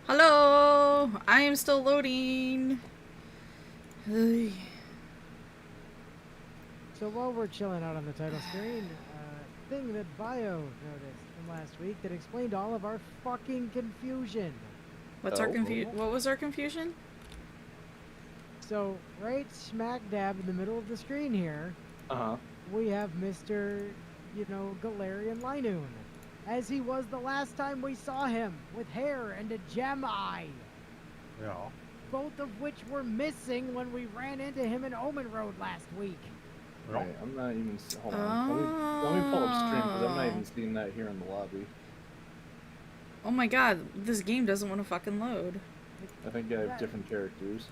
Hello! I am still loading. Hey. So while we're chilling out on the title screen, thing that Bio noticed from last week that explained all of our fucking confusion. What was our confusion? So right smack dab in the middle of the screen here, we have Mr. Galarian Linoon, as he was the last time we saw him, with hair and a gem eye. Yeah. Both of which were missing when we ran into him in Omen Road last week. Right, I'm not even. Hold on. Let me pull up stream because I'm not even seeing that here in the lobby. Oh my god, this game doesn't want to fucking load. I think I have different characters.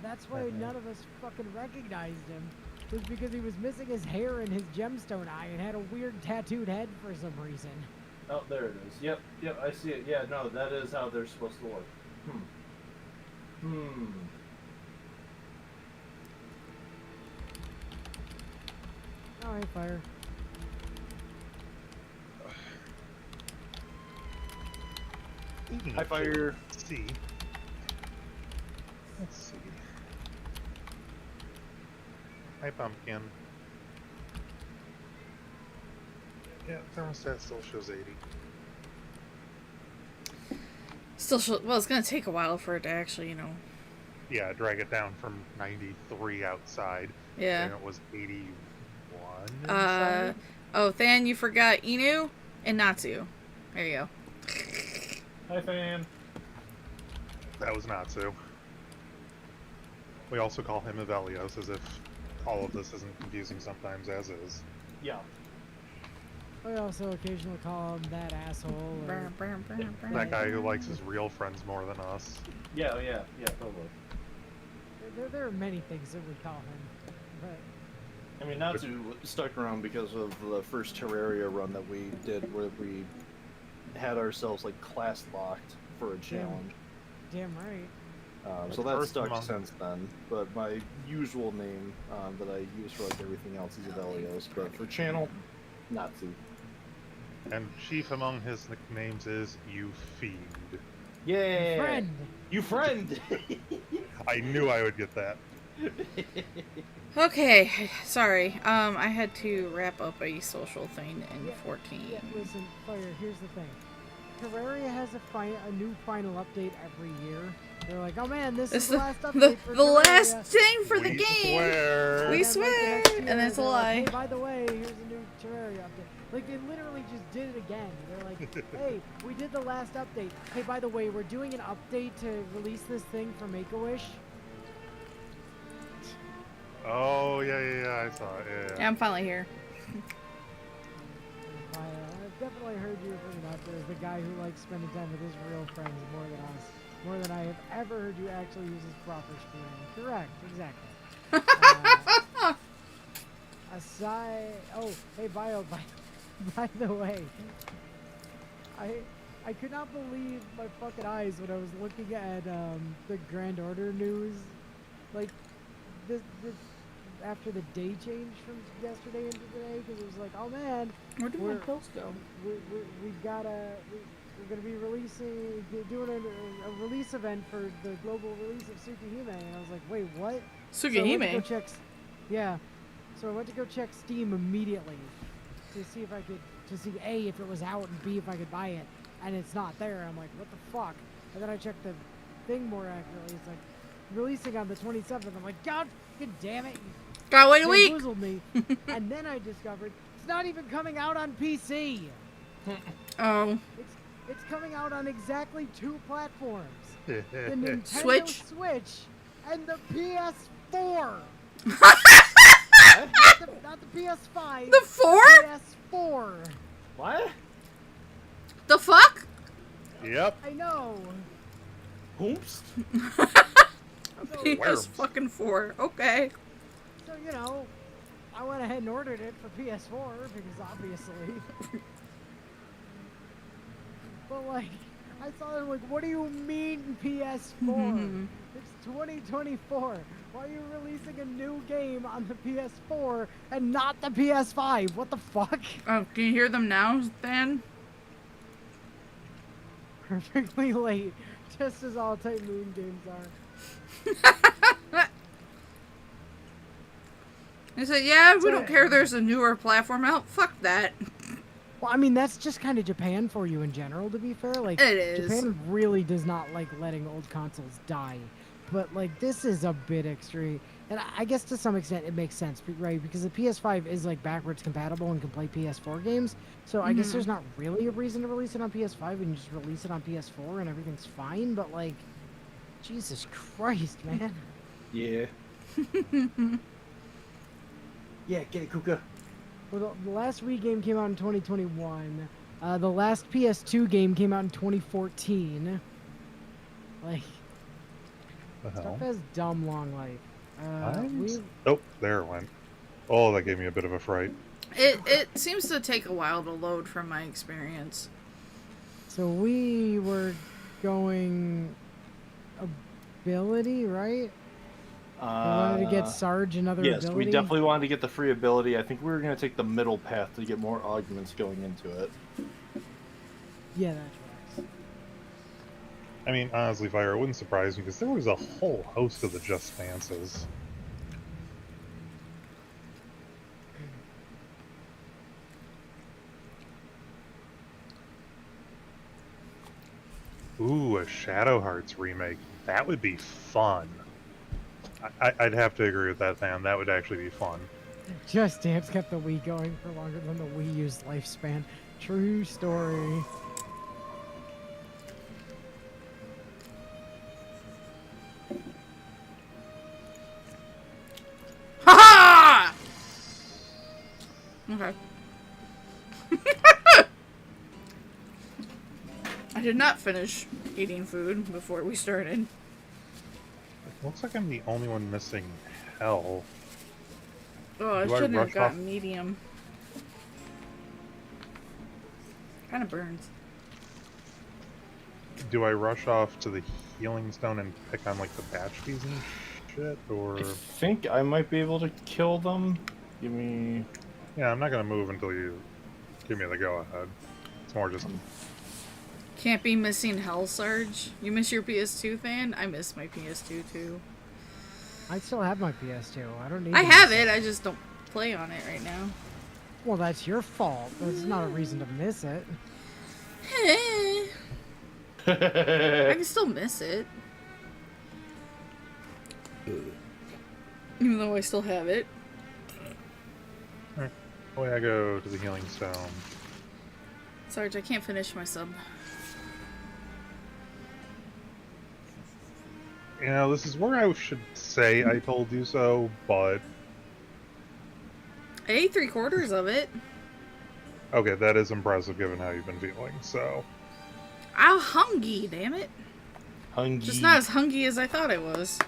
That's why none of us fucking recognized him. It was because he was missing his hair and his gemstone eye and had a weird tattooed head for some reason. Oh, there it is. Yep, I see it. Yeah, no, that is how they're supposed to look. Alright, fire. Hi, fire. Let's see. Hi, pumpkin. Yeah, thermostat still shows 80. Well, it's gonna take a while for it to actually, Yeah, drag it down from 93 outside. Yeah. And it was 81 inside. Oh, Than, you forgot Inu and Natsu. There you go. Hi, Fan. That was Natsu. We also call him Avelios, as if all of this isn't confusing sometimes, as is. Yeah. We also occasionally call him that asshole. Or... That guy who likes his real friends more than us. Yeah, totally. There are many things that we call him, but... I mean, Natsu stuck around because of the first Terraria run that we did, where we had ourselves, like, class locked for a challenge. Damn right. So that's stuck since then. But my usual name that I use for like everything else is Avelios, but for channel, Natsu. And chief among his nicknames is You Feed. Yeah. Friend. You friend. I knew I would get that. Okay, sorry. I had to wrap up a social thing in 14. Yeah, listen, Fire, here's the thing. Terraria has a new final update every year. They're like, oh man, this is the last update for the Terraria. last thing for the We game. swear. We And then, swear, like, the next year, and that's a they're lie. Like, hey, by the way, here's a new Terraria update. Like, they literally just did it again. They're like, hey, we did the last update. Hey, by the way, we're doing an update to release this thing for Make-A-Wish. Oh, yeah, I saw it. Yeah, I'm finally here. I've definitely heard you bring it up as the guy who likes spending time with his real friends more than us. More than I have ever heard you actually use his proper spelling. Correct, exactly. Aside, oh, hey, by the way, I could not believe my fucking eyes when I was looking at the Grand Order news, like this after the day change from yesterday into today, because it was like, oh man, Where did my pills go? we're gonna be doing a release event for the global release of Tsukihime, and I was like, wait, what? Tsukihime? Yeah. So I went to go check Steam immediately to see if I could, to see A, if it was out, and B, if I could buy it. And it's not there. I'm like, what the fuck? And then I checked the thing more accurately. It's like, releasing on the 27th. I'm like, God fucking damn it. God, wait a You week! bamboozled me. And then I discovered it's not even coming out on PC. Oh. It's coming out on exactly 2 platforms. The Nintendo Switch and the PS4. Not the PS5. The 4? PS4. What? The fuck? Yep. I know. Oops. PS fucking 4. Okay. So, you know, I went ahead and ordered it for PS4 because obviously. But like, I saw it like, what do you mean PS4? It's 2024. Why are you releasing a new game on the PS4 and not the PS5? What the fuck? Oh, can you hear them now, Dan? Perfectly late, just as all Type Moon games are. They said, yeah, we don't care there's a newer platform out. Fuck that. Well, I mean, that's just kind of Japan for you in general, to be fair. Like, It is. Japan really does not like letting old consoles die. But, like, this is a bit extreme. And I guess to some extent it makes sense, right? Because the PS5 is, like, backwards compatible and can play PS4 games. So I guess there's not really a reason to release it on PS5 and just release it on PS4 and everything's fine. But, like, Jesus Christ, man. Yeah. Yeah, get it, Kuka. Well, the last Wii game came out in 2021. The last PS2 game came out in 2014. Like, stuff has dumb long life. Oh, there it went. Oh, that gave me a bit of a fright. It seems to take a while to load from my experience. So we were going ability, right? We wanted to get Sarge another ability. Yes, we definitely wanted to get the free ability. I think we were going to take the middle path to get more arguments going into it. Yeah, that tracks. I mean, honestly, Fire, it wouldn't surprise me because there was a whole host of the Just Dances. Ooh, a Shadow Hearts remake. That would be fun. I'd have to agree with that, Sam. That would actually be fun. Just Dance kept the Wii going for longer than the Wii U's lifespan. True story. Ha ha! Okay. I did not finish eating food before we started. Looks like I'm the only one missing hell. Oh, I shouldn't have gotten medium. Kind of burns. Do I rush off to the healing stone and pick on like the patch keys and shit, or? I think I might be able to kill them. Give me. Yeah, I'm not gonna move until you give me the go ahead. It's more just. Can't be missing Hell Surge. You miss your PS2, fan? I miss my PS2 too. I still have my PS2. I don't need. I have it. I just don't play on it right now. Well, that's your fault. That's not a reason to miss it. I can still miss it. Even though I still have it. Alright. Away I go to the healing stone. Sarge, I can't finish my sub. You know, this is where I should say I told you so, but... I ate 3/4 of it. Okay, that is impressive given how you've been feeling, so... I'm hungry, damn it. Hungry. Just not as hungry as I thought I was.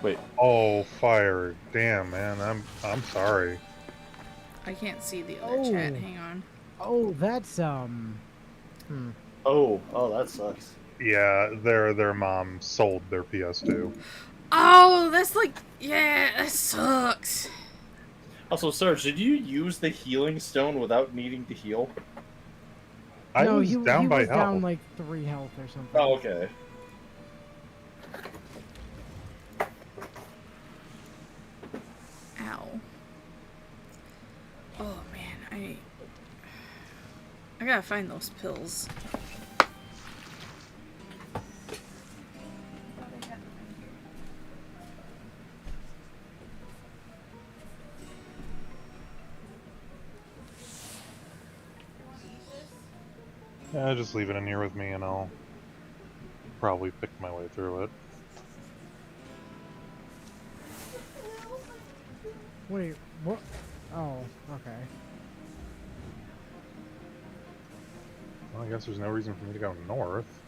Wait. Oh, fire. Damn, man. I'm sorry. I can't see the other chat. Hang on. Oh, that's Oh, that sucks. Yeah, their mom sold their PS2. Oh, that's like, yeah, that sucks. Also, Serge, did you use the healing stone without needing to heal? I no, was down he by was health. down like 3 health or something. Oh, okay. Ow. Oh man, I gotta find those pills. Yeah, just leave it in here with me and I'll probably pick my way through it. Wait, what? Oh, okay. Well, I guess there's no reason for me to go north.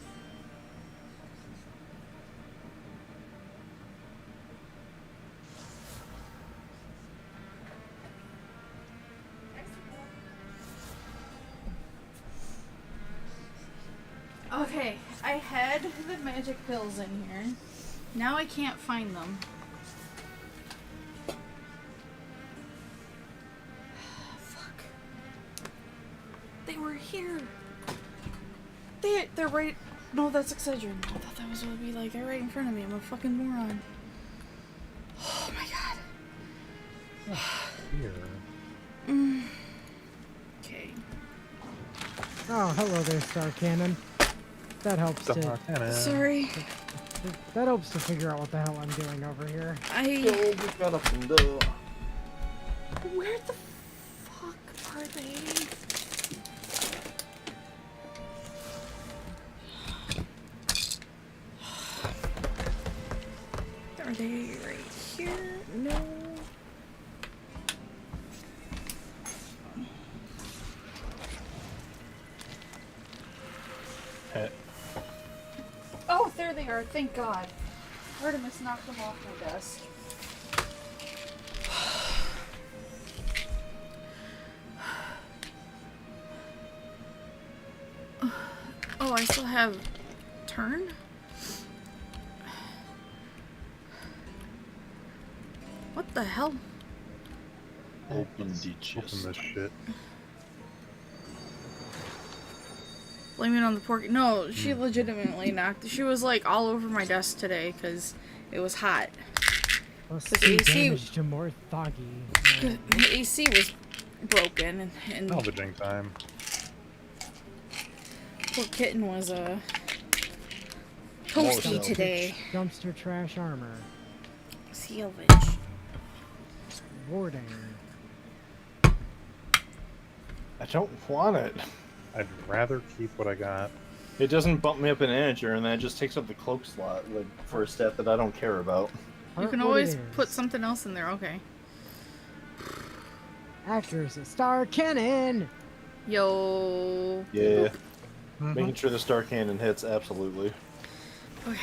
Okay, I had the magic pills in here. Now I can't find them. Fuck. They were here. They're right. No, that's Excedrin. I thought that was what it'd be like. They're right in front of me. I'm a fucking moron. Oh my god. Here. Okay. Oh, hello there, Star Cannon. That helps to. Sorry. That helps to figure out what the hell I'm doing over here. Where the fuck are they? Are they right here? No. Oh, there they are. Thank God. Artemis knocked them off my desk. Oh, I still have turn? What the hell? Open the chest. Open this shit. Blame it on the pork. No, she legitimately knocked. She was like all over my desk today because it was hot. Plus The 2 AC damage to more Thoggy. The AC was broken and Salvaging time. poor kitten was toasty salvage. today. Dumpster trash armor. Salvage. Warding. I don't want it. I'd rather keep what I got. It doesn't bump me up in integer, and then it just takes up the cloak slot, like for a stat that I don't care about. You can always put something else in there. Okay. Accuracy. Star Cannon! Yo. Yeah. Making sure the star cannon hits, absolutely. Okay.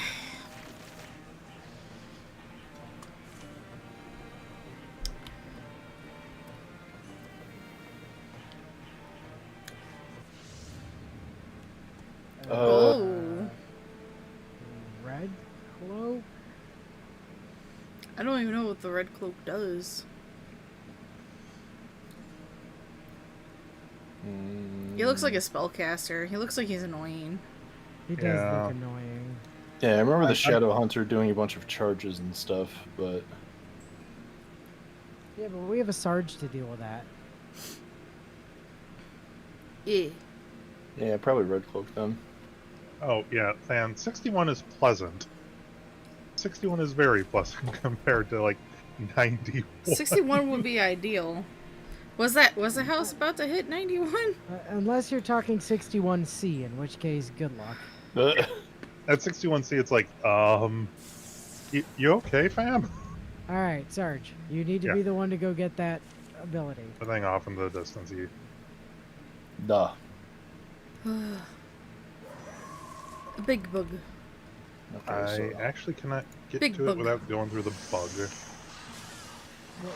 Oh. I don't even know what the red cloak does. He looks like a spellcaster. He looks like he's annoying. He does look annoying. Yeah, I remember the Shadow Hunter doing a bunch of charges and stuff, but... Yeah, but we have a Sarge to deal with that. Yeah. Yeah, probably Red Cloak then. Oh, yeah, and 61 is pleasant. 61 is very pleasant compared to, like, 91. 61 would be ideal. Was the house about to hit 91? Unless you're talking 61C, in which case, good luck. At 61C, it's like, you okay, fam? Alright, Sarge, you need to be the one to go get that ability. The thing off in the distance, you... Duh. A big bug. Okay, I actually cannot get Big to bug. it without going through the bug. Well,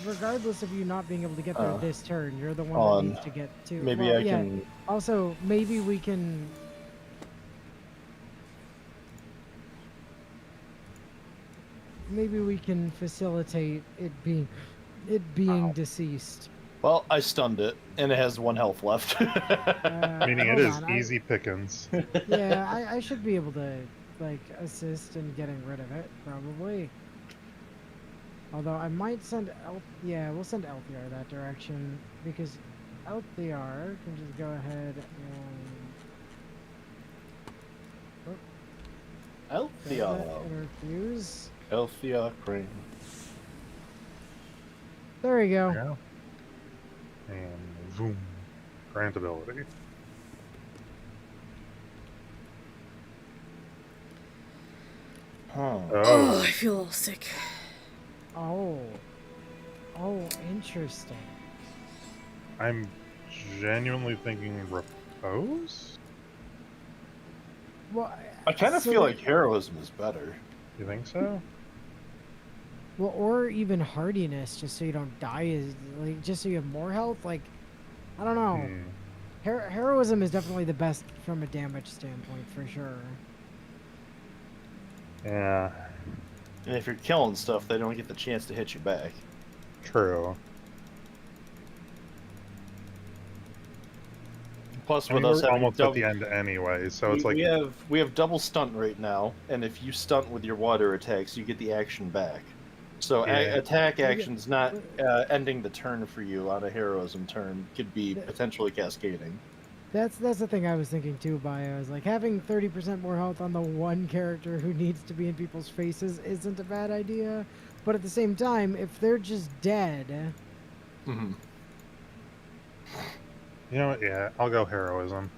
regardless of you not being able to get there this turn, you're the one that needs to get to... Maybe I can... Also, maybe we can... Maybe we can facilitate it being deceased. Well, I stunned it, and it has 1 health left. Meaning it is easy pickings. Yeah, I should be able to, like, assist in getting rid of it, probably. Although I might send yeah, we'll send Elthiar that direction, because Elthiar can just go ahead and... Interfuse. Elthia Crane. There we go. Yeah. And boom. Grant ability. Huh. Oh, I feel a little sick. Oh, interesting. I'm genuinely thinking repose? Well, I kind of feel like heroism is better. You think so? Well, or even hardiness, just so you don't die, like, just so you have more health. Like, I don't know. Heroism is definitely the best from a damage standpoint, for sure. Yeah. And if you're killing stuff, they don't get the chance to hit you back. True. Plus, I with mean, us we're having almost at the end anyway, so it's like we have double stunt right now, and if you stunt with your water attacks, you get the action back. So attack actions not ending the turn for you on a heroism turn could be potentially cascading. That's the thing I was thinking too, Bio. Is like having 30% more health on the one character who needs to be in people's faces isn't a bad idea, but at the same time, if they're just dead. You know what? Yeah, I'll go heroism.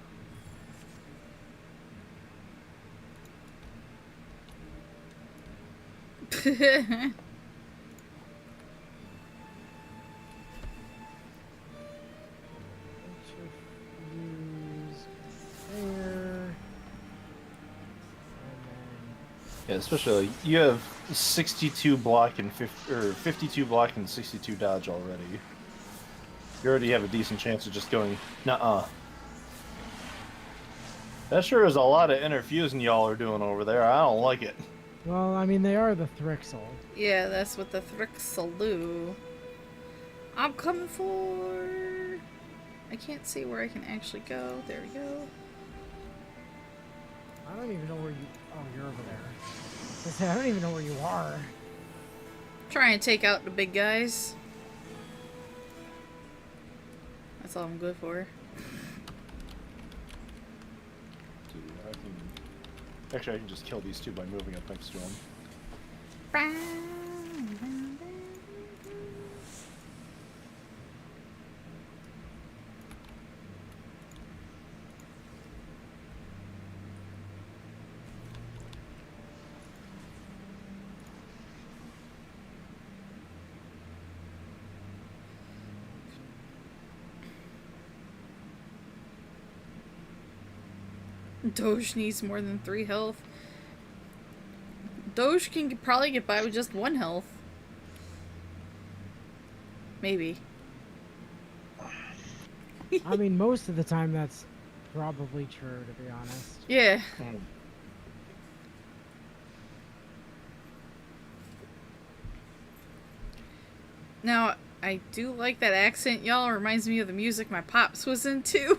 Yeah, especially you have 62 block and 52 block and 62 dodge already. You already have a decent chance of just going, nuh-uh. That sure is a lot of interfusing y'all are doing over there. I don't like it. Well, I mean, they are the Thrixel. Yeah, that's what the Thrixel do. I'm coming for... I can't see where I can actually go. There we go. I don't even know where you... Oh, you're over there. I don't even know where you are. Try and take out the big guys. That's all I'm good for. Actually, I can just kill these two by moving up next to them. Doge needs more than 3 health. Doge can probably get by with just 1 health. Maybe. I mean, most of the time that's probably true, to be honest. Yeah. Now, I do like that accent, y'all. It reminds me of the music my pops was into.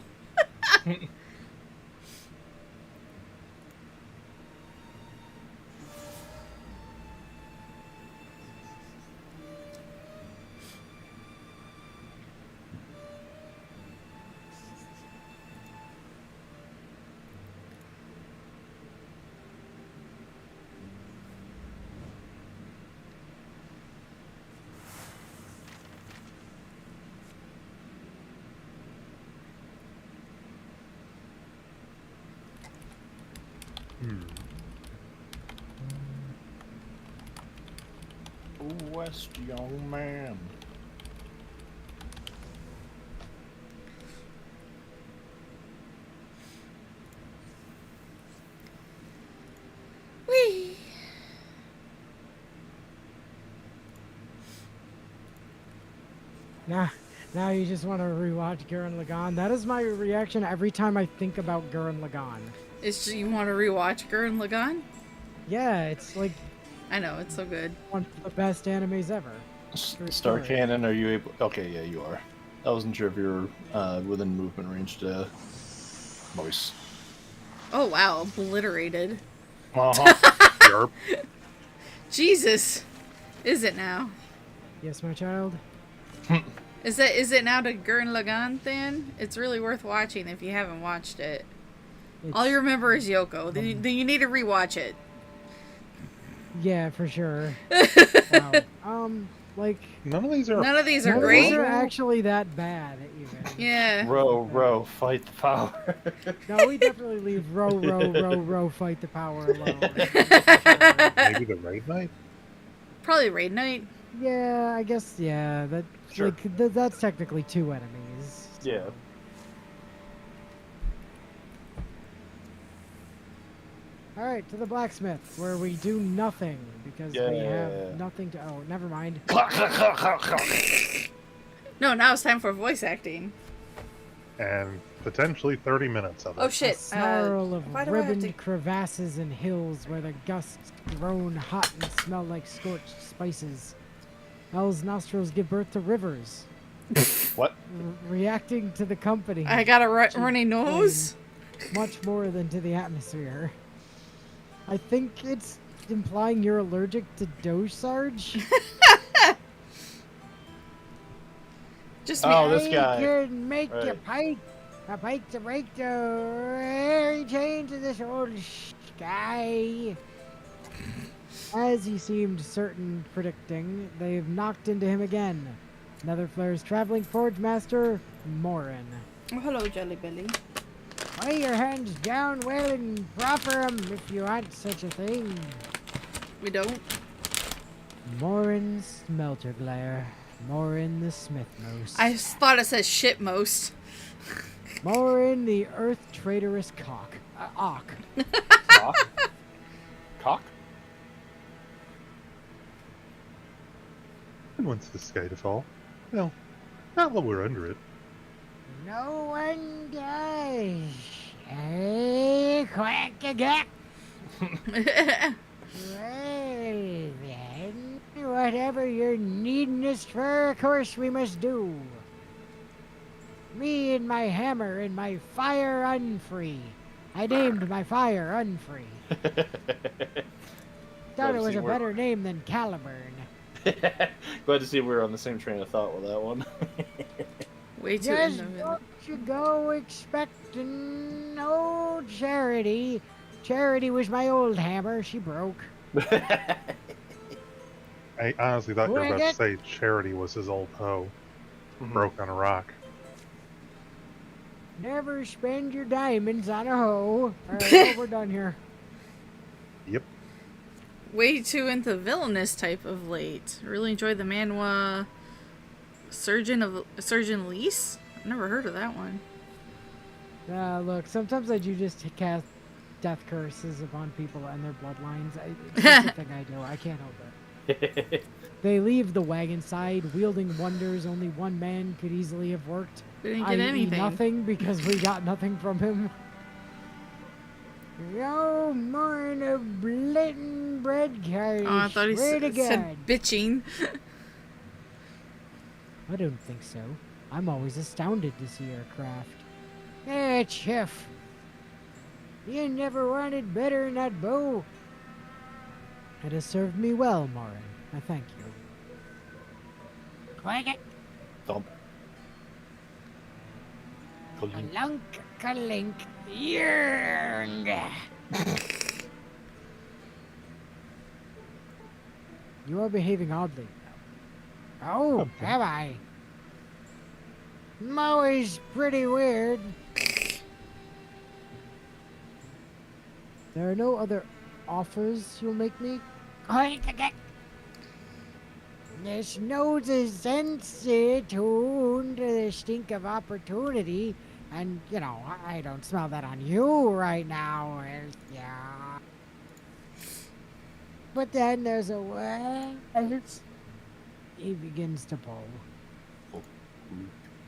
West, young man. Whee! Now you just want to rewatch Gurren Lagann. That is my reaction every time I think about Gurren Lagann. It's just, you want to rewatch Gurren Lagann? Yeah, it's like I know, it's so good. one of the best animes ever. Star Cannon, are you able? Okay, yeah, you are. I wasn't sure if you were within movement range to Moise. Oh wow, obliterated. Yarp. Jesus. Is it now? Yes, my child. Is it now to Gurren Lagann then? It's really worth watching if you haven't watched it. All you remember is Yoko. Then you need to rewatch it. Yeah, for sure. Wow. Like None of these are. None of these are none of great. these are actually that bad, even. Yeah. Row, fight the power. No, we definitely leave row, fight the power alone. Maybe the Raid Knight? Probably Raid Knight. Yeah, I guess. Yeah, that Sure. like that's technically two enemies. Yeah. All right, to the blacksmith, where we do nothing because we have nothing to. Oh, never mind. No, now it's time for voice acting. And potentially 30 minutes of it. Oh shit. A snarl of why do I have ribboned to... crevasses and hills where the gusts groan hot and smell like scorched spices. Hell's nostrils give birth to rivers. What? Reacting to the company. I got a runny nose? Much more than to the atmosphere. I think it's implying you're allergic to Doge Sarge. Just This guy. I can make Right. a pike to break the very chains of this old sky. As he seemed certain predicting, they've knocked into him again. Netherflare's traveling forge master, Morin. Oh, hello, Jelly Belly. Lay your hands down well and proffer 'em if you want such a thing. We don't. Morin Smelterglare. Morin the Smithmost. I thought it says shitmost. Morin the Earth Traitorous Cock. Ock. Cock? And wants the sky to fall. Well, not while we're under it. No one does. Hey, quack a gack. Well then, whatever you're needing us for, of course we must do. Me and my hammer and my fire unfree. I named my fire unfree. Thought it was a better name than Caliburn. Glad to see we're on the same train of thought with that one. Way too Just into it. don't you go expecting no Charity. Charity was my old hammer. She broke. I honestly thought you were about to Wicket. say Charity was his old hoe. Broke on a rock. Never spend your diamonds on a hoe. Alright, well, we're done here. Yep. Way too into villainous type of late. Really enjoyed the manhwa Surgeon Lease? I've never heard of that one. Look, sometimes I do just cast death curses upon people and their bloodlines. It's just a thing I do. I can't help it. They leave the wagon side, wielding wonders only one man could easily have worked. We didn't get anything. Nothing, because we got nothing from him. No more in a blittin' bread carriage. Oh, I thought he Swear to said God. bitching. I don't think so. I'm always astounded to see your craft. Eh, Chef. You never wanted better than that bow. It has served me well, Morin. I thank you. Clank it. Thump. Clink. Kalunk, kalink, yerng. You are behaving oddly. Oh, Okay. have I? I'm always pretty weird. There are no other offers you'll make me? This nose is sensitive to the stink of opportunity, and, you know, I don't smell that on you right now. Yeah. But then there's a way. He begins to pull.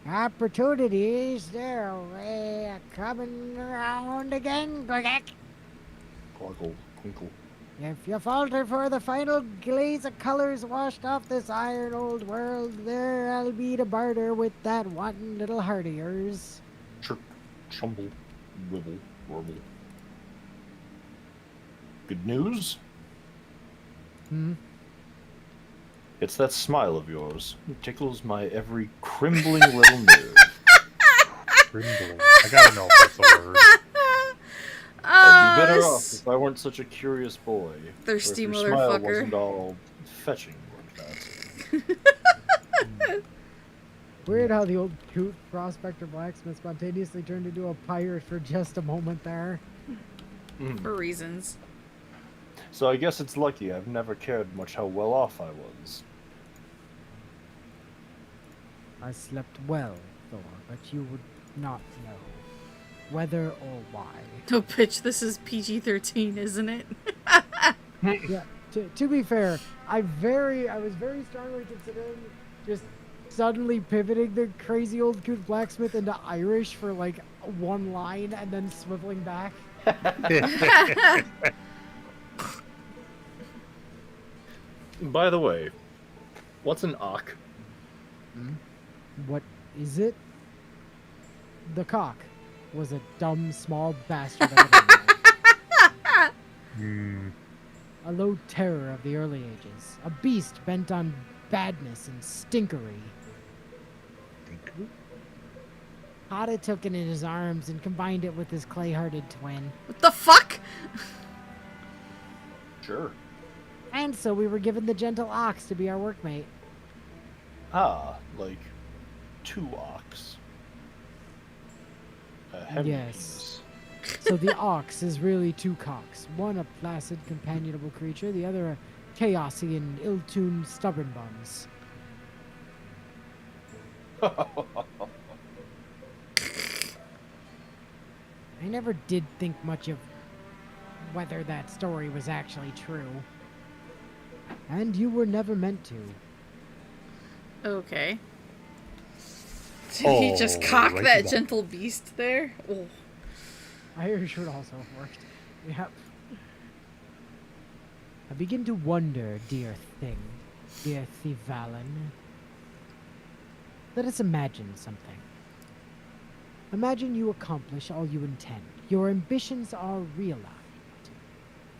Opportunities, they're way coming around again. Quackle, twinkle. If you falter for the final glaze of colors washed off this iron old world, there I'll be to barter with that wanton little heart of yours. Chirp, chumble, wibble, warble. Good news? It's that smile of yours. It tickles my every crimbling little nerve. Crimbling. I gotta know if that's a word. I'd be better off if I weren't such a curious boy. Thirsty or if your smile motherfucker. wasn't all fetching like that. Weird how the old coot prospector blacksmith spontaneously turned into a pirate for just a moment there. For reasons. So I guess it's lucky I've never cared much how well off I was. I slept well, Thor, but you would not know whether or why. No, bitch, this is PG-13, isn't it? Yeah, to be fair, I was very strongly considering just suddenly pivoting the crazy old coot blacksmith into Irish for like one line and then swiveling back. By the way, what's an ock? What is it? The cock was a dumb, small bastard. I didn't know. A low terror of the early ages. A beast bent on badness and stinkery. Hada took it in his arms and combined it with his clay-hearted twin. What the fuck? Sure. And so we were given the gentle ox to be our workmate. Ah, like 2 ox. A heavy Yes. So the ox is really 2 cocks. One a placid, companionable creature, the other a chaosy and ill-tuned stubborn buns. I never did think much of whether that story was actually true. And you were never meant to. Okay. Did he just cock right that back. gentle beast there? Oh. Irish would also have worked. Yep. I begin to wonder, dear thing, dear Thivalin. Let us imagine something. Imagine you accomplish all you intend. Your ambitions are realized.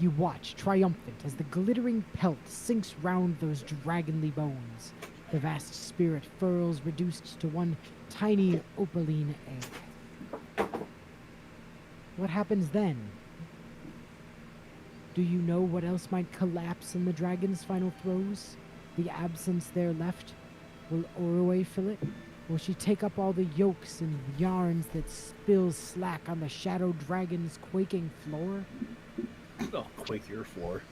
You watch, triumphant, as the glittering pelt sinks round those dragonly bones. The vast spirit furls, reduced to one tiny opaline egg. What happens then? Do you know what else might collapse in the dragon's final throes? The absence there left? Will Orway fill it? Will she take up all the yolks and yarns that spill slack on the shadow dragon's quaking floor? Oh, quake your floor.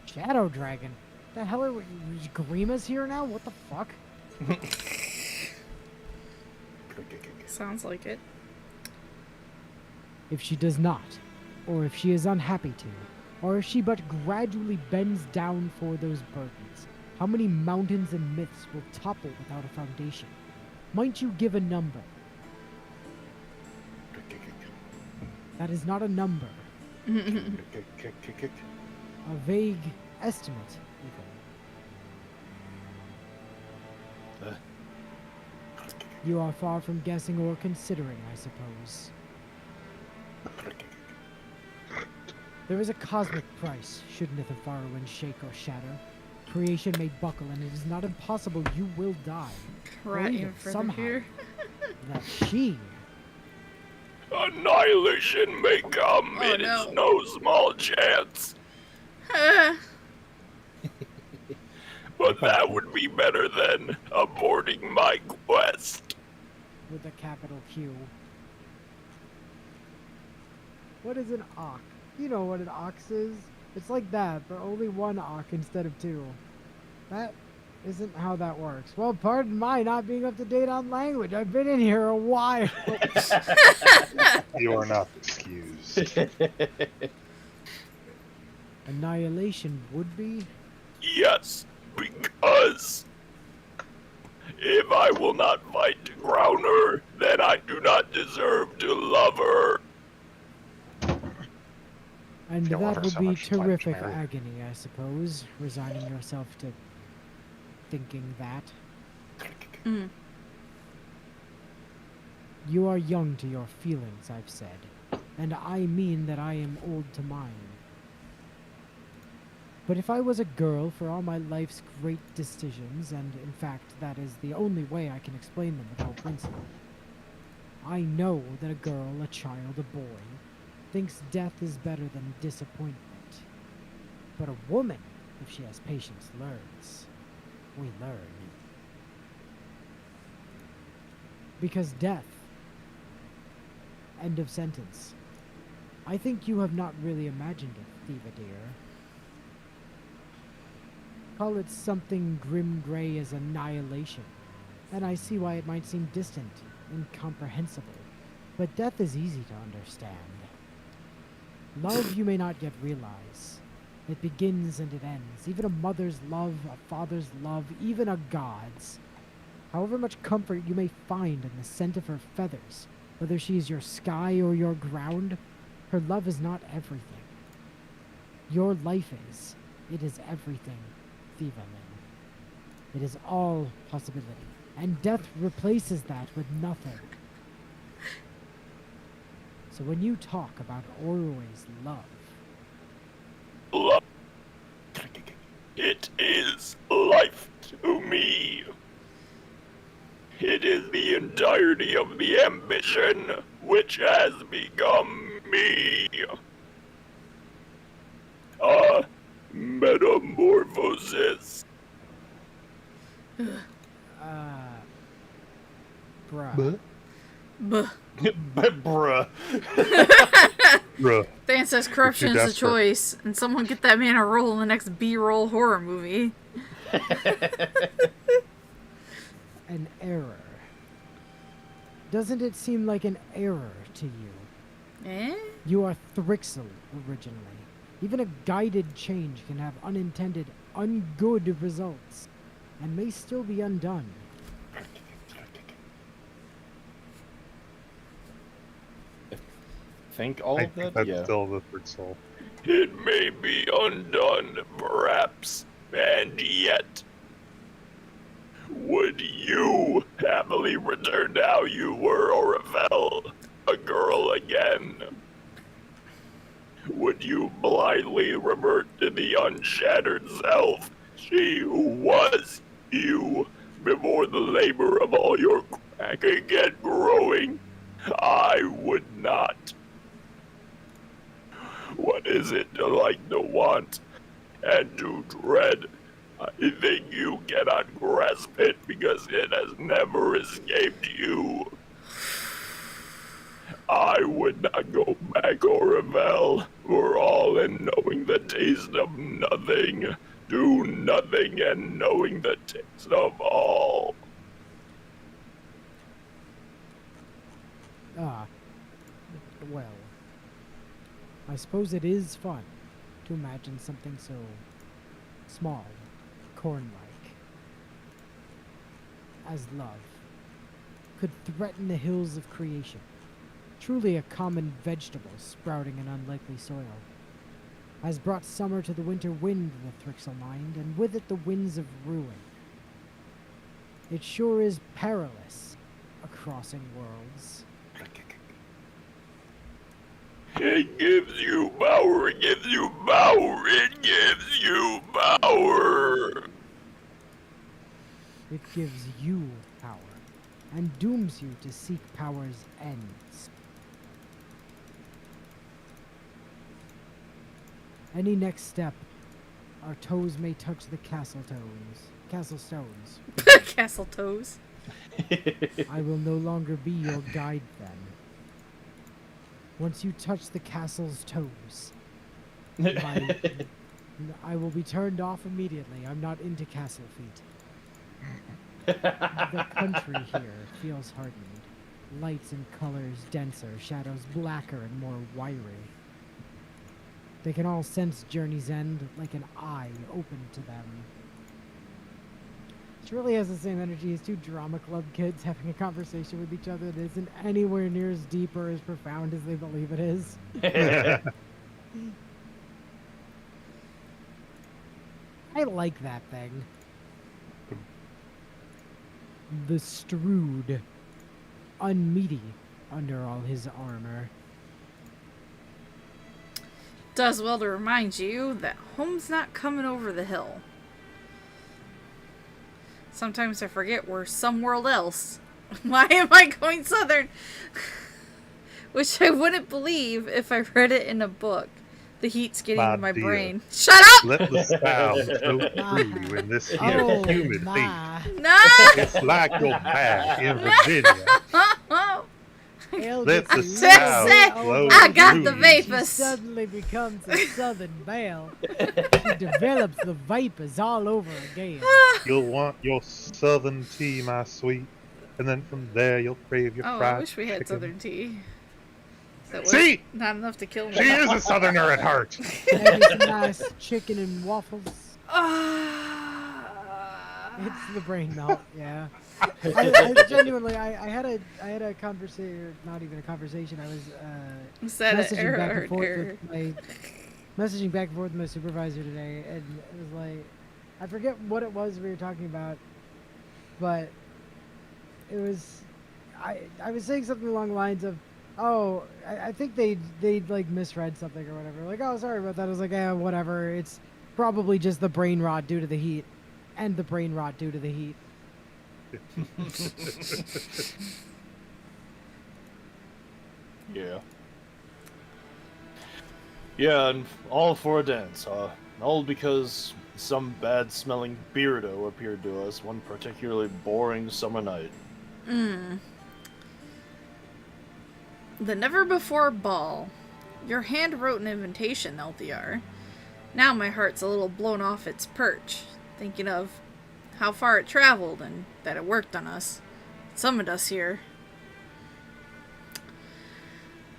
Shadow dragon? The hell are we? Grima's here now? What the fuck? Sounds like it. If she does not, or if she is unhappy to, or if she but gradually bends down for those burdens, how many mountains and myths will topple without a foundation? Might you give a number? That is not a number. A vague estimate, even. You are far from guessing or considering, I suppose. There is a cosmic price should Nithafaruin shake or shatter. Creation may buckle, and it is not impossible you will die. Right even in front of somehow here. that she... Annihilation may come. Oh, It is no. no small chance. But that would be better than aborting my quest. with a capital Q. What is an ox? You know what an ox is? It's like that, but only one ox instead of two. That isn't how that works. Well, pardon my not being up to date on language. I've been in here a while. You are not excused. Annihilation would be? Yes, because if I will not fight to crown her, then I do not deserve to love her. And Feel that ever would so be much like terrific Mary. agony, I suppose, resigning yourself to thinking that. Mm. You are young to your feelings, I've said, and I mean that I am old to mine. But if I was a girl for all my life's great decisions, and in fact that is the only way I can explain them without wincing, I know that a girl, a child, a boy, thinks death is better than disappointment. But a woman, if she has patience, learns. We learn. Because death. End of sentence. I think you have not really imagined it, Thiva dear. Call it something grim gray as annihilation, and I see why it might seem distant, incomprehensible. But death is easy to understand. Love you may not yet realize. It begins and it ends. Even a mother's love, a father's love, even a god's. However much comfort you may find in the scent of her feathers, whether she is your sky or your ground, her love is not everything. Your life is. It is everything, Thiva-min. It is all possibility, and death replaces that with nothing. So when you talk about always love, Love. It is life to me. It is the entirety of the ambition which has become me. A metamorphosis. bruh. Buh. Bruh. Bruh. Dan says corruption is a desperate. choice, and someone get that man a role in the next B-roll horror movie. An error. Doesn't it seem like an error to you? Eh? You are Thrixel originally. Even a guided change can have unintended, ungood results, and may still be undone. Think all I of think that? that's Yeah. still the third soul. It may be undone, perhaps, and yet. Would you happily return to how you were, Oravel, a girl again? Would you blindly revert to the unshattered self, she who was you, before the labor of all your cracking and growing? I would not. What is it to like to want and to dread? I think you cannot grasp it because it has never escaped you. I would not go back, Oravel, for all in knowing the taste of nothing, do nothing and knowing the taste of all. Well, I suppose it is fun to imagine something so small, corn-like, as love could threaten the hills of creation. Truly a common vegetable sprouting in unlikely soil. Has brought summer to the winter wind, the Thrixel mind, and with it the winds of ruin. It sure is perilous, crossing worlds. It gives you power, it gives you power, it gives you power. It gives you power, and dooms you to seek power's ends. Any next step, our toes may touch the castle stones. Castle toes. I will no longer be your guide then. Once you touch the castle's toes, I will be turned off immediately. I'm not into castle feet. The country here feels hardened. Lights and colors denser, shadows blacker and more wiry. They can all sense journey's end like an eye open to them. It really has the same energy as two drama club kids having a conversation with each other that isn't anywhere near as deep or as profound as they believe it is. I like that thing. The Strood, unmeaty under all his armor. Does well to remind you that home's not coming over the hill. Sometimes I forget we're some world else. Why am I going southern? Which I wouldn't believe if I read it in a book. The heat's getting to my brain. Shut up! Let the sound soak through you in this here humid heat. No! It's like you're back in Virginia. Let the Say, sound flow I got through the you. vapors. She suddenly becomes a southern belle. She develops the vapors all over again. You'll want your southern tea, my sweet. And then from there, you'll crave your Oh, fried I wish we had chicken. southern tea. That was See? not enough to kill me. She is a southerner at heart. Maybe some nice chicken and waffles. It's the brain melt, yeah. I genuinely, I had a conversation, not even a conversation. I was Is that an messaging error back or and an forth error? with my supervisor today, and it was like, I forget what it was we were talking about, but it was, I was saying something along the lines of, oh, I think they'd like misread something or whatever. Like, oh, sorry about that. I was like, yeah, whatever. It's probably just the brain rot due to the heat, and the brain rot due to the heat. Yeah. Yeah, and all for a dance, huh? All because some bad-smelling beardo appeared to us one particularly boring summer night. The never-before ball. Your hand-wrote invitation, LDR. Now my heart's a little blown off its perch, thinking of how far it traveled and that it worked on us. It summoned us here.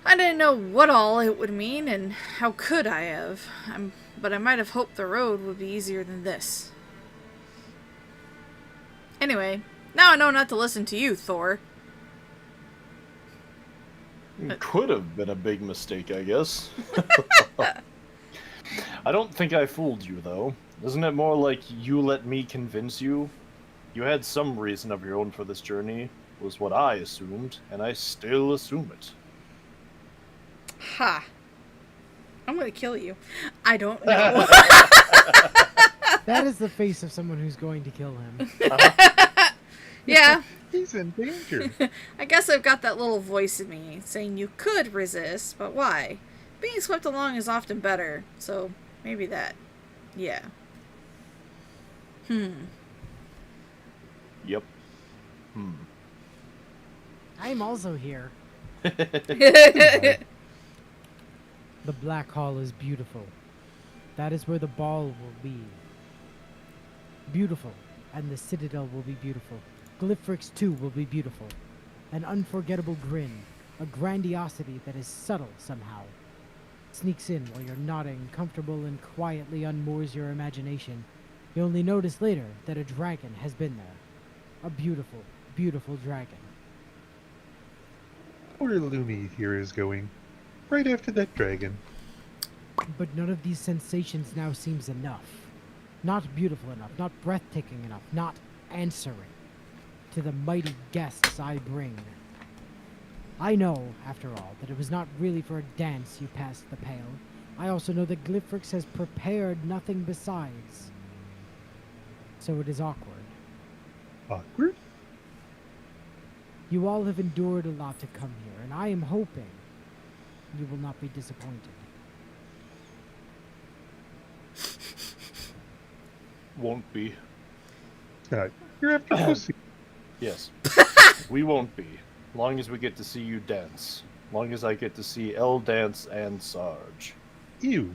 I didn't know what all it would mean, and how could I have? But I might have hoped the road would be easier than this. Anyway, now I know not to listen to you, Thor. It could have been a big mistake, I guess. I don't think I fooled you, though. Isn't it more like you let me convince you? You had some reason of your own for this journey, was what I assumed, and I still assume it. Ha. I'm gonna kill you. I don't know. That is the face of someone who's going to kill him. Yeah. He's in danger. I guess I've got that little voice in me saying you could resist, but why? Being swept along is often better, so maybe that. Yeah. Yep. I'm also here. Hmm. The Black Hall is beautiful. That is where the ball will be. Beautiful. And the Citadel will be beautiful. Glyphrix too will be beautiful. An unforgettable grin. A grandiosity that is subtle somehow. Sneaks in while you're nodding, comfortable, and quietly unmoors your imagination. You only notice later that a dragon has been there. A beautiful, beautiful dragon. Where Lumi here is going. Right after that dragon. But none of these sensations now seems enough. Not beautiful enough, not breathtaking enough, not answering. to the mighty guests I bring. I know, after all, that it was not really for a dance you passed the pale. I also know that Glyphrix has prepared nothing besides. So it is awkward. Awkward? You all have endured a lot to come here, and I am hoping you will not be disappointed. Won't be. You're after pussy. Yes. We won't be. Long as we get to see you dance. Long as I get to see Elle dance and Sarge. Ew.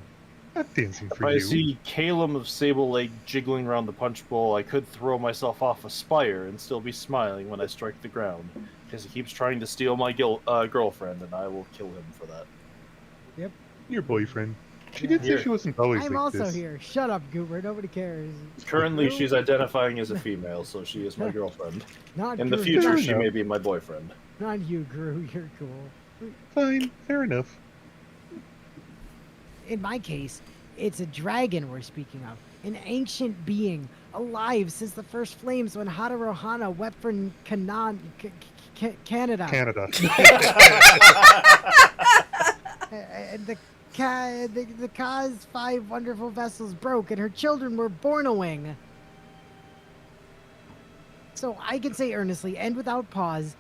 Not dancing If for I you. see Calum of Sable Lake jiggling around the punch bowl, I could throw myself off a spire and still be smiling when I strike the ground. Because he keeps trying to steal my girlfriend, and I will kill him for that. Yep. Your boyfriend. She did say she wasn't always I'm like also this. here. Shut up, Goober. Nobody cares. Currently, she's identifying as a female, so she is my girlfriend. Not In the Gru. future, she Fair may enough. be my boyfriend. Not you, Gru. You're cool. Fine. Fair enough. In my case, it's a dragon we're speaking of. An ancient being, alive since the first flames when Hadarohana wept for Canada. Canada. And the Ka's 5 wonderful vessels broke, and her children were born a wing. So I can say earnestly and without pause.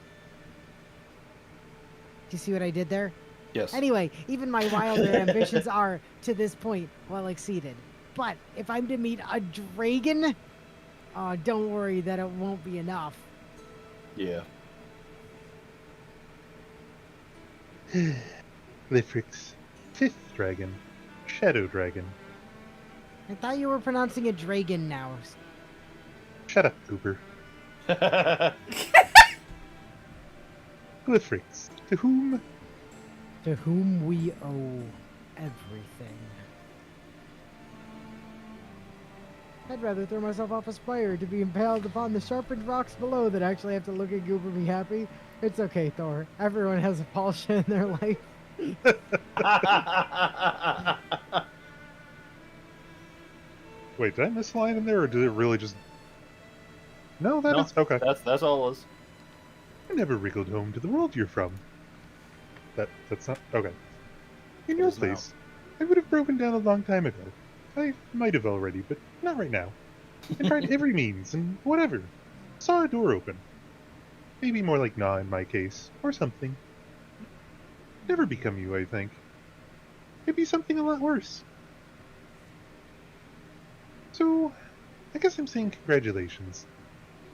Do you see what I did there? Yes. Anyway, even my wilder ambitions are, to this point, well exceeded. But if I'm to meet a dragon, don't worry that it won't be enough. Yeah. Glyphrix. 5th dragon. Shadow dragon. I thought you were pronouncing it dragon now. Shut up, Cooper. Glyphrix. To whom? To whom we owe everything. I'd rather throw myself off a spire to be impaled upon the sharpened rocks below than actually have to look at Goober be happy. It's okay, Thor. Everyone has a Palsha in their life. Wait, did I miss a line in there, or did it really just... No, that's okay. That's all it was. I never wriggled home to the world you're from. That's not... Okay. In your is now. place, I would have broken down a long time ago. I might have already, but not right now. I tried every means, and whatever. Saw a door open. Maybe more like Nah in my case, or something. Never become you, I think. Maybe something a lot worse. So, I guess I'm saying congratulations.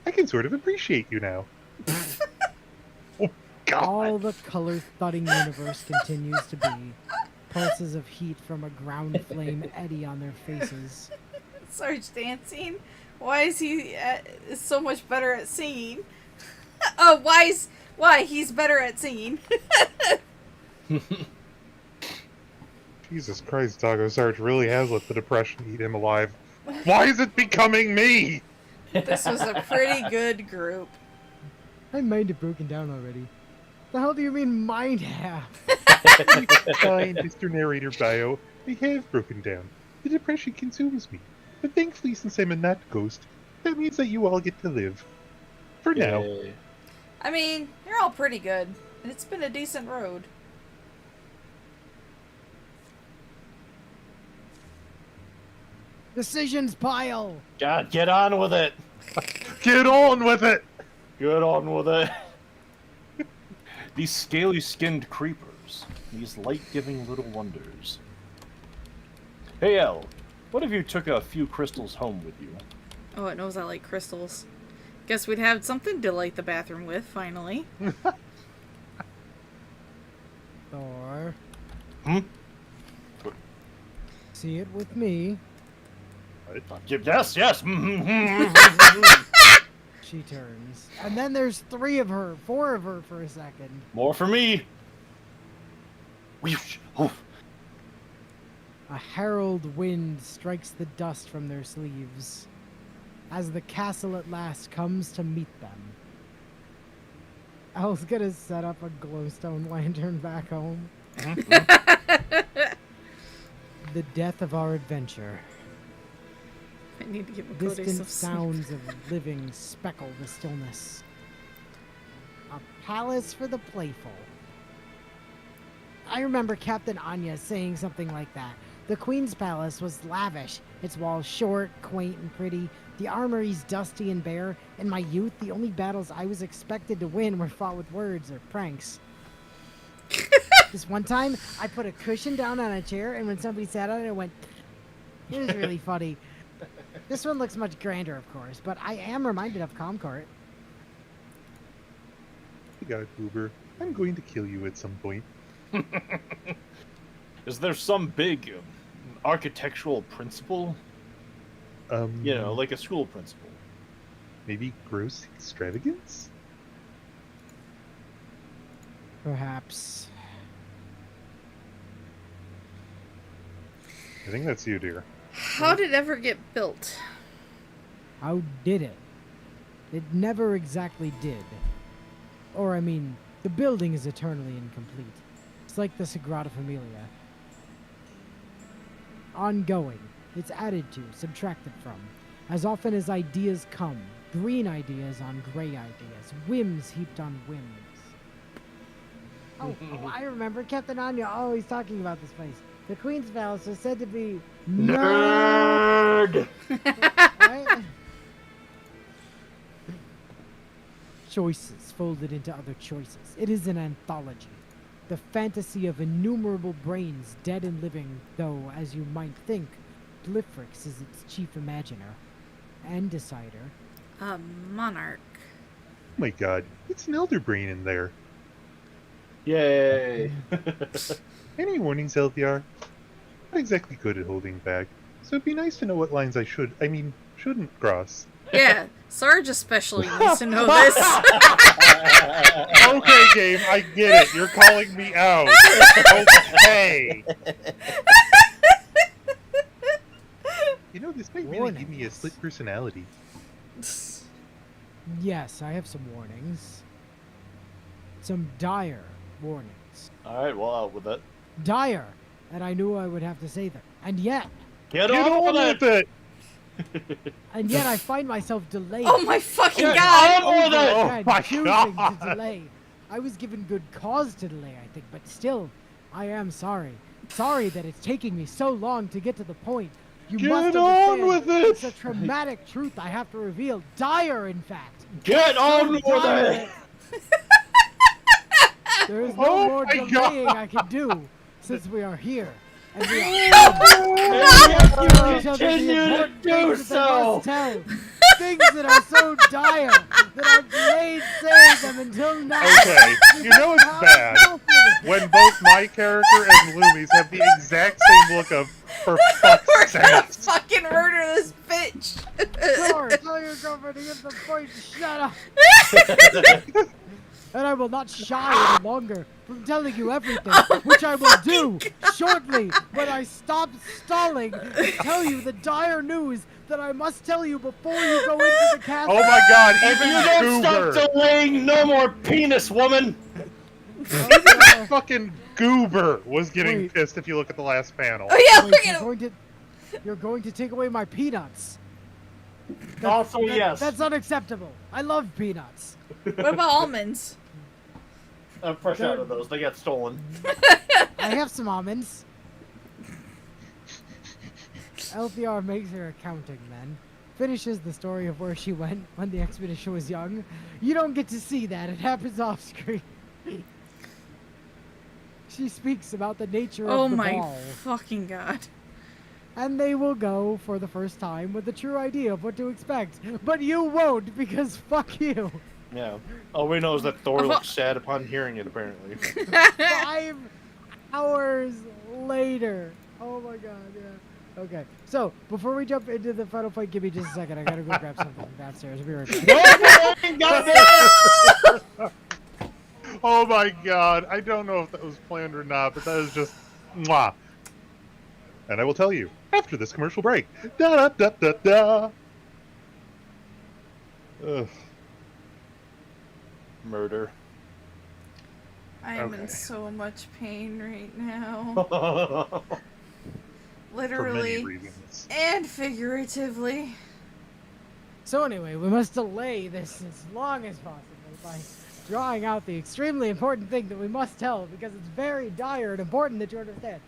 I can sort of appreciate you now. Oh, God! All the color-thudding universe continues to be. Pulses of heat from a ground flame eddy on their faces. Sarge dancing? Why is he so much better at singing? Oh, why? He's better at singing. Jesus Christ, Doggo Sarge really has let the depression eat him alive. Why is it becoming me? This was a pretty good group. My mind have broken down already. The hell do you mean mind have? Fine, Mr. Narrator Bio. I have broken down. The depression consumes me. But thankfully, since I'm a not ghost, that means that you all get to live. For now. Yay. I mean, you're all pretty good. And it's been a decent road. Decisions pile! God, get on with it. Get on with it! Get on with it. These scaly-skinned creepers. These light-giving little wonders. Hey, Elle. What if you took a few crystals home with you? Oh, it knows I like crystals. Guess we'd have something to light the bathroom with, finally. Thor. Hmm? See it with me. Yes, yes. She turns. And then there's 4 of her for a second. More for me. Whoosh. Oof. A herald wind strikes the dust from their sleeves as the castle at last comes to meet them. Elle's gonna set up a glowstone lantern back home. The death of our adventure. I need to give Makode Distant some sleep. sounds of living speckle the stillness. a palace for the playful. I remember Captain Anya saying something like that. The Queen's Palace was lavish, its walls short, quaint, and pretty, the armories dusty and bare. In my youth, the only battles I was expected to win were fought with words or pranks. This one time, I put a cushion down on a chair, and when somebody sat on it, it went... It was really funny. This one looks much grander, of course, but I am reminded of GuangCaiArts. God, Goober, I'm going to kill you at some point. Is there some big architectural principle? You know, like a school principle. Maybe gross extravagance? Perhaps. I think that's you, dear. How did it ever get built? How did it? It never exactly did. Or, I mean, the building is eternally incomplete. It's like the Sagrada Familia. Ongoing. It's added to, subtracted from. As often as ideas come. Green ideas on gray ideas. Whims heaped on whims. Oh, I remember Captain Anya always talking about this place. The Queen's Palace is said to be... Nerd! Right? Choices folded into other choices. It is an anthology. The fantasy of innumerable brains, dead and living, though, as you might think, Glyphrix is its chief imaginer and decider. A monarch. Oh my god, it's an elder brain in there. Yay! Any warnings, LVR? Not exactly good at holding back, so it'd be nice to know what lines I shouldn't cross. Yeah, Sarge especially needs to know this. Okay, game, I get it. You're calling me out. Okay. You know, this might really give me a split personality. Yes, I have some warnings. Some dire warnings. Alright, well, out with it. Dire! And I knew I would have to say them. And yet, Get on with it! and yet I find myself delayed. Oh my fucking Get god! on with it! Oh my choosing God. to delay. I was given good cause to delay, I think, but still, I am sorry. Sorry that it's taking me so long to get to the point. You must Get on understand, with it! It's a traumatic truth I have to reveal. Dire, in fact. Get on with Dire. it! There is no Oh more my delaying God. I can do, since we are here. And we are And yet you telling each other the continue to important do things that I so! must tell. Things that are so dire that I've delayed saying them until now. Okay, you know it's bad when both my character and Lumi's have the exact same look of, for We're fuck's gonna sake. fucking murder this bitch! Sure, tell your girlfriend to get the point. Shut up. And I will not shy any longer from telling you everything, which I will do shortly when I stop stalling and tell you the dire news that I must tell you before you go into the castle. Oh my god, If even you don't Goober! stop delaying, no more penis, woman! Fucking Goober was getting Wait. pissed if you look at the last panel. Oh yeah, Wait, look at him! you're going to take away my peanuts. Also, yes. That's unacceptable. I love peanuts. What about almonds? I'm fresh out of those. They got stolen. I have some almonds. LPR makes her accounting then. Finishes the story of where she went when the expedition was young. You don't get to see that. It happens off screen. She speaks about the nature Oh of the my ball. fucking god. And they will go for the first time with the true idea of what to expect. But you won't, because fuck you. Yeah. All we know is that Thor looks sad upon hearing it, apparently. 5 hours later. Oh my god, yeah. Okay, so before we jump into the final fight, give me just a second. I gotta go grab something downstairs. I'll be right back. Oh my god, I don't know if that was planned or not, but that is just mwah. And I will tell you after this commercial break. Da da da da da. Ugh. Murder. I am Okay. in so much pain right now. For many Literally reasons. and figuratively. So anyway, we must delay this as long as possible by drawing out the extremely important thing that we must tell because it's very dire and important that you understand.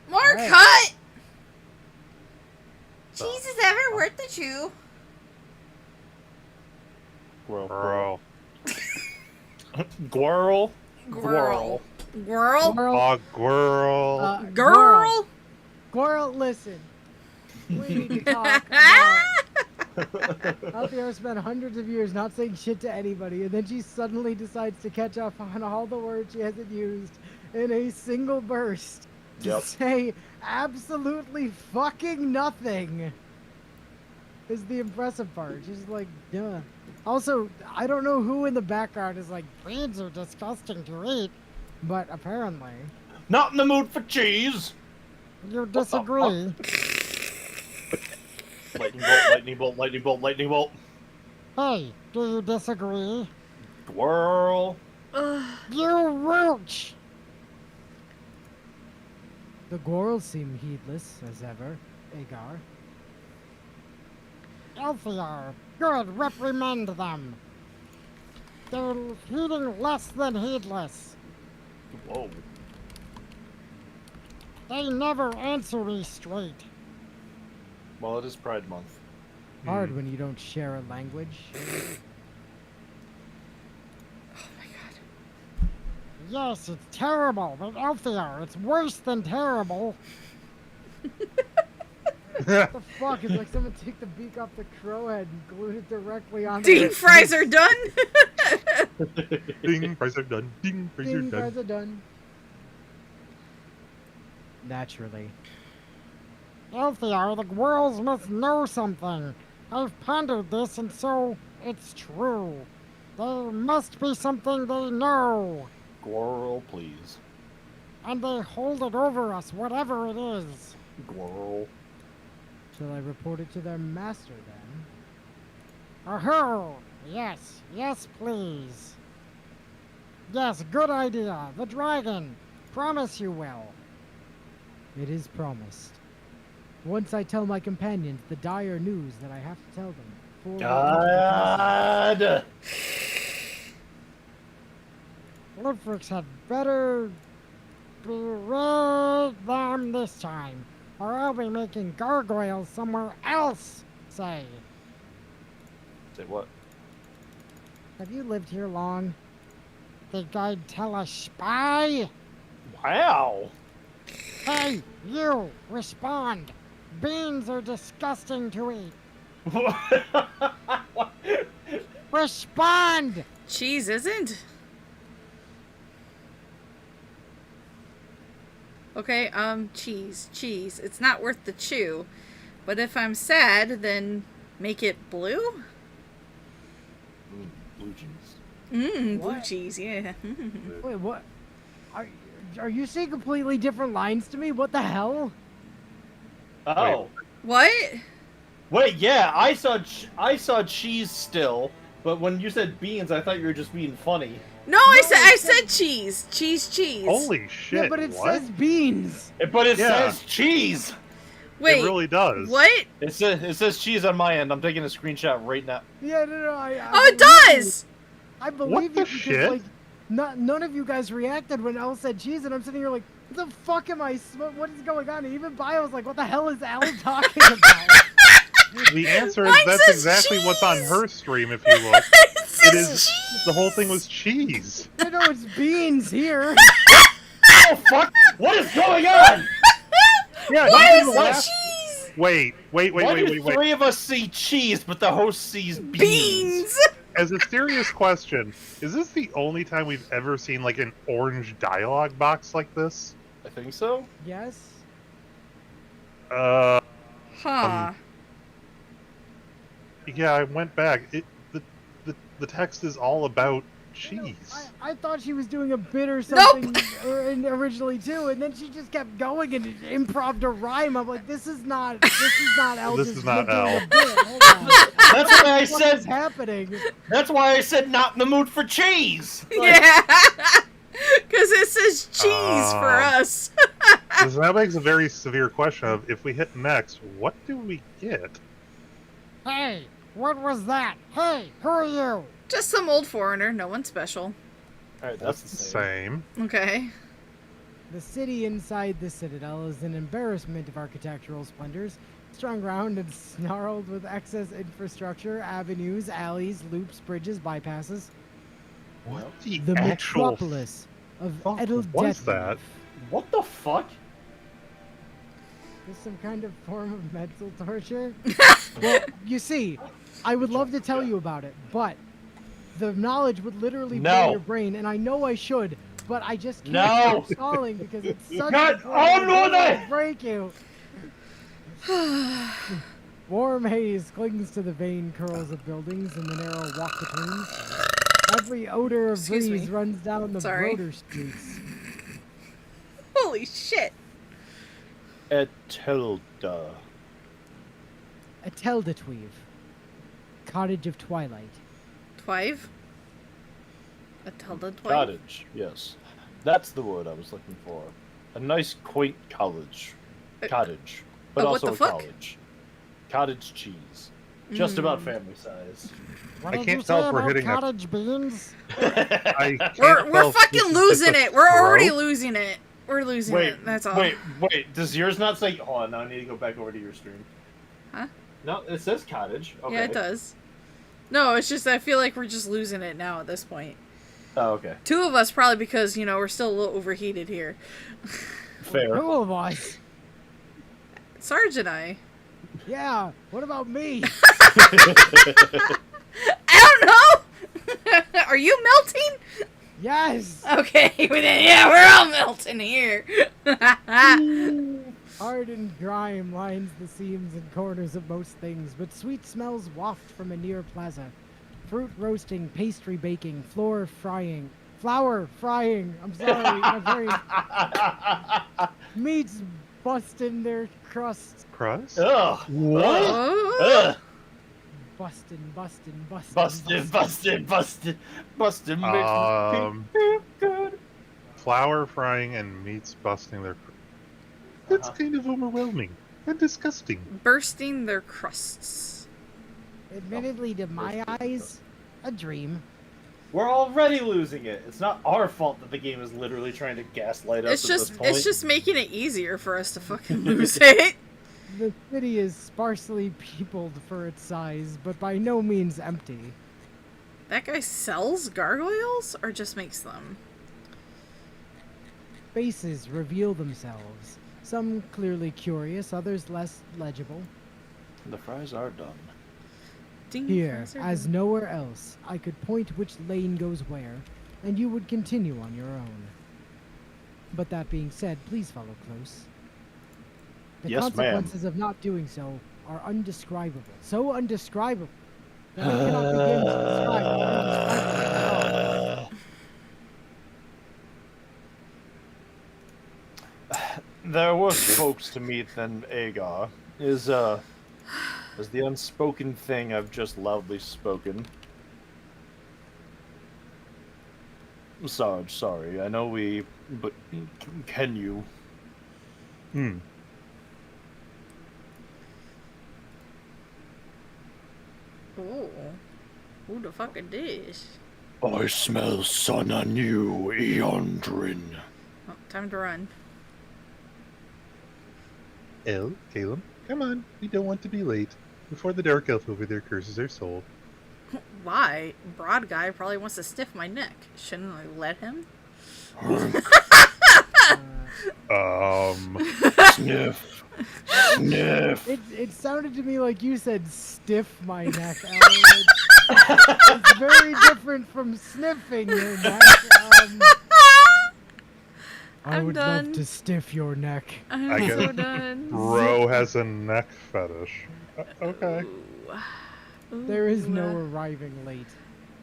More Alright. cut! Cheese is ever worth the chew. Squirrel. Squirrel. Girl. Oh, girl. Girl. Squirrel, listen. We need to talk about Althea spent hundreds of years not saying shit to anybody, and then she suddenly decides to catch up on all the words she hasn't used in a single burst to say absolutely fucking nothing. Is the impressive part. She's like, duh. Also, I don't know who in the background is like, beans are disgusting to eat, but apparently. Not in the mood for cheese. You disagree. Lightning bolt, lightning bolt, lightning bolt, lightning bolt. Hey, do you disagree? Squirrel. You roach! The Gorls seem heedless, as ever. Agar. Elfiar, good, reprimand them. They're heeding less than heedless. Whoa. They never answer me straight. Well, it is Pride Month. Hard when you don't share a language. Oh my god. Yes, it's terrible, but Elfiar, it's worse than terrible. What the fuck? It's like someone took the beak off the crow head and glued it directly on Ding, fries are done. Ding, fries are done. Ding, fries are Ding, done. fries are done. Naturally. Elfiar, the Gwirls must know something. I've pondered this, and so it's true. There must be something they know. Squirrel, please. And they hold it over us, whatever it is. Squirrel. Shall I report it to their master, then? Oh, yes, yes, please. Yes, good idea. The dragon. Promise you will. It is promised. Once I tell my companions the dire news that I have to tell them. God! Lifrix had better berate them this time, or I'll be making gargoyles somewhere else, say. Say what? Have you lived here long? Think I'd tell a spy? Wow! Hey, you! Respond! Beans are disgusting to eat! Respond! Cheese isn't. Okay, cheese. It's not worth the chew. But if I'm sad, then make it blue? Blue cheese. Blue What? cheese, yeah. Wait, what? Are you saying completely different lines to me? What the hell? Oh. What? Wait, yeah, I saw cheese still, but when you said beans, I thought you were just being funny. No, I said cheese. Cheese. Holy shit, Yeah, but it what? says beans. But it Yeah. says cheese! Wait. It really does. What? It says cheese on my end. I'm taking a screenshot right now. Yeah, no, Oh, it does! I believe What you the because, shit? like, none of you guys reacted when Elle said cheese, and I'm sitting here like, what the fuck am I what is going on? And even Bio was like, what the hell is Elle talking about? The answer is Mine that's says exactly what's on cheese. her stream if you look. It It says is cheese. the whole thing was cheese. I know it's beans here. Oh, fuck! What is going on? Yeah, Why you is didn't it laugh. cheese? Wait. Why do three of us see cheese, but the host sees beans? Beans. As a serious question, is this the only time we've ever seen like an orange dialogue box like this? I think so. Yes. Huh. Yeah, I went back. The text is all about cheese. I thought she was doing a bit or something originally too, and then she just kept going and improv a rhyme. I'm like, this is not Elle. This just is not doing Elle. a bit. Hold on. That's why I What said. is happening? That's why I said not in the mood for cheese. Yeah. Because it says cheese for us. So that begs a very severe question of, if we hit next, what do we get? Hey, what was that? Hey, who are you? Just some old foreigner, no one special. Alright, that's the same. Okay. The city inside the citadel is an embarrassment of architectural splendors, strung round and snarled with excess infrastructure, avenues, alleys, loops, bridges, bypasses. What The actual metropolis of fuck Edeldet. was that? What the fuck? Is some kind of form of mental torture? Well, you see, I would love to tell you about it, but the knowledge would literally blow your brain, and I know I should, but I just can't stop stalling because it's such a break you. Warm haze clings to the vein curls of buildings and the narrow walk-betweens. Every odor of breeze runs down the broader streets. Holy shit. Etelda. Eteldetweave. Cottage of Twilight. Twive? Etelda Twive? Cottage, yes. That's the word I was looking for. A nice, quaint cottage. Cottage. But also a college. Cottage cheese. Just about family size. I can't tell if we're hitting cottage beans. We're fucking losing it. We're already losing it. We're losing it. That's all. Wait. Does yours not say... Hold on, now I need to go back over to your stream. Huh? No, it says cottage. Okay. Yeah, it does. No, it's just I feel like we're just losing it now at this point. Oh, okay. Two of us probably because, we're still a little overheated here. Fair. Two of us. Sarge and I. Yeah, what about me? I don't know! Are you melting? Yes! Okay, yeah, we're all melting here. Ardent grime lines the seams and corners of most things, but sweet smells waft from a near plaza. Fruit roasting, pastry baking, flour frying. I'm sorry, my brain. Meats busting their crusts. Crust? Ugh. What? Ugh. Busting. Busting makes me feel good. Flour frying and meats busting their... That's kind of overwhelming and disgusting. Bursting their crusts. Admittedly, to my eyes, a dream. We're already losing it. It's not our fault that the game is literally trying to gaslight us at this point. It's just making it easier for us to fucking lose it. The city is sparsely peopled for its size, but by no means empty. That guy sells gargoyles or just makes them? Faces reveal themselves. Some clearly curious, others less legible. The fries are done. Here, as nowhere else, I could point which lane goes where, and you would continue on your own. But that being said, please follow close. The consequences of not doing so are undescribable. So undescribable that I cannot begin to describe how undescribable. There are worse folks to meet than Agar. Is the unspoken thing I've just loudly spoken. Sarge, sorry. I know but can you? Oh, who the fuck is this? I smell sun on you, Eondrin. Oh, time to run. Caleb, come on. We don't want to be late. Before the dark elf over there curses our soul. Why? Broad guy probably wants to sniff my neck. Shouldn't I let him? Sniff. Sniff. It sounded to me like you said stiff my neck, Alan. It's very different from sniffing your neck. I would love to stiff your neck. I'm so done. Bro has a neck fetish. Okay. Ooh. There is no arriving late.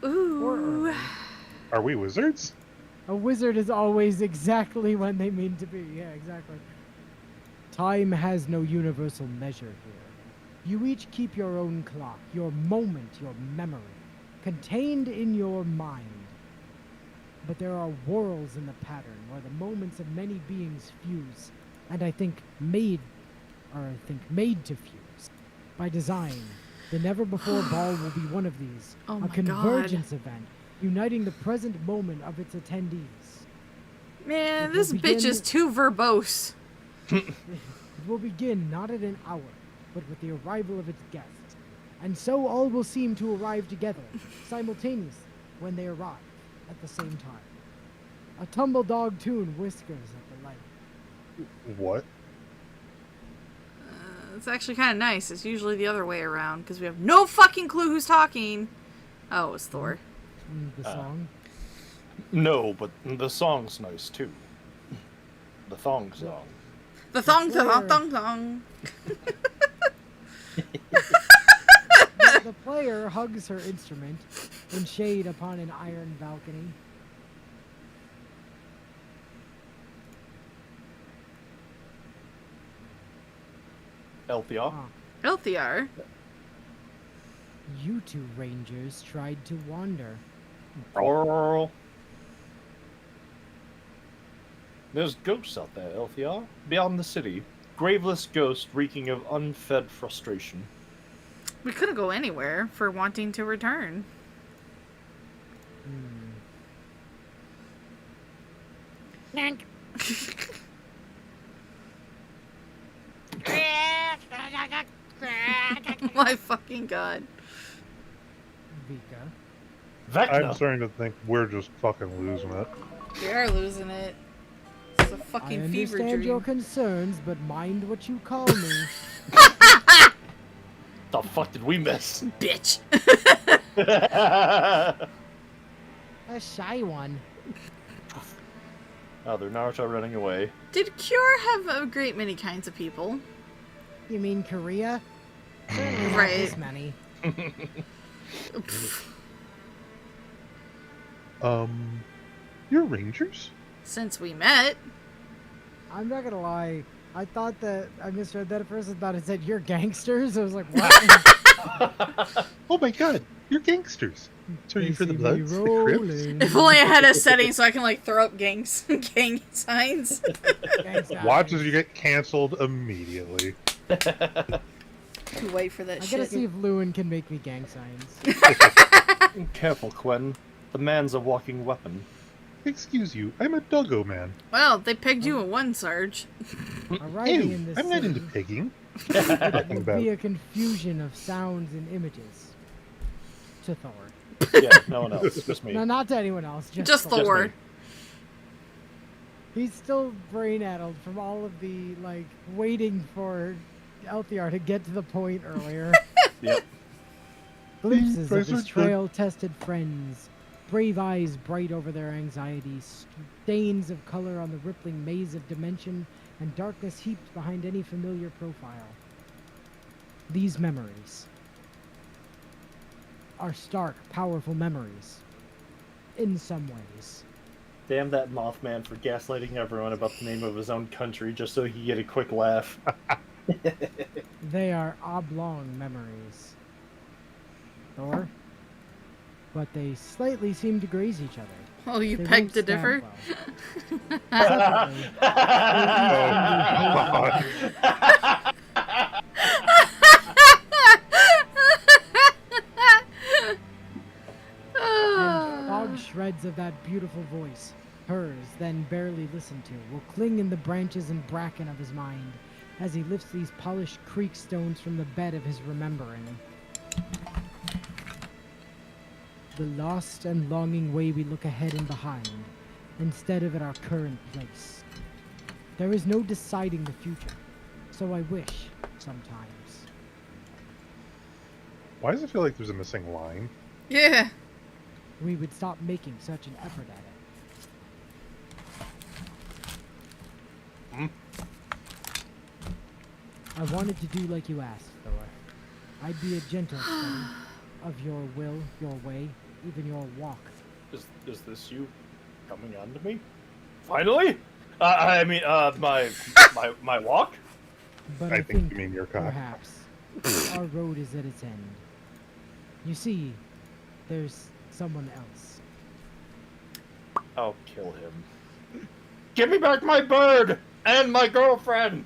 Ooh. Or early. Are we wizards? A wizard is always exactly when they mean to be. Yeah, exactly. Time has no universal measure here. You each keep your own clock, your moment, your memory, contained in your mind. But there are whorls in the pattern where the moments of many beings fuse, and I think made to fuse, by design, The never-before ball will be one of these, Oh a my convergence event, uniting the present moment of its attendees. Man, It this will bitch begin- is too verbose. It will begin not at an hour, but with the arrival of its guests. And so all will seem to arrive together, simultaneously, when they arrive, at the same time. A tumble dog tune whiskers at the light. What? It's actually kind of nice. It's usually the other way around, because we have no fucking clue who's talking. Oh, it's Thor. The song. No, but the song's nice too. The thong song. The thong, Thor. thong, thong, thong. The player hugs her instrument in shade upon an iron balcony. Elthia. Elthiar. You two rangers tried to wander. Brrrr. There's ghosts out there, Elthia. Beyond the city. Graveless ghost reeking of unfed frustration. We couldn't go anywhere for wanting to return. My fucking god. Vika. Vecna. I'm starting to think we're just fucking losing it. We are losing it. It's a I fucking fever understand your dream. concerns, but mind what you call me. The fuck did we miss? Bitch. A shy one. Oh, they're Naruto running away. Did Cure have a great many kinds of people? You mean Korea? Certainly not Right. this many. You're rangers? Since we met. I'm not gonna lie. I thought that I misread that at first. I thought it said you're gangsters. I was like, what? Oh my god, you're gangsters. So are you for the They see me Bloods? The Crips? rolling. If only I had a setting so I can like throw up gang signs. Gangsta Watch as eyes. you get canceled immediately. Wait for that I gotta shit. see if Lewin can make me gang signs. Careful, Quinn. The man's a walking weapon. Excuse you, I'm a doggo man. Well, they pegged you in one, Sarge. Arriving Ew, in this I'm not city, into pigging. it Talking will about be a confusion of sounds and images. To Thor. Yeah, no one else. Just me. No, not to anyone else. Just Thor. Thor. me. He's still brain-addled from all of the, like, waiting for Elthiar to get to the point earlier. Yep. Glimpses of his Present. trail-tested friends, brave eyes bright over their anxieties, stains of color on the rippling maze of dimension, and darkness heaped behind any familiar profile. These memories are stark, powerful memories. In some ways. Damn that Mothman for gaslighting everyone about the name of his own country just so he could get a quick laugh. They are oblong memories. Thor? But they slightly seem to graze each other. Oh, you They pegged won't to stab differ? well. Separately, and fog shreds of that beautiful voice, hers then barely listened to, will cling in the branches and bracken of his mind as he lifts these polished creek stones from the bed of his remembering. The lost and longing way we look ahead and behind, instead of at our current place. There is no deciding the future, so I wish, sometimes. Why does it feel like there's a missing line? Yeah. We would stop making such an effort at it. I wanted to do like you asked, Thor. I'd be a gentle study of your will, your way, even your walk. Is this you coming on to me? Finally? My walk? But I think you mean your cock. perhaps our road is at its end. You see, there's someone else. I'll kill him. Give me back my bird! And my girlfriend!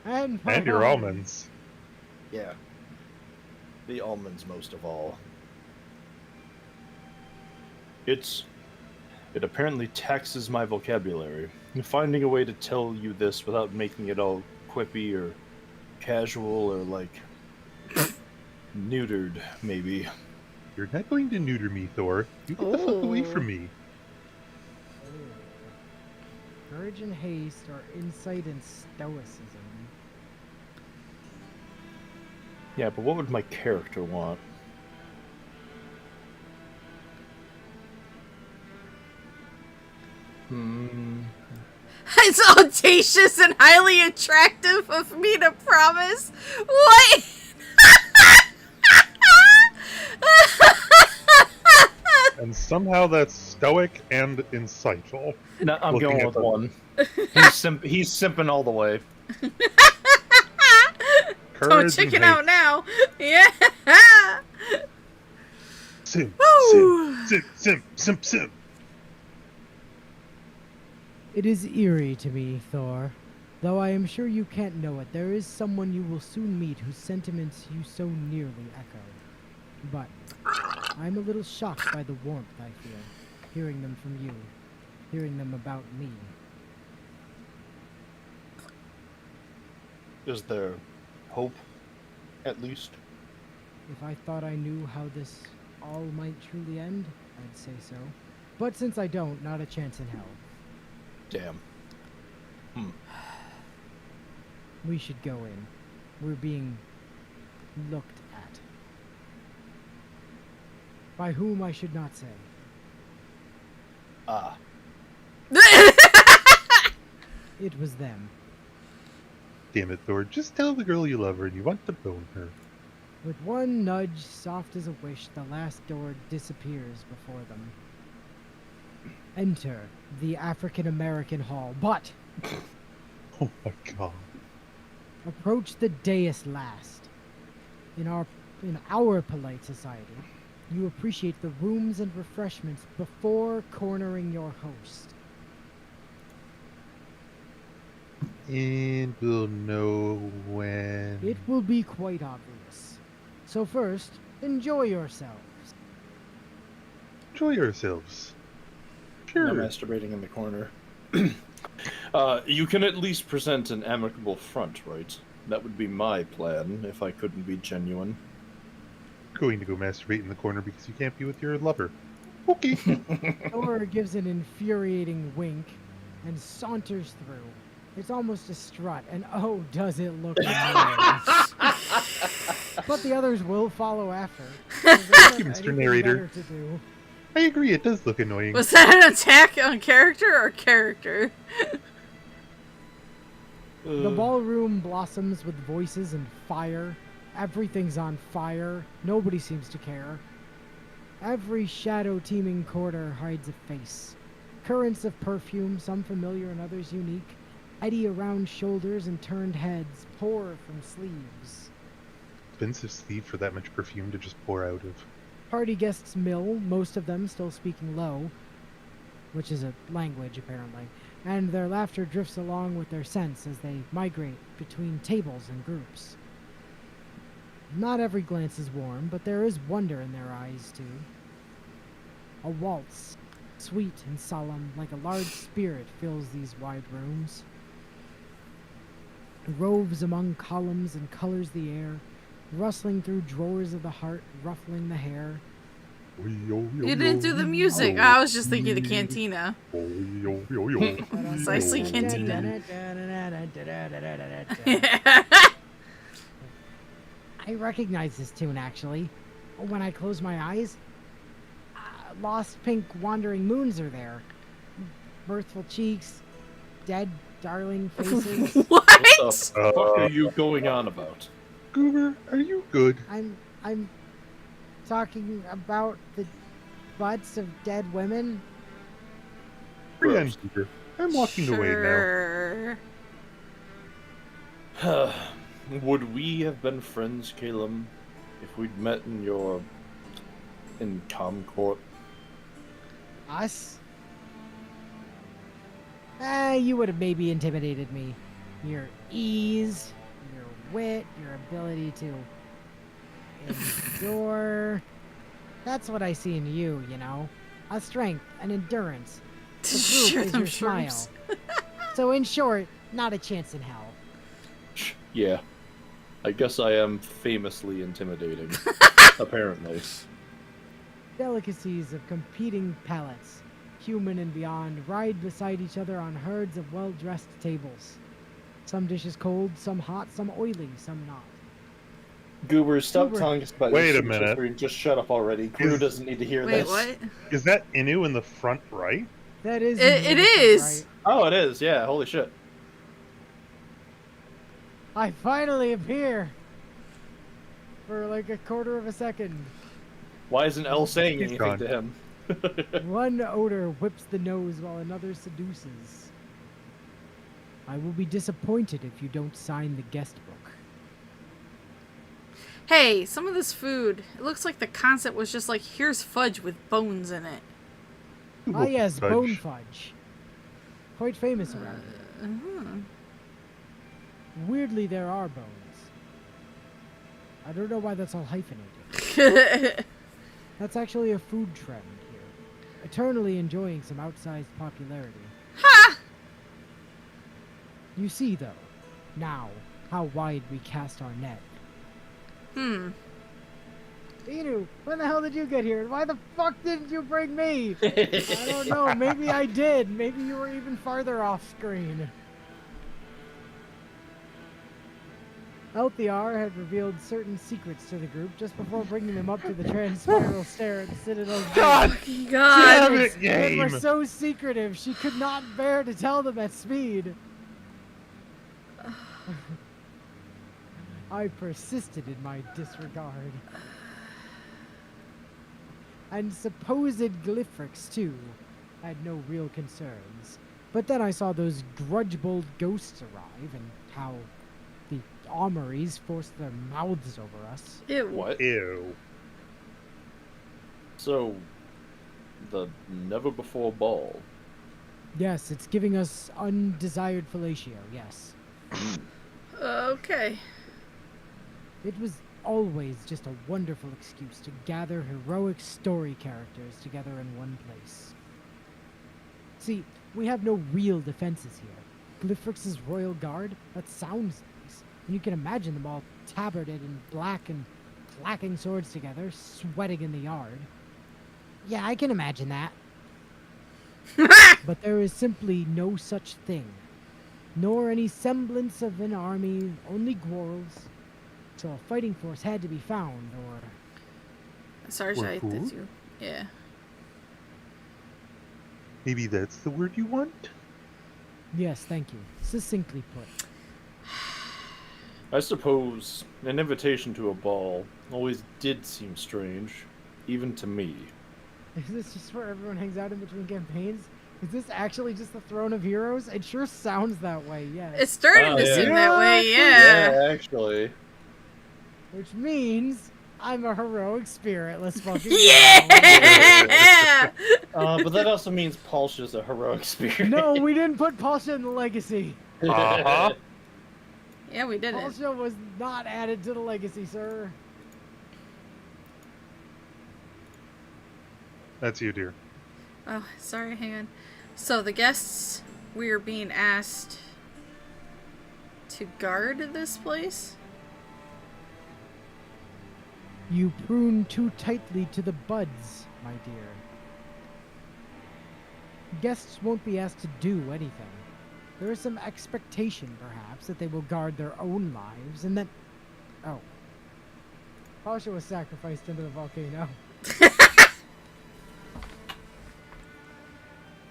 And And your mine. almonds. Yeah. The almonds most of all. It apparently taxes my vocabulary. Finding a way to tell you this without making it all quippy or casual or like neutered, maybe. You're not going to neuter me, Thor. You get the fuck away from me. Courage and haste are insight and stoicism. Yeah, but what would my character want? It's audacious and highly attractive of me to promise. What? And somehow that's stoic and insightful. No, I'm Looking going at with the- one. He's simping all the way. Don't Courage chicken and out now. Yeah. Simp, Woo. simp. It is eerie to me, Thor. Though I am sure you can't know it, there is someone you will soon meet whose sentiments you so nearly echo. But I'm a little shocked by the warmth I feel, hearing them from you, hearing them about me. Is there hope, at least? If I thought I knew how this all might truly end, I'd say so. But since I don't, not a chance in hell. Damn. We should go in. We're being looked at. By whom I should not say. Ah. It was them. Damn it, Thor. Just tell the girl you love her and you want to bone her. With one nudge, soft as a wish, the last door disappears before them. Enter the African-American Hall, but Oh my god. approach the dais last. In our polite society, you appreciate the rooms and refreshments before cornering your host. And we'll know when... It will be quite obvious. So first, enjoy yourselves. Enjoy yourselves. I'm Sure. masturbating in the corner. You can at least present an amicable front, right? That would be my plan, if I couldn't be genuine. Going to go masturbate in the corner because you can't be with your lover. Okay. Thor gives an infuriating wink and saunters through. It's almost a strut, and oh, does it look annoying. But the others will follow after. Thank you, Mr. Narrator. To do. I agree, it does look annoying. Was that an attack on character or character? The ballroom blossoms with voices and fire. Everything's on fire. Nobody seems to care. Every shadow-teeming corridor hides a face. Currents of perfume, some familiar and others unique, eddy around shoulders and turned heads, pour from sleeves. Expensive sleeve for that much perfume to just pour out of. Party guests mill, most of them still speaking low, which is a language apparently, and their laughter drifts along with their scents as they migrate between tables and groups. Not every glance is warm, but there is wonder in their eyes too. A waltz, sweet and solemn, like a large spirit, fills these wide rooms. It roves among columns and colors the air, rustling through drawers of the heart, ruffling the hair. You didn't do the music. I was just thinking the cantina. Precisely cantina. I recognize this tune, actually. When I close my eyes, lost pink wandering moons are there. Mirthful cheeks, dead darling faces. What? What the fuck are you going on about? Goober, are you good? I'm talking about the butts of dead women. Hurry on, Goober. I'm walking away now. Would we have been friends, Caleb, if we'd met in Comcourt? Us? You would have maybe intimidated me. Your ease, your wit, your ability to endure. That's what I see in you, you know. A strength, an endurance. The group is your smile. So in short, not a chance in hell. Yeah. I guess I am famously intimidating. Apparently. Delicacies of competing palates, human and beyond, ride beside each other on herds of well-dressed tables. Some dishes cold, some hot, some oily, some not. Goober, stop telling us about Wait your a minute. history. Just shut up already. Crew doesn't need to hear Wait, this. what? Is that Inu in the front right? That is It is! Right? Oh, it is. Yeah, holy shit. I finally appear! For like a quarter of a second. Why isn't Elle saying He's anything gone. to him? One odor whips the nose while another seduces. I will be disappointed if you don't sign the guest book. Hey, some of this food, it looks like the concept was just like, here's fudge with bones in it. Ah yes, Fudge. bone fudge. Quite famous around here. Weirdly, there are bones. I don't know why that's all hyphenated. That's actually a food trend here. Eternally enjoying some outsized popularity. Ha! You see, though, now, how wide we cast our net. Inu, when the hell did you get here? And why the fuck didn't you bring me? I don't know, maybe I did. Maybe you were even farther off screen. LTR had revealed certain secrets to the group just before bringing them up to the Transpiral Stair at the Citadel's God gate. God. damn it, They were game! so secretive, she could not bear to tell them at speed. I persisted in my disregard. And supposed Glyphrix, too, had no real concerns. But then I saw those grudge-bold ghosts arrive, and how the armories forced their mouths over us. Ew. What? Ew. So, the never before ball. Yes, it's giving us undesired fellatio, yes. Okay. It was always just a wonderful excuse to gather heroic story characters together in one place. See, we have no real defenses here. Glyphrix's royal guard, that sounds nice. And you can imagine them all tabarded in black and clacking swords together, sweating in the yard. Yeah, I can imagine that. But there is simply no such thing. Nor any semblance of an army, only quarrels. So a fighting force had to be found, or... Sarjite, who? that's you. Yeah. Maybe that's the word you want? Yes, thank you. Succinctly put. I suppose an invitation to a ball always did seem strange, even to me. Is this just where everyone hangs out in between campaigns? Is this actually just the Throne of Heroes? It sure sounds that way, yes. It's starting to yeah. seem that way, Yeah, yeah. actually. Which means I'm a heroic spirit. Let's fucking Yeah! But that also means Palsha's a heroic spirit. No, we didn't put Palsha in the legacy. Uh-huh. Yeah, we did it. Palsha was not added to the legacy, sir. That's you, dear. Oh, sorry, hang on. So the guests, we are being asked to guard this place? You prune too tightly to the buds, my dear. Guests won't be asked to do anything. There is some expectation, perhaps, that they will guard their own lives, and that... Oh. Palsha was sacrificed into the volcano.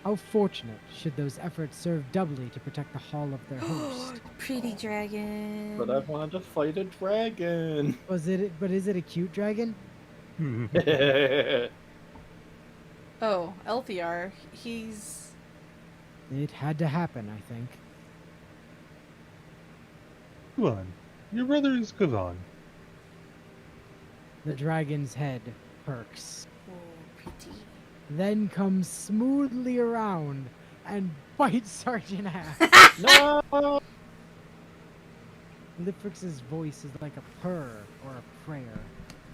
How fortunate should those efforts serve doubly to protect the hall of their host. Pretty dragon. But I wanted to fight a dragon. But is it a cute dragon? Oh, Elthiar, he's... It had to happen, I think. Kavan. Your brother is Kavan. The dragon's head perks. Oh, pretty. Then comes smoothly around and bites Sergeant half. No! Liphrix's voice is like a purr or a prayer.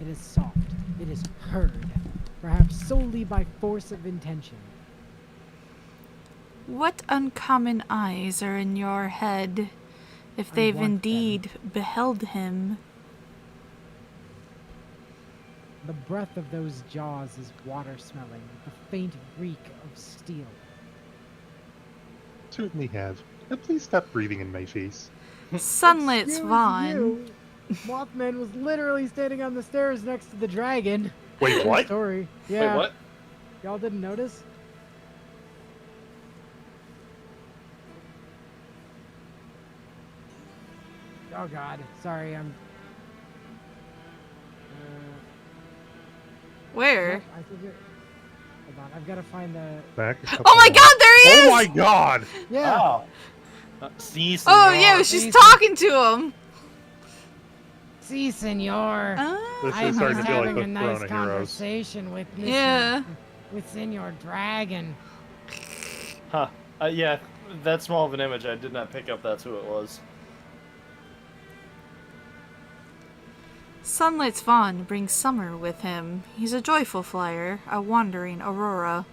It is soft. It is heard, perhaps solely by force of intention. What uncommon eyes are in your head, if they've indeed beheld him? The breath of those jaws is water-smelling, with a faint reek of steel. Certainly have. Now please stop breathing in my face. Sunlit Excuse Swan. you. Mothman was literally standing on the stairs next to the dragon. Wait, True what? Story. Yeah. Wait, what? Y'all didn't notice? Oh god, sorry, I'm... Where? I think hold on, I've got to find the... Back a couple Oh my more. god, there he is! Oh my god! Yeah! Oh. See, Oh senor. yeah, she's Please. talking to him. Si, senor. This I'm is starting just to feel like having the a nice Corona Heroes. conversation with Yeah. with Senor Dragon. Huh. Yeah, that small of an image, I did not pick up that's who it was. Sunlit Swan brings summer with him. He's a joyful flyer, a wandering aurora.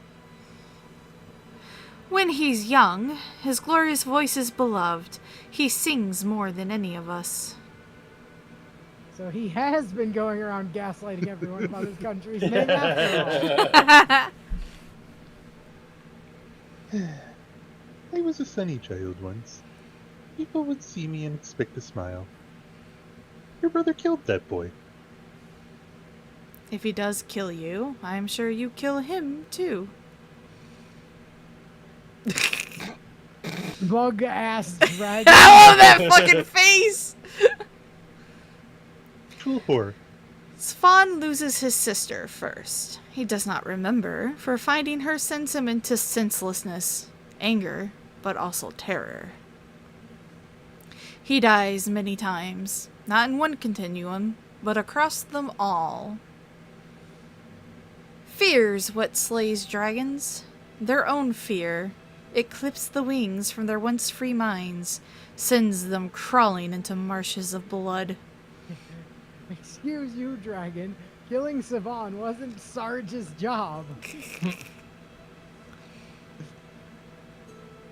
When he's young, his glorious voice is beloved. He sings more than any of us. So he has been going around gaslighting everyone about his country's name after all. I was a sunny child once. People would see me and expect a smile. Your brother killed that boy. If he does kill you, I'm sure you kill him too. Bug-ass dragon. Oh, that fucking face! Tool whore. Svan loses his sister first. He does not remember, for finding her sends him into senselessness, anger, but also terror. He dies many times, not in one continuum, but across them all. Fear's what slays dragons. Their own fear. It clips the wings from their once free minds, sends them crawling into marshes of blood. Excuse you, dragon. Killing Sivan wasn't Sarge's job.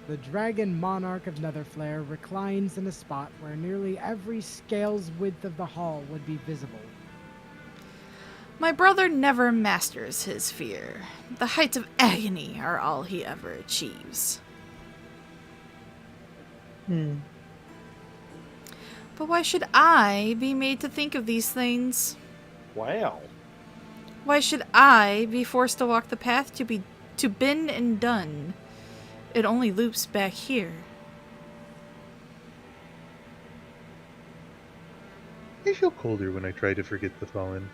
The dragon monarch of Netherflare reclines in a spot where nearly every scale's width of the hall would be visible. My brother never masters his fear. The heights of agony are all he ever achieves. But why should I be made to think of these things? Wow. Why should I be forced to walk the path to been and done? It only loops back here. I feel colder when I try to forget the fallen.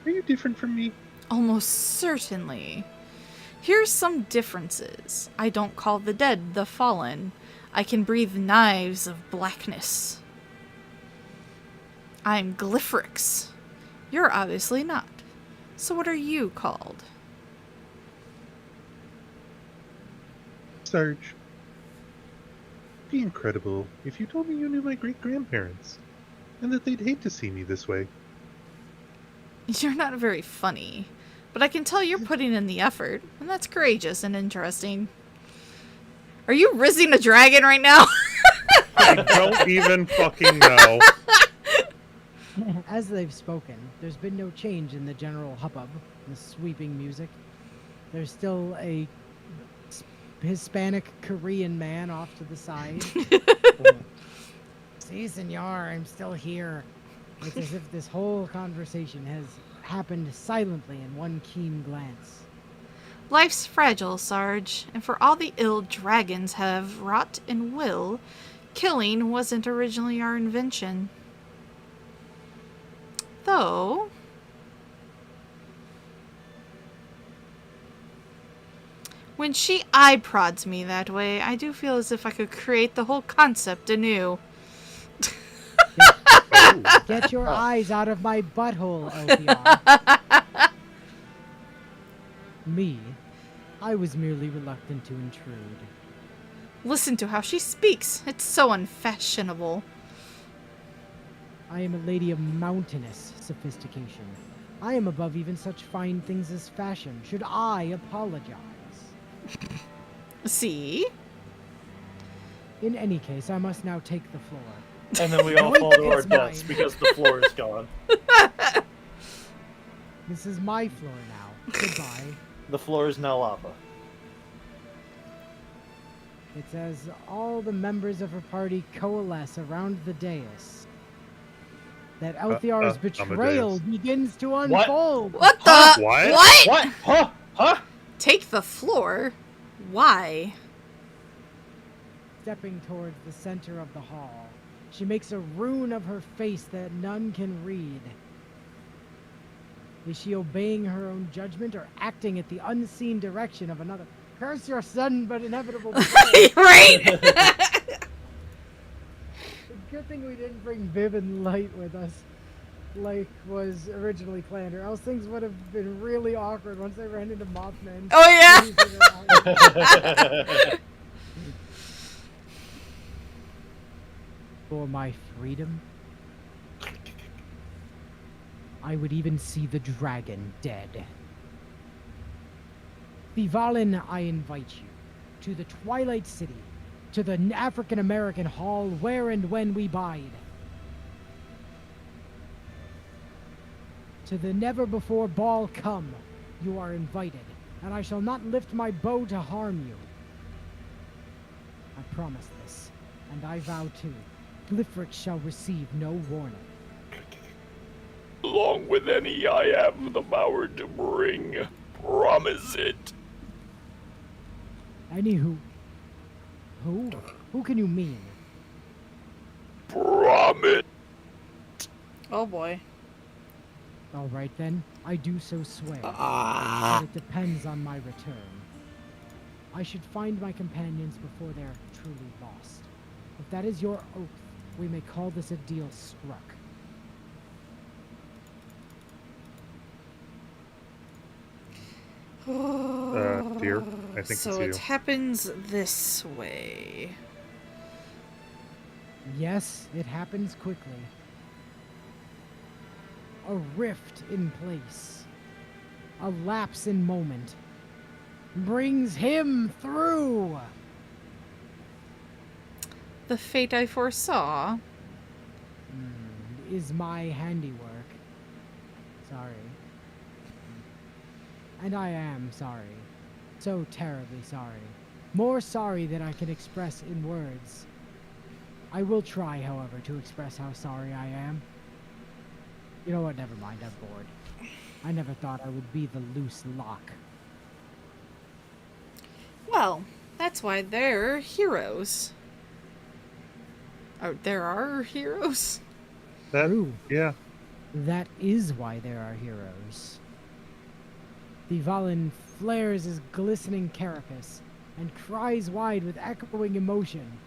Are you different from me? Almost certainly. Here's some differences. I don't call the dead the fallen. I can breathe knives of blackness. I'm Glyphrix. You're obviously not. So what are you called? Sarge. It'd be incredible if you told me you knew my great-grandparents, and that they'd hate to see me this way. You're not very funny, but I can tell you're putting in the effort, and that's courageous and interesting. Are you rizzing a dragon right now? I don't even fucking know. As they've spoken, there's been no change in the general hubbub, the sweeping music. There's still a Hispanic Korean man off to the side. Si, senor, I'm still here. It's as if this whole conversation has happened silently in one keen glance. Life's fragile, Sarge, and for all the ill dragons have wrought and will, killing wasn't originally our invention. Though, when she eye-prods me that way, I do feel as if I could create the whole concept anew. Get your eyes out of my butthole, LPR. Me, I was merely reluctant to intrude. Listen to how she speaks. It's so unfashionable. I am a lady of mountainous sophistication. I am above even such fine things as fashion. Should I apologize? See? In any case, I must now take the floor. And then we all fall to our deaths because the floor is gone. This is my floor now. Goodbye. The floor is now lava. It says, all the members of her party coalesce around the dais. That Althiar's betrayal begins to unfold. What the? What? What? What? Huh? Take the floor? Why? Stepping towards the center of the hall, she makes a rune of her face that none can read. Is she obeying her own judgment or acting at the unseen direction of another? Curse your sudden but inevitable betrayal. Right? Good thing we didn't bring Viv and Light with us, like was originally planned, or else things would have been really awkward once they ran into Mothman. Oh, yeah. For my freedom, I would even see the dragon dead. Vivalin, I invite you to the Twilight City, to the African American Hall where and when we bide. To the never before ball come, you are invited, and I shall not lift my bow to harm you. I promise this, and I vow too, Glifrit shall receive no warning. Along with any I have the power to bring. Promise it. Anywho, who can you mean? Promise. Oh, boy. All right then, I do so swear. But it depends on my return. I should find my companions before they are truly lost. If that is your oath, we may call this a deal struck. Dear, I think So it's it you. happens this way. Yes, it happens quickly. A rift in place. A lapse in moment. Brings him through! The fate I foresaw. Is my handiwork. Sorry. And I am sorry. So terribly sorry. More sorry than I can express in words. I will try, however, to express how sorry I am. You know what, never mind, I'm bored. I never thought I would be the loose lock. Well, that's why they're heroes. Oh, there are heroes? True. Yeah. That is why there are heroes. Vivalin flares his glistening carapace and cries wide with echoing emotion.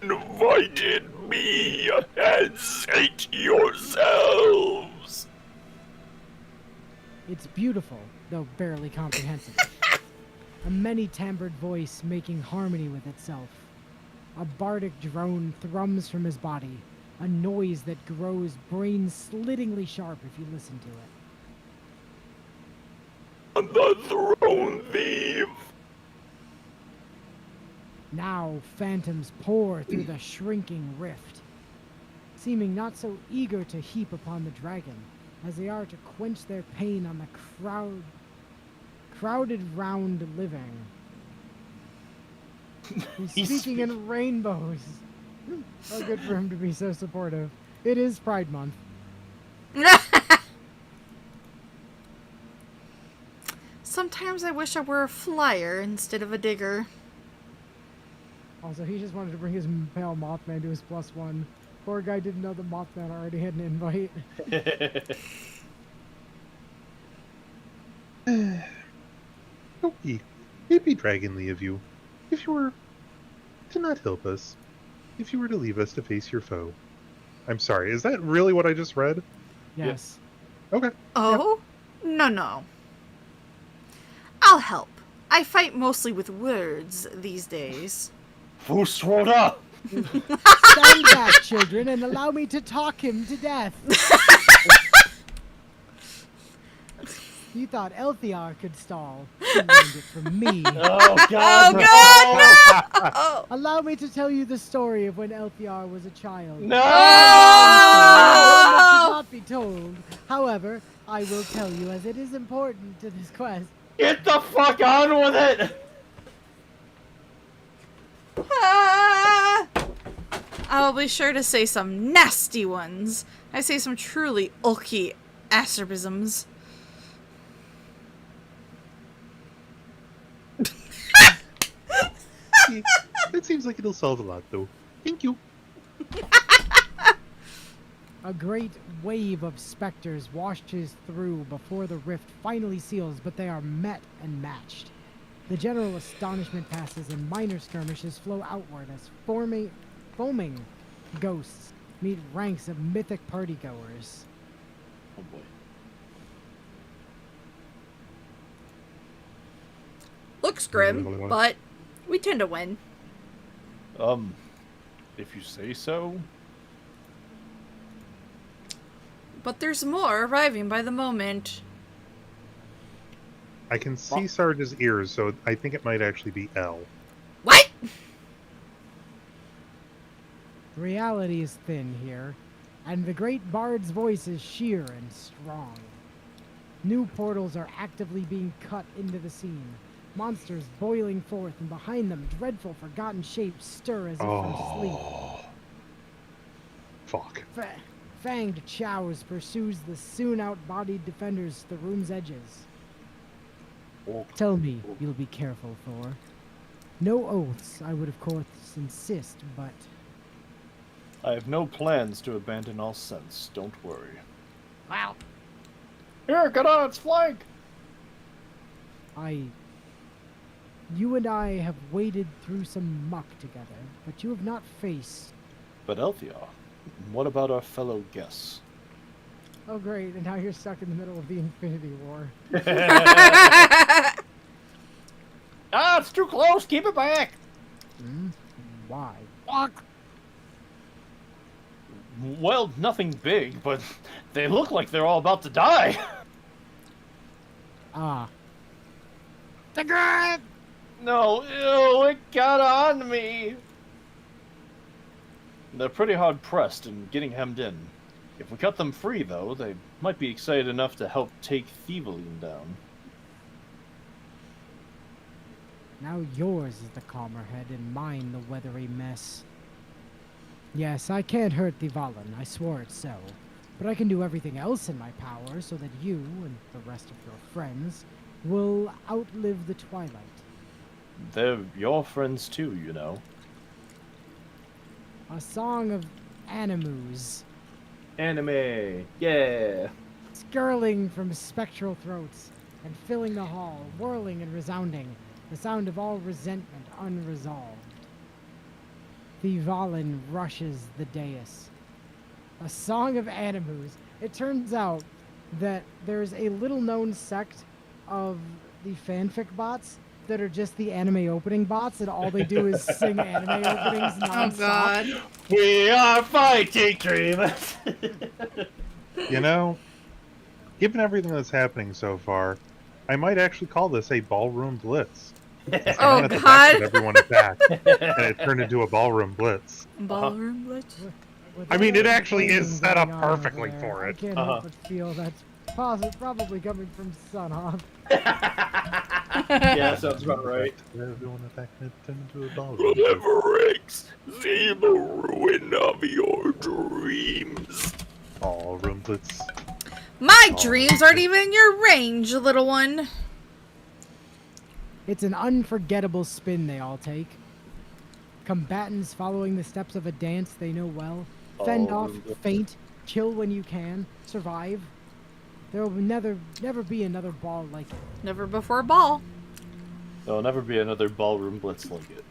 Invited me and sate yourselves. It's beautiful, though barely comprehensible. A many-timbred voice making harmony with itself. A bardic drone thrums from his body, a noise that grows brain-slittingly sharp if you listen to it. On the throne thief. Now phantoms pour through the shrinking rift, seeming not so eager to heap upon the dragon as they are to quench their pain on the crowded round living. He's speaking in rainbows. Oh, good for him to be so supportive. It is Pride Month. Sometimes I wish I were a flyer instead of a digger. Also, he just wanted to bring his pale Mothman to his +1. Poor guy didn't know the Mothman already had an invite. It'd be dragonly of you if you were to not help us, if you were to leave us to face your foe. I'm sorry, is that really what I just read? Yes. Okay. Oh? No. I'll help. I fight mostly with words these days. Fusroda! Stand back, children, and allow me to talk him to death. you thought Elthiar could stall, you learned it from me. Oh God! Oh God! No! Oh. Allow me to tell you the story of when Elthiar was a child. No! That should not be told. However, I will tell you as it is important to this quest. Get the fuck on with it! Ah! I'll be sure to say some nasty ones. I say some truly ulky acerbicisms. That seems like it'll solve a lot, though. Thank you. A great wave of specters washes through before the rift finally seals, but they are met and matched. The general astonishment passes and minor skirmishes flow outward as foaming ghosts meet ranks of mythic partygoers. Oh boy. Looks grim, but we tend to win. If you say so. But there's more arriving by the moment. I can see Sarge's ears, so I think it might actually be L. What? Reality is thin here, and the great bard's voice is sheer and strong. New portals are actively being cut into the scene. Monsters boiling forth, and behind them, dreadful forgotten shapes stir as if from sleep. Fuck. Fanged Chows pursues the soon out-bodied defenders to the room's edges. Tell me you'll be careful, Thor. No oaths, I would of course insist, but... I have no plans to abandon all sense, don't worry. Wow. Here, get on its flank! You and I have waded through some muck together, but you have not faced... But Elthiar, what about our fellow guests? Oh great, and now you're stuck in the middle of the Infinity War. Ah, it's too close! Keep it back! Why? Fuck! Well, nothing big, but they look like they're all about to die. Ah. Sigurd! No, ew, it got on me. They're pretty hard pressed and getting hemmed in. If we cut them free, though, they might be excited enough to help take Thieveline down. Now yours is the calmer head and mine the weathery mess. Yes, I can't hurt the Valen, I swore it so. But I can do everything else in my power so that you, and the rest of your friends, will outlive the Twilight. They're your friends too, you know. A song of animus. Anime, yeah. Skirling from spectral throats, and filling the hall, whirling and resounding, the sound of all resentment unresolved. The Valen rushes the dais. A song of animus. It turns out that there's a little-known sect of the fanfic bots that are just the anime opening bots, and all they do is sing anime openings nonstop. Oh God. We are fighting dreamers. You know, given everything that's happening so far, I might actually call this a ballroom blitz. Oh At the back God. of everyone attacked, and it turned into a ballroom blitz. Ballroom blitz. With I mean, all it the actually is things set up going on perfectly over for there, it. I can't help but feel that's probably coming from Sunoff. Yeah, sounds about right. Everyone attacked and it turned into a ballroom. Reverence the ruin of your dreams. Ballroom blitz. My dreams aren't even in your range, little one. It's an unforgettable spin they all take. Combatants following the steps of a dance they know well. Fend off, faint, chill when you can, survive. There will never be another ball like it. Never before ball. There'll never be another ballroom blitz like it.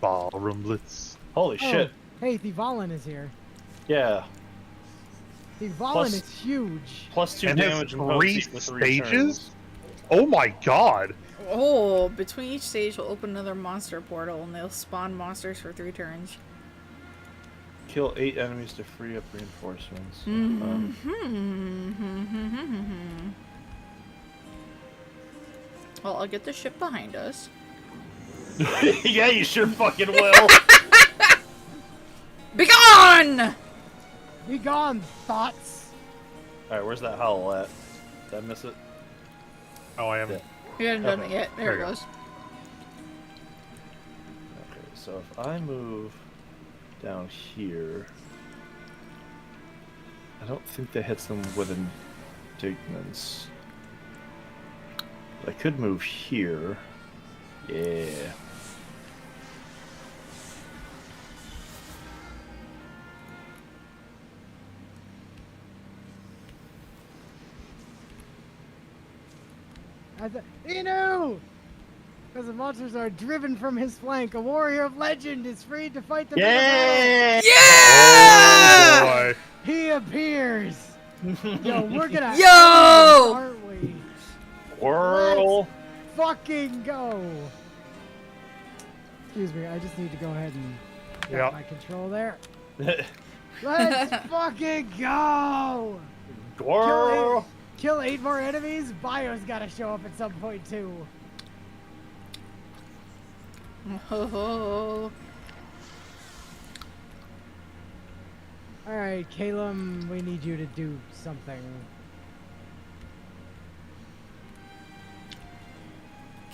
Ballroom blitz. Holy shit. Hey, the Valen is here. Yeah. The Valen Plus- is huge. +2 And damage there's and three potency for 3 stages? turns. Oh my god! Oh, between each stage we'll open another monster portal and they'll spawn monsters for 3 turns. Kill 8 enemies to free up reinforcements. Well, I'll get the ship behind us. Yeah, you sure fucking will. Begone! Begone, thoughts! Alright, where's that howl at? Did I miss it? Oh, I am. Yeah. You haven't done it yet. There it goes. Okay, so if I move down here, I don't think that hits them with indignance. But I could move here. Yeah. Inu! As the monsters are driven from his flank, a warrior of legend is free to fight the Yeah! Yeah! Oh, boy. He appears! Yo, we're gonna Yo! aren't we? Whirl! Let's fucking go! Excuse me, I just need to go ahead and get my control there. Let's fucking go! Whirl! Kill 8 more enemies? Bio's gotta show up at some point too. Oh. Alright, Calum, we need you to do something.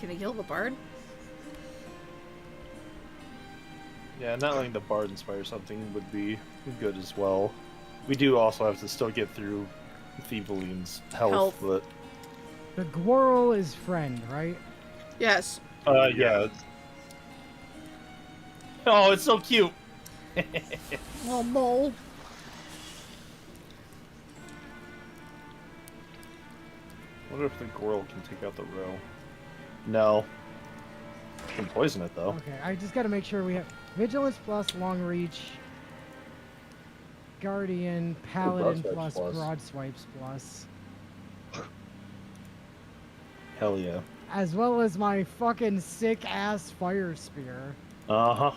Can I kill the bard? Yeah, not letting the bard inspire something would be good as well. We do also have to still get through Thievelyn's health, but... The Gwirl is friend, right? Yes. Yeah. Oh, it's so cute! Oh, mole. What if the Gwirl can take out the row? No. You can poison it, though. Okay, I just gotta make sure we have Vigilance plus Long Reach, Guardian, Paladin plus Broad Swipes plus. Hell yeah. As well as my fucking sick ass Fire Spear. Uh-huh.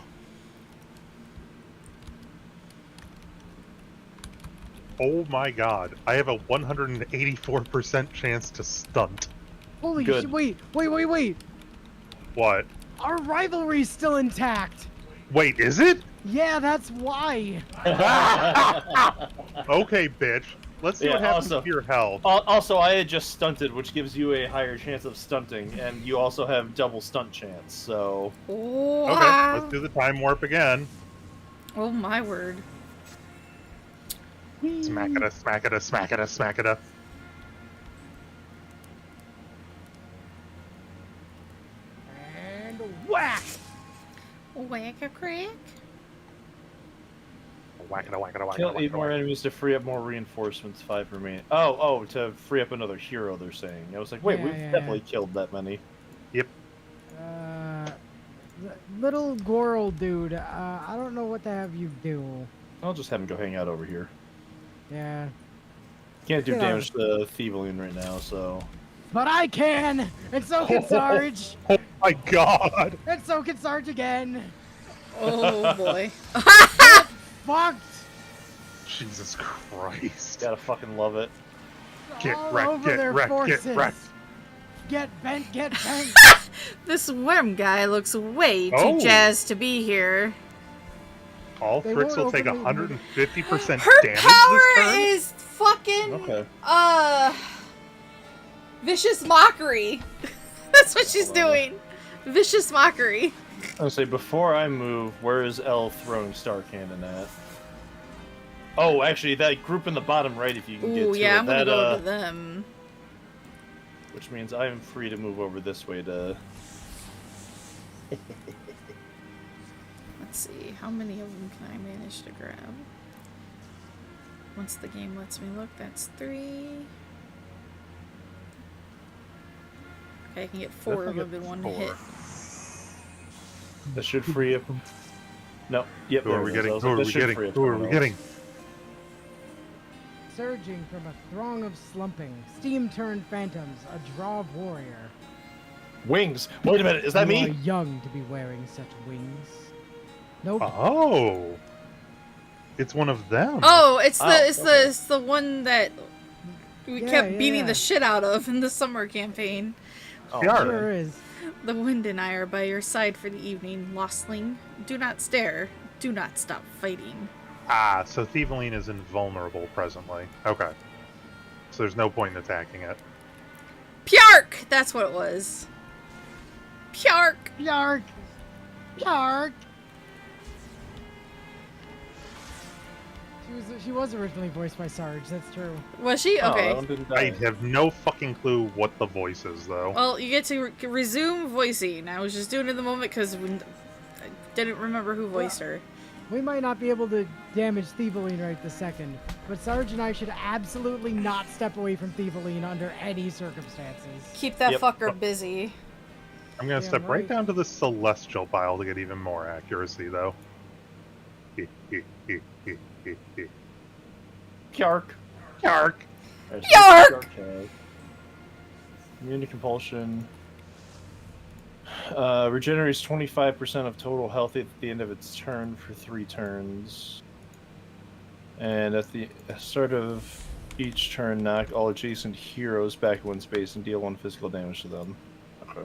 Oh my god. I have a 184% chance to stunt. Holy Good. shit, wait! What? Our rivalry's still intact! Wait, is it? Yeah, that's why! Okay, bitch. Let's see what happens to your health. Also, I had just stunted, which gives you a higher chance of stunting, and you also have double stunt chance, so... Okay, let's do the time warp again. Oh, my word. Smackada, smackada, smackada, smackada. And whack! Whack a crack. Whackada, whackada, whackada, Kill 8 whackada, more whackada. enemies to free up more reinforcements, 5 remain. Oh, to free up another hero, they're saying. I was like, wait, we've definitely killed that many. Yep. Little Gwirl dude, I don't know what to have you do. I'll just have him go hang out over here. Yeah. Can't do Get damage to Thievelyn right now, so... But I can! And so can Sarge! Oh my god! And so can Sarge again! Oh, boy. Fucked! Jesus Christ. Gotta fucking love it. Get All wrecked, over get their wrecked, forces. get wrecked. Get bent, get bent! This worm guy looks way too Oh. jazzed to be here. All They Fritz will won't take openly- 150% Her damage power this turn? is fucking, Okay. vicious mockery. That's what she's doing. Vicious mockery. I was say, before I move, where is L throwing Star Cannon at? Oh, actually, that group in the bottom right, if you can get Ooh, to yeah, it. I'm gonna that, go to them. Which means I am free to move over this way to... Let's see, how many of them can I manage to grab? Once the game lets me look, that's 3. Okay, I can get 4 of them in one hit. That should free up... No, yep, Who there are we it is. I getting? was Who like, are that we should getting? free up Who are someone we else. getting? Surging from a throng of slumping, steam-turned phantoms, a draw of warrior. Wings! Wait a minute, is that You me? are young to be wearing such wings. Nope. Oh! It's one of them. Oh, it's okay. the one that we kept beating the shit out of in the summer campaign. Oh, Sure is. The wind and I are by your side for the evening, Lostling. Do not stare. Do not stop fighting. Ah, so Thieveline is invulnerable presently. Okay. So there's no point in attacking it. Pjark! That's what it was. Pjark! Yark! Yark! She was originally voiced by Sarge, that's true. Was she? Okay. that one didn't die. I have no fucking clue what the voice is, though. Well, you get to resume voicing. I was just doing it in the moment because I didn't remember who voiced her. We might not be able to damage Thieveline right this second, but Sarge and I should absolutely not step away from Thieveline under any circumstances. Keep that fucker busy. I'm going to step right down to the Celestial pile to get even more accuracy, though. Pjark. Yark! Yark! Immunity compulsion. Regenerates 25% of total health at the end of its turn for 3 turns. And at the start of each turn, knock all adjacent heroes back 1 space and deal 1 physical damage to them. Okay.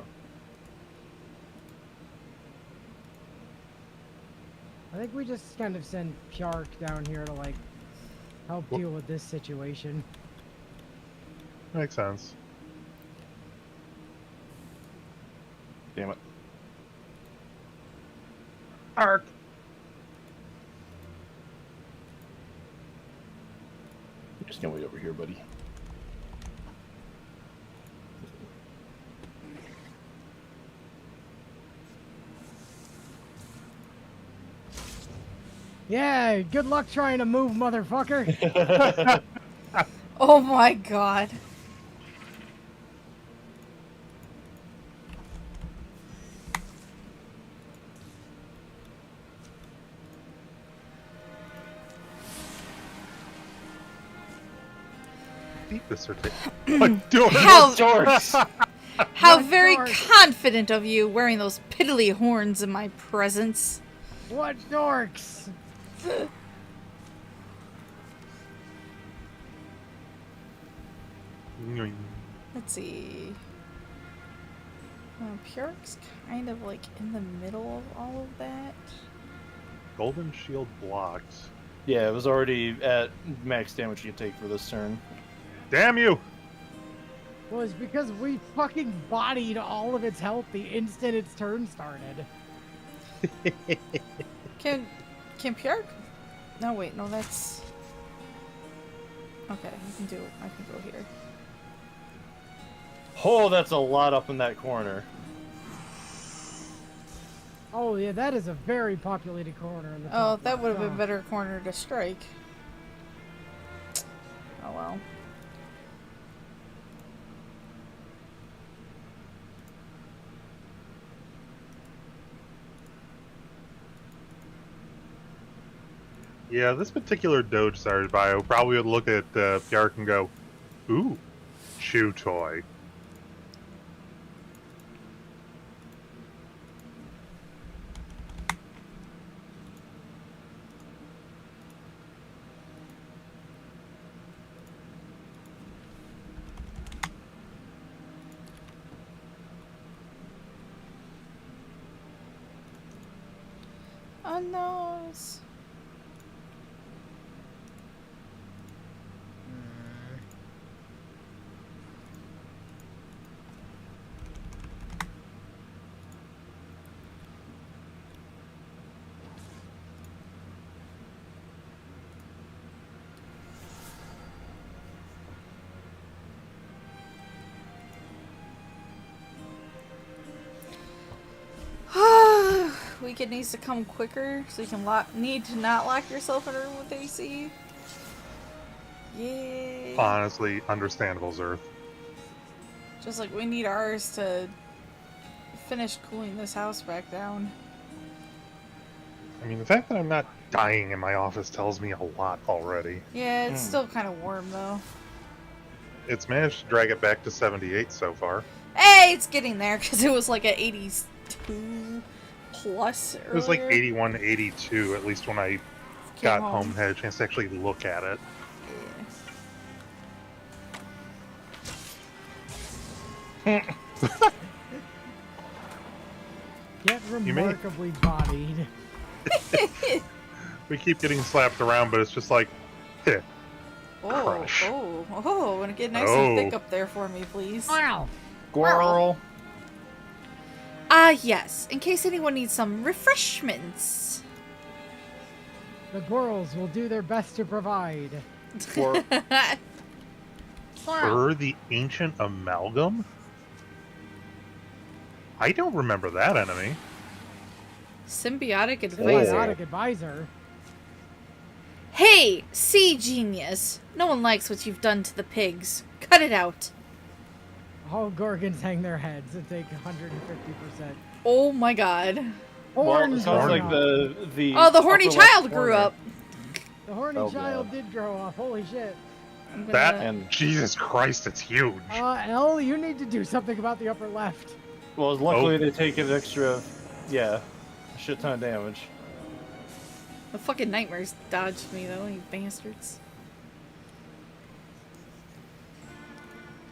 I think we just kind of send Pjark down here to, like, help deal with this situation. Makes sense. Damn it. Ark! I'm just gonna wait over here, buddy. Yeah, good luck trying to move, motherfucker. Oh my god. Beat the certificate. What door? How very dork? confident of you wearing those piddly horns in my presence. What dorks? Let's see. Pjark's kind of like in the middle of all of that. Golden shield blocked. Yeah, it was already at max damage you take for this turn. Damn you! Well, it's because we fucking bodied all of its health the instant its turn started. Can Pjark? No, wait, no, that's... Okay, I can go here. Oh, that's a lot up in that corner. Oh yeah, that is a very populated corner in the Oh, top that left. would have been a better corner to strike. Oh well. Yeah, this particular Doge Sarge bio probably would look at Pjark and go, ooh, chew toy. Unknowns. Weekend needs to come quicker so you can not lock yourself in a room with AC. Yeah. Honestly, understandable, Zerth. Just like we need ours to finish cooling this house back down. I mean, the fact that I'm not dying in my office tells me a lot already. Yeah, it's still kind of warm though. It's managed to drag it back to 78 so far. Hey, it's getting there because it was like at 82 plus earlier. It was like 81, 82, at least when I got home and had a chance to actually look at it. Get remarkably bodied. We keep getting slapped around, but it's just like, heh. Crush. Want to get nice and thick up there for me, please. Wow. Squirrel. Yes. In case anyone needs some refreshments. The squirrels will do their best to provide. Squirrel. The ancient amalgam? I don't remember that enemy. Symbiotic advisor. Symbiotic advisor. Hey, sea genius. No one likes what you've done to the pigs. Cut it out. All Gorgons hang their heads and take 150%. Oh my god. Well, it sounds like the Oh, the horny upper left child grew corner. up. The horny child did grow up. Holy shit. That and Jesus Christ, it's huge. Elle, you need to do something about the upper left. Well, luckily they take an extra, a shit ton of damage. The fucking nightmares dodged me though, you bastards.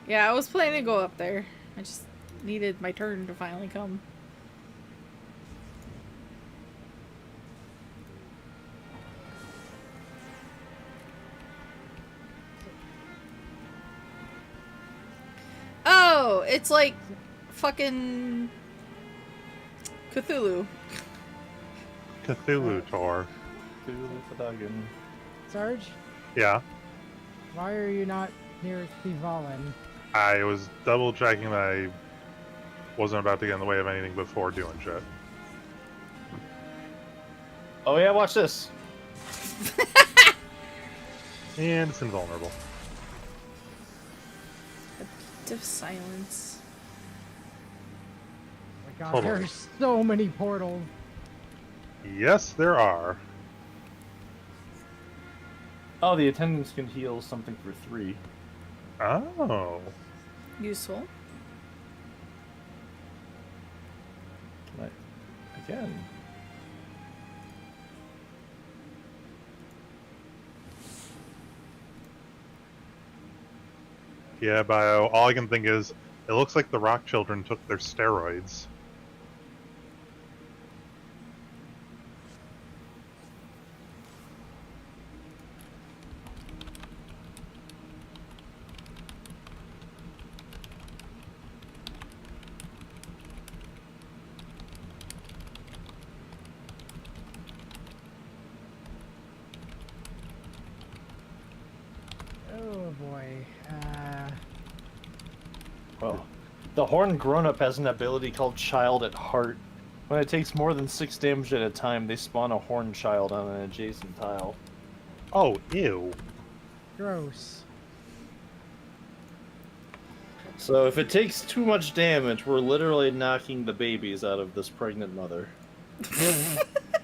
Yeah, I was planning to go up there. I just needed my turn to finally come. Oh, it's like fucking Cthulhu. Cthulhu Tor. Sarge? Yeah. Why are you not near Thivalin? I was double checking that I wasn't about to get in the way of anything before doing shit. Oh yeah, watch this. And it's invulnerable. Of silence. Oh my god, Totally. there's so many portals. Yes, there are. Oh, the attendants can heal something for 3. Oh. Useful. Can I again? Yeah, Bio. All I can think is, it looks like the Rock Children took their steroids. Oh boy. Well, the Horned Grown-Up has an ability called Child at Heart. When it takes more than 6 damage at a time, they spawn a Horned Child on an adjacent tile. Oh, ew. Gross. So if it takes too much damage, we're literally knocking the babies out of this pregnant mother.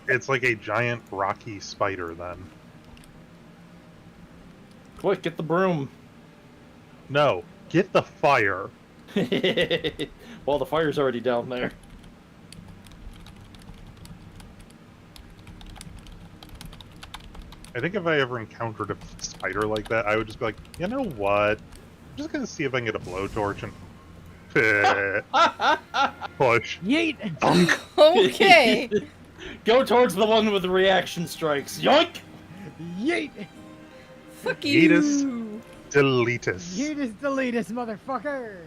It's like a giant rocky spider, then. Quick, get the broom. No, get the fire. Well, the fire's already down there. I think if I ever encountered a spider like that, I would just be like, you know what? I'm just gonna see if I can get a blowtorch and push. Yeet! Dunk. Okay. Go towards the one with the reaction strikes. Yoink! Yeet! Fuck Yeetus. you. Deletus. Yeetus deletus, motherfucker!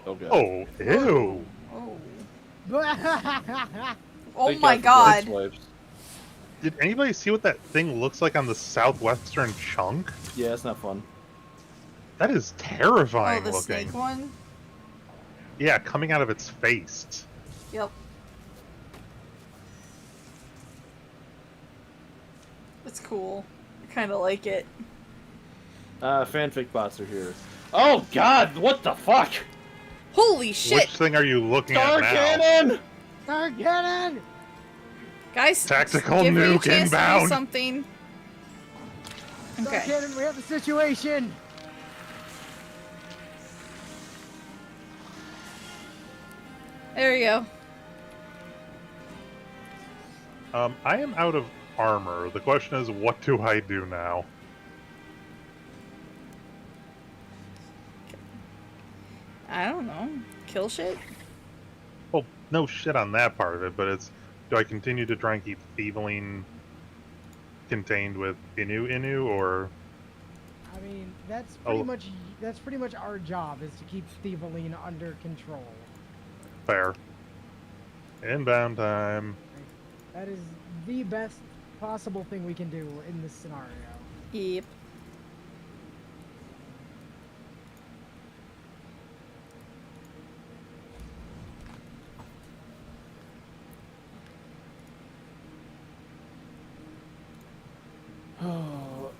Oh god. Oh, ew. Oh. Oh Oh Thank my God for god. Blitz Wipes. Did anybody see what that thing looks like on the southwestern chunk? Yeah, it's not fun. That is Oh, terrifying the looking. snake one? Yeah, coming out of its face. Yep. It's cool. I kind of like it. Fanfic bots are here. Oh god, what the fuck? Holy shit! Which thing are you looking Star at now? cannon! Star cannon! Guys, Tactical give me a nuke chance to do inbound. something. Star Okay. cannon, we have a situation! There you go. I am out of armor. The question is, what do I do now? I don't know. Kill shit? Well, no shit on that part of it, but it's, do I continue to try and keep Thieveling contained with Inu, or... I mean, that's pretty much our job, is to keep Thieveling under control. Fair. Inbound time. That is the best possible thing we can do in this scenario. Yep. Oh,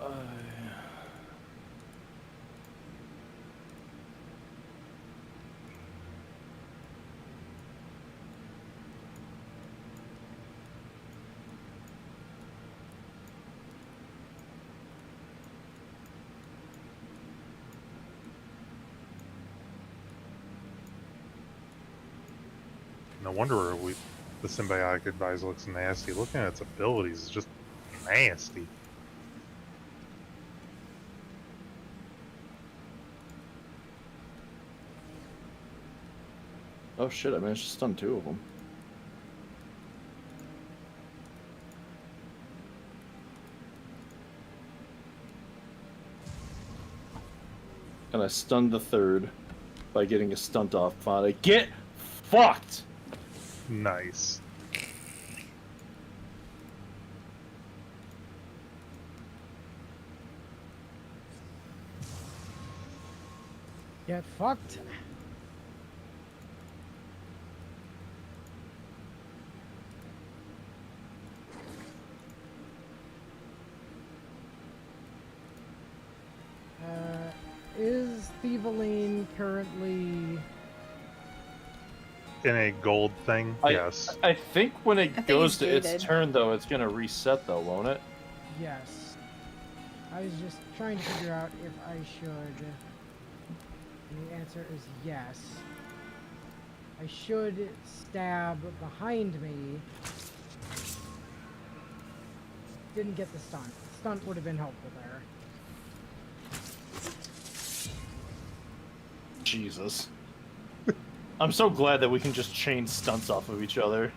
No wonder the symbiotic advisor looks nasty. Looking at its abilities is just nasty. oh shit, I managed to stun 2 of them. And I stunned the 3rd by getting a stunt off on it. Get fucked! Nice. Get fucked. Is Thieveling currently... In a gold thing? Yes. I think when it goes to its gated. turn, though, it's gonna reset, though, won't it? Yes. I was just trying to figure out if I should... And the answer is yes. I should stab behind me. Didn't get the stunt. Stunt would have been helpful there. Jesus. I'm so glad that we can just chain stunts off of each other.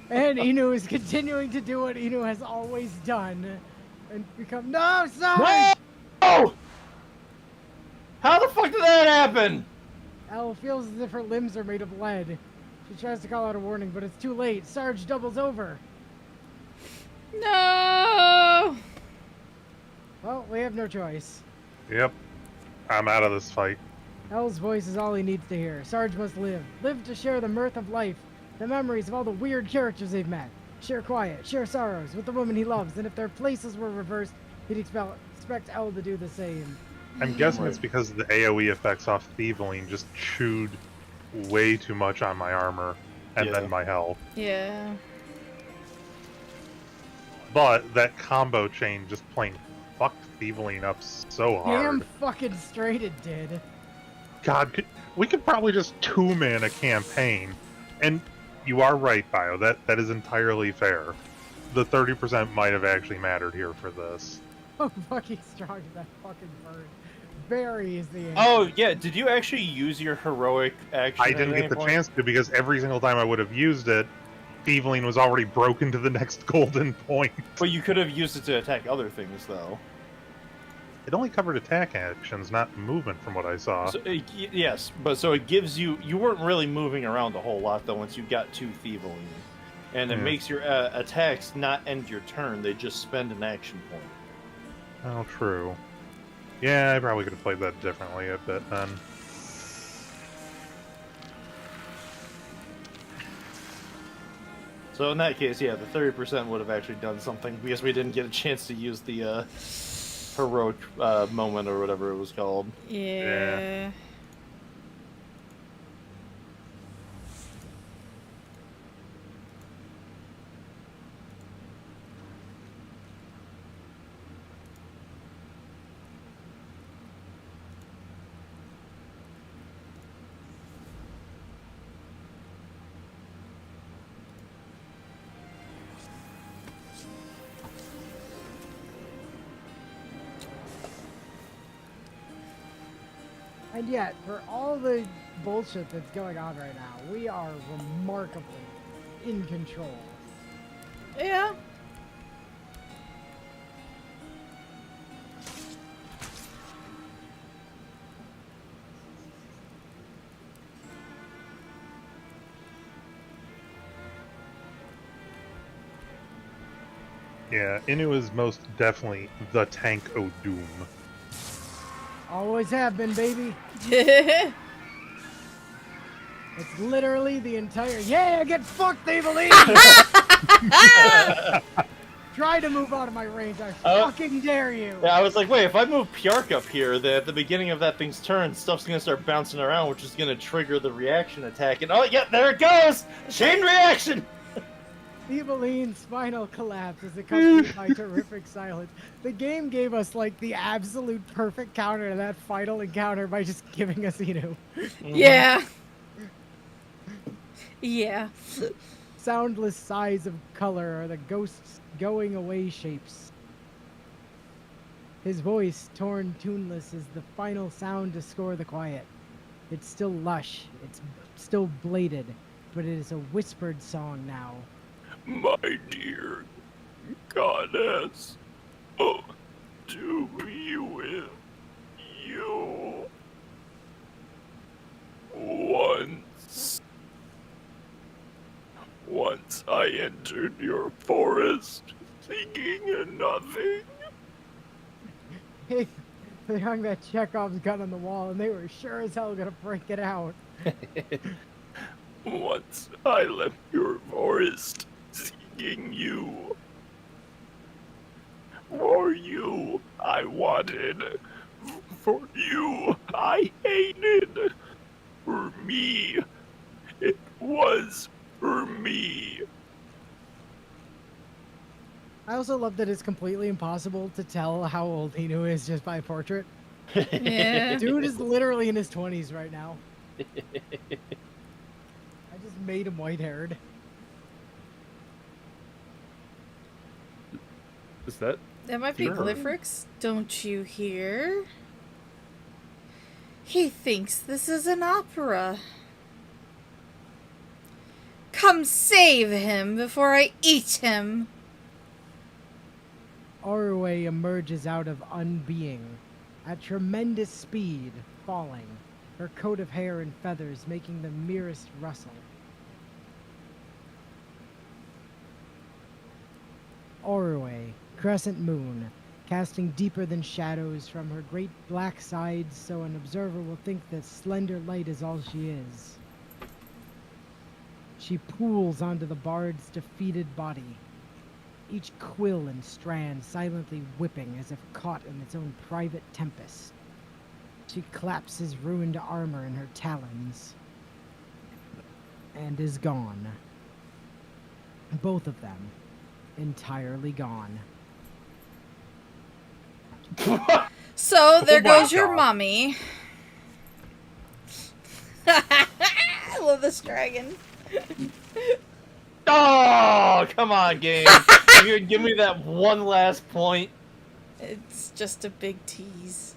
And Inu is continuing to do what Inu has always done. And become... No, sorry! No! How the fuck did that happen? Elle feels as if her limbs are made of lead. She tries to call out a warning, but it's too late. Sarge doubles over. No! Well, we have no choice. Yep. I'm out of this fight. Elle's voice is all he needs to hear. Sarge must live. Live to share the mirth of life. The memories of all the weird characters they've met. Share quiet, share sorrows with the woman he loves. And if their places were reversed, he'd expect Elle to do the same. I'm guessing it's because the AoE effects off Thieveling just chewed way too much on my armor and then my health. Yeah. But that combo chain just plain fucked Thieveling up so hard. Damn fucking straight it did. God, we could probably just 2-man a campaign. And you are right, Bio. That is entirely fair. The 30% might have actually mattered here for this. How fucking strong is that fucking bird? Barry is the answer. Oh, yeah, did you actually use your heroic action? I didn't get the chance to because every single time I would have used it, Thieveling was already broken to the next golden point. But you could have used it to attack other things, though. It only covered attack actions, not movement from what I saw. So, yes, but so it gives you... You weren't really moving around a whole lot, though, once you got to Thieveling. And it makes your attacks not end your turn, they just spend an action point. Oh, true. Yeah, I probably could have played that differently a bit then. So in that case, yeah, the 30% would have actually done something, because we didn't get a chance to use the heroic moment, or whatever it was called. Yeah. And yet, for all the bullshit that's going on right now, we are remarkably in control. Yeah. Yeah, Inu is most definitely the tank o' doom. Always have been, baby. It's literally the entire... Yeah, get fucked, Eveline! Try to move out of my range, I fucking dare you! Yeah, I was like, wait, if I move Pjark up here, then at the beginning of that thing's turn, stuff's gonna start bouncing around, which is gonna trigger the reaction attack, and oh, yeah, there it goes! Chain reaction! Eveline's spinal collapse is accompanied by terrific silence. The game gave us, like, the absolute perfect counter to that final encounter by just giving us Inu. Yeah. Yeah. Soundless sighs of color are the ghost's going away shapes. His voice, torn tuneless, is the final sound to score the quiet. It's still lush, it's still bladed, but it is a whispered song now. My dear goddess, oh, to be with you once I entered your forest, thinking nothing. Hey, they hung that Chekhov's gun on the wall, and they were sure as hell gonna break it out. Once I left your forest, seeking you. For you, I wanted. For you, I hated. For me, it was for me. I also love that it's completely impossible to tell how old Inu is just by portrait. Yeah. Dude is literally in his 20s right now. I just made him white-haired. Is that? That might be Sure. Glyphrix. Don't you hear? He thinks this is an opera. Come save him before I eat him. Orue emerges out of unbeing, at tremendous speed, falling, her coat of hair and feathers making the merest rustle. Orue, crescent moon, casting deeper than shadows from her great black sides so an observer will think that slender light is all she is. She pools onto the bard's defeated body, each quill and strand silently whipping as if caught in its own private tempest. She claps his ruined armor in her talons, and is gone. Both of them, entirely gone. So there Oh my goes your God. mommy. I love this dragon. Oh, come on, game. You could give me that one last point. It's just a big tease.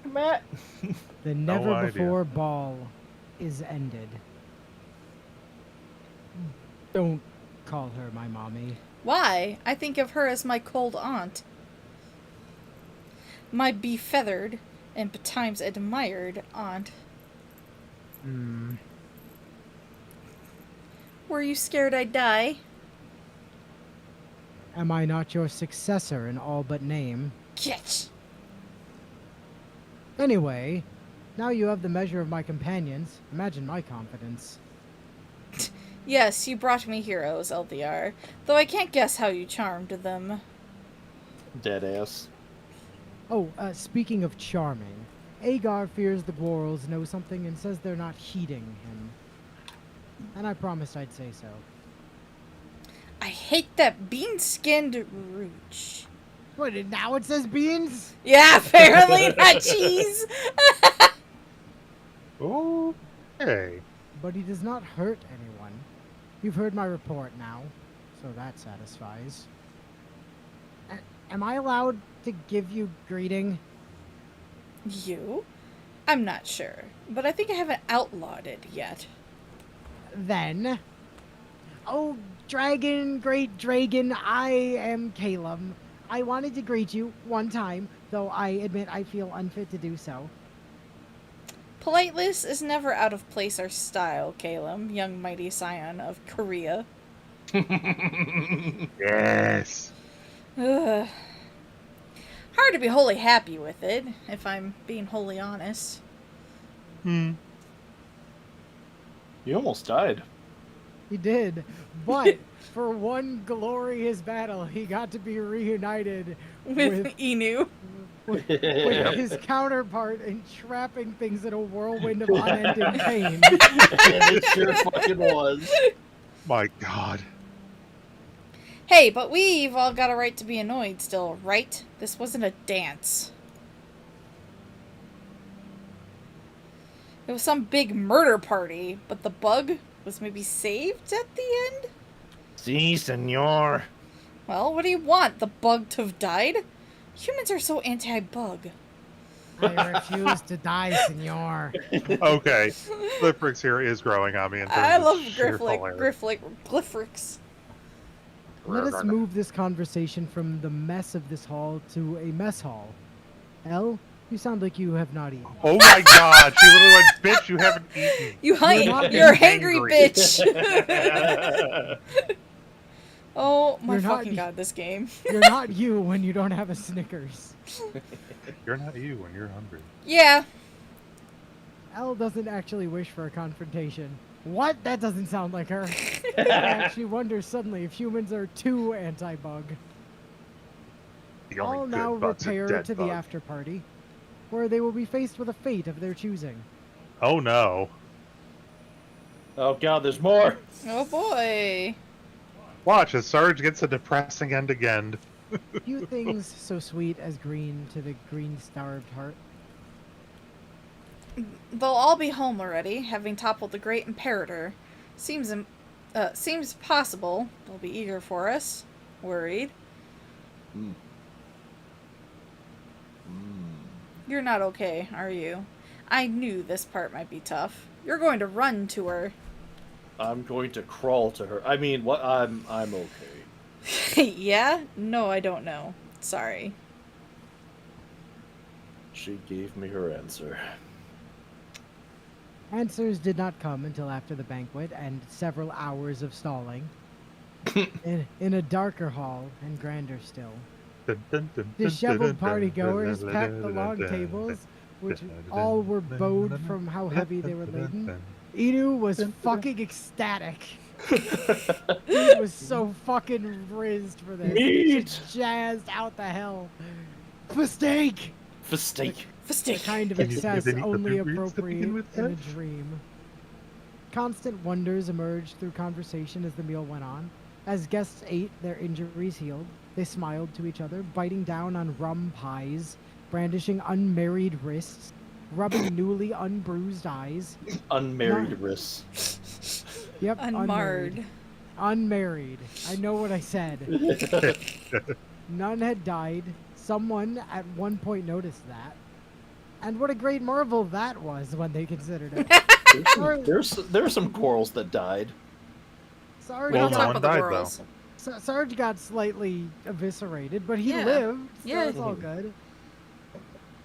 Matt? The No never idea. before ball is ended. Don't call her my mommy. Why? I think of her as my cold aunt. My befeathered and betimes admired aunt. Were you scared I'd die? Am I not your successor in all but name? Catch! Anyway, now you have the measure of my companions. Imagine my confidence. Yes, you brought me heroes, LDR. Though I can't guess how you charmed them. Deadass. Oh, speaking of charming, Agar fears the Gorals know something and says they're not heeding him. And I promised I'd say so. I hate that bean-skinned rooch. What, now it says beans? Yeah, apparently not cheese. Okay. But he does not hurt anyone. You've heard my report now, so that satisfies. Am I allowed to give you greeting? You? I'm not sure, but I think I haven't outlawed it yet. Then. Oh, dragon, great dragon, I am Caleb. I wanted to greet you one time, though I admit I feel unfit to do so. Politeness is never out of place or style, Caleb, young mighty scion of Korea. Yes. Ugh. Hard to be wholly happy with it, if I'm being wholly honest. Hmm. You almost died. He did, but for one glorious battle, he got to be reunited With Inu. with his counterpart and trapping things in a whirlwind of unending pain. Yeah, it sure fucking was. My God. Hey, but we've all got a right to be annoyed still, right? This wasn't a dance. It was some big murder party, but the bug was maybe saved at the end? Si, senor. Well, what do you want? The bug to have died? Humans are so anti-bug. I refuse to die, senor. Okay. Glyphrix here is growing on me in terms I love of sheer hilarity. Glyphrix. Let us move this conversation from the mess of this hall to a mess hall. Elle, you sound like you have not eaten. Oh my God! She literally went, "Bitch, you haven't eaten." You're You're hangry, angry. bitch. Oh my You're not fucking god, this game. You're not you when you don't have a Snickers. You're not you when you're hungry. Yeah. Elle doesn't actually wish for a confrontation. What? That doesn't sound like her. And she wonders suddenly if humans are too anti-bug. The only All good now bug's a repair dead to bug. the after party, where they will be faced with a fate of their choosing. Oh no. Oh god, there's more. Oh boy. Watch as Sarge gets a depressing end again. Few things so sweet as green to the green-starved heart. They'll all be home already, having toppled the great imperator. Seems possible. They'll be eager for us. Worried. You're not okay, are you? I knew this part might be tough. You're going to run to her. I'm going to crawl to her. I mean, what? I'm okay. Yeah? No, I don't know. Sorry. She gave me her answer. Answers did not come until after the banquet and several hours of stalling. in a darker hall and grander still. Disheveled partygoers packed the long tables, which all were bowed from how heavy they were laden. Inu was fucking ecstatic. Dude was so fucking rizzed for this. Just jazzed out the hell. Mistake! Fistake. The kind of Can you excess even eat the only blueberries to appropriate begin with, in a Dutch? dream. Constant wonders emerged through conversation as the meal went on. As guests ate, their injuries healed. They smiled to each other, biting down on rum pies, brandishing unmarried wrists, rubbing newly unbruised eyes. Unmarried wrists. Yep, Unmarred. Unmarried. I know what I said. None had died. Someone at one point noticed that. And what a great marvel that was when they considered it. There's some corals that died. Sarge, We don't no talk one about the died, girls. Sarge got slightly eviscerated, but he Yeah. lived, so Yeah. it's all good.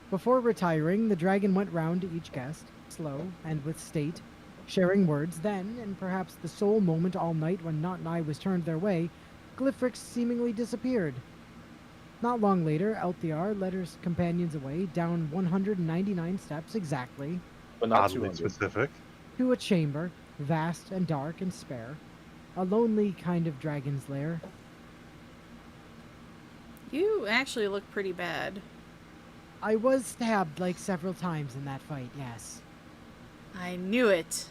Before retiring, the dragon went round to each guest, slow and with state, sharing words. Then, and perhaps the sole moment all night when Not and I was turned their way, Glyphrix seemingly disappeared. Not long later, Elthiar led her companions away, down 199 steps exactly, But not Oddly 200. specific. to a chamber, vast and dark and spare. A lonely kind of dragon's lair. You actually look pretty bad. I was stabbed like several times in that fight, yes. I knew it.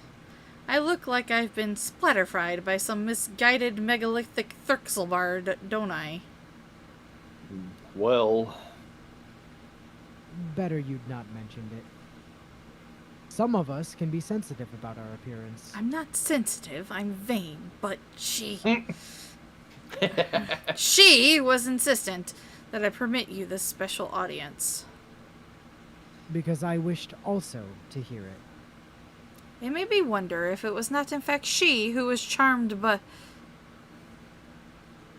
I look like I've been splatterfried by some misguided megalithic Thurxelbard, don't I? Well, Better you'd not mentioned it. Some of us can be sensitive about our appearance. I'm not sensitive, I'm vain, but she... She was insistent. that I permit you this special audience. Because I wished also to hear it. It made me wonder if it was not in fact she who was charmed by...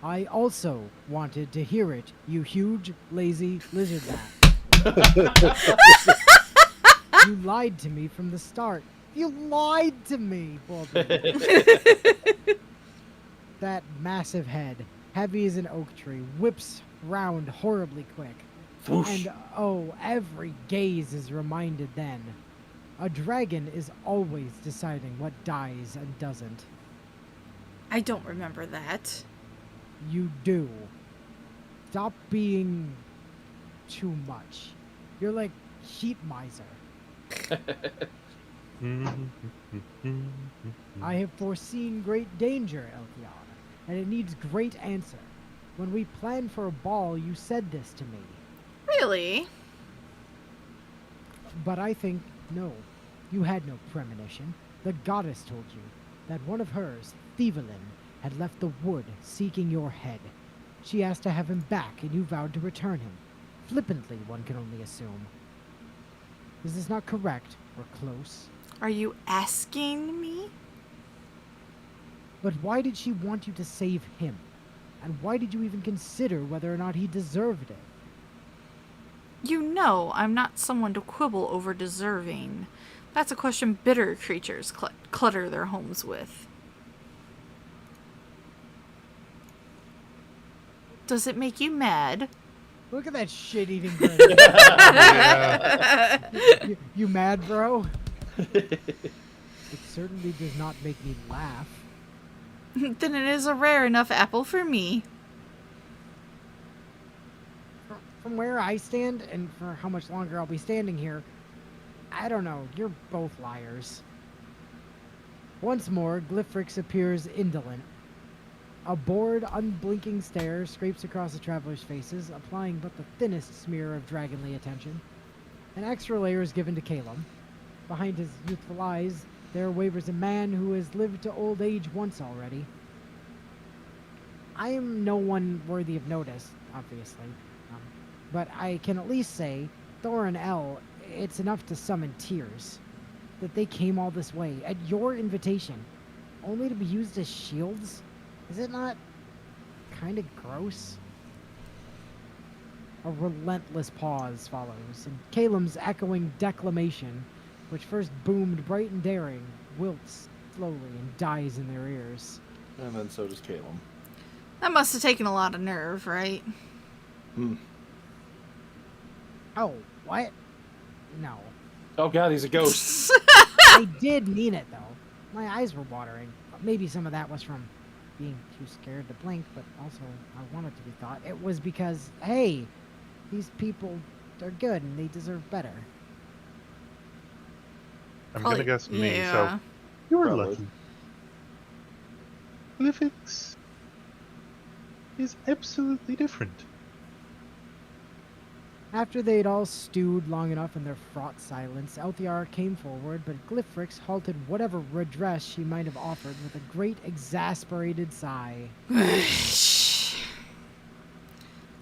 I also wanted to hear it, you huge, lazy lizard bat. You lied to me from the start. You lied to me, Wildermyth. That massive head, heavy as an oak tree, whips round horribly quick. Whoosh. And oh, every gaze is reminded then. A dragon is always deciding what dies and doesn't. I don't remember that. You do. Stop being too much. You're like heat miser. I have foreseen great danger, Eltheon, and it needs great answer. When we planned for a ball, you said this to me. Really? But I think, no. You had no premonition. The goddess told you that one of hers, Thievelin, had left the wood seeking your head. She asked to have him back, and you vowed to return him. Flippantly, one can only assume. Is this not correct, or close? Are you asking me? But why did she want you to save him? And why did you even consider whether or not he deserved it? You know I'm not someone to quibble over deserving. That's a question bitter creatures clutter their homes with. Does it make you mad? Look at that shit-eating grin. You mad, bro? It certainly does not make me laugh. Then it is a rare enough apple for me. From where I stand, and for how much longer I'll be standing here, I don't know, you're both liars. Once more, Glyphrix appears indolent. A bored, unblinking stare scrapes across the travelers' faces, applying but the thinnest smear of dragonly attention. An extra layer is given to Calum. Behind his youthful eyes, there wavers a man who has lived to old age once already. I am no one worthy of notice, obviously, but I can at least say, Thor and El, it's enough to summon tears. That they came all this way, at your invitation, only to be used as shields? Is it not kind of gross? A relentless pause follows, and Calum's echoing declamation, which first boomed bright and daring, wilts slowly and dies in their ears. And then so does Calum. That must have taken a lot of nerve, right? Oh, what? No. Oh god, he's a ghost. I did mean it, though. My eyes were watering. Maybe some of that was from being too scared to blink, but also I wanted to be thought. It was because, hey, these people are good and they deserve better. I'm gonna guess me, yeah. so you're Probably. lucky. Glyphix is absolutely different. After they'd all stewed long enough in their fraught silence, Elthiar came forward, but Glyphrix halted whatever redress she might have offered with a great exasperated sigh. I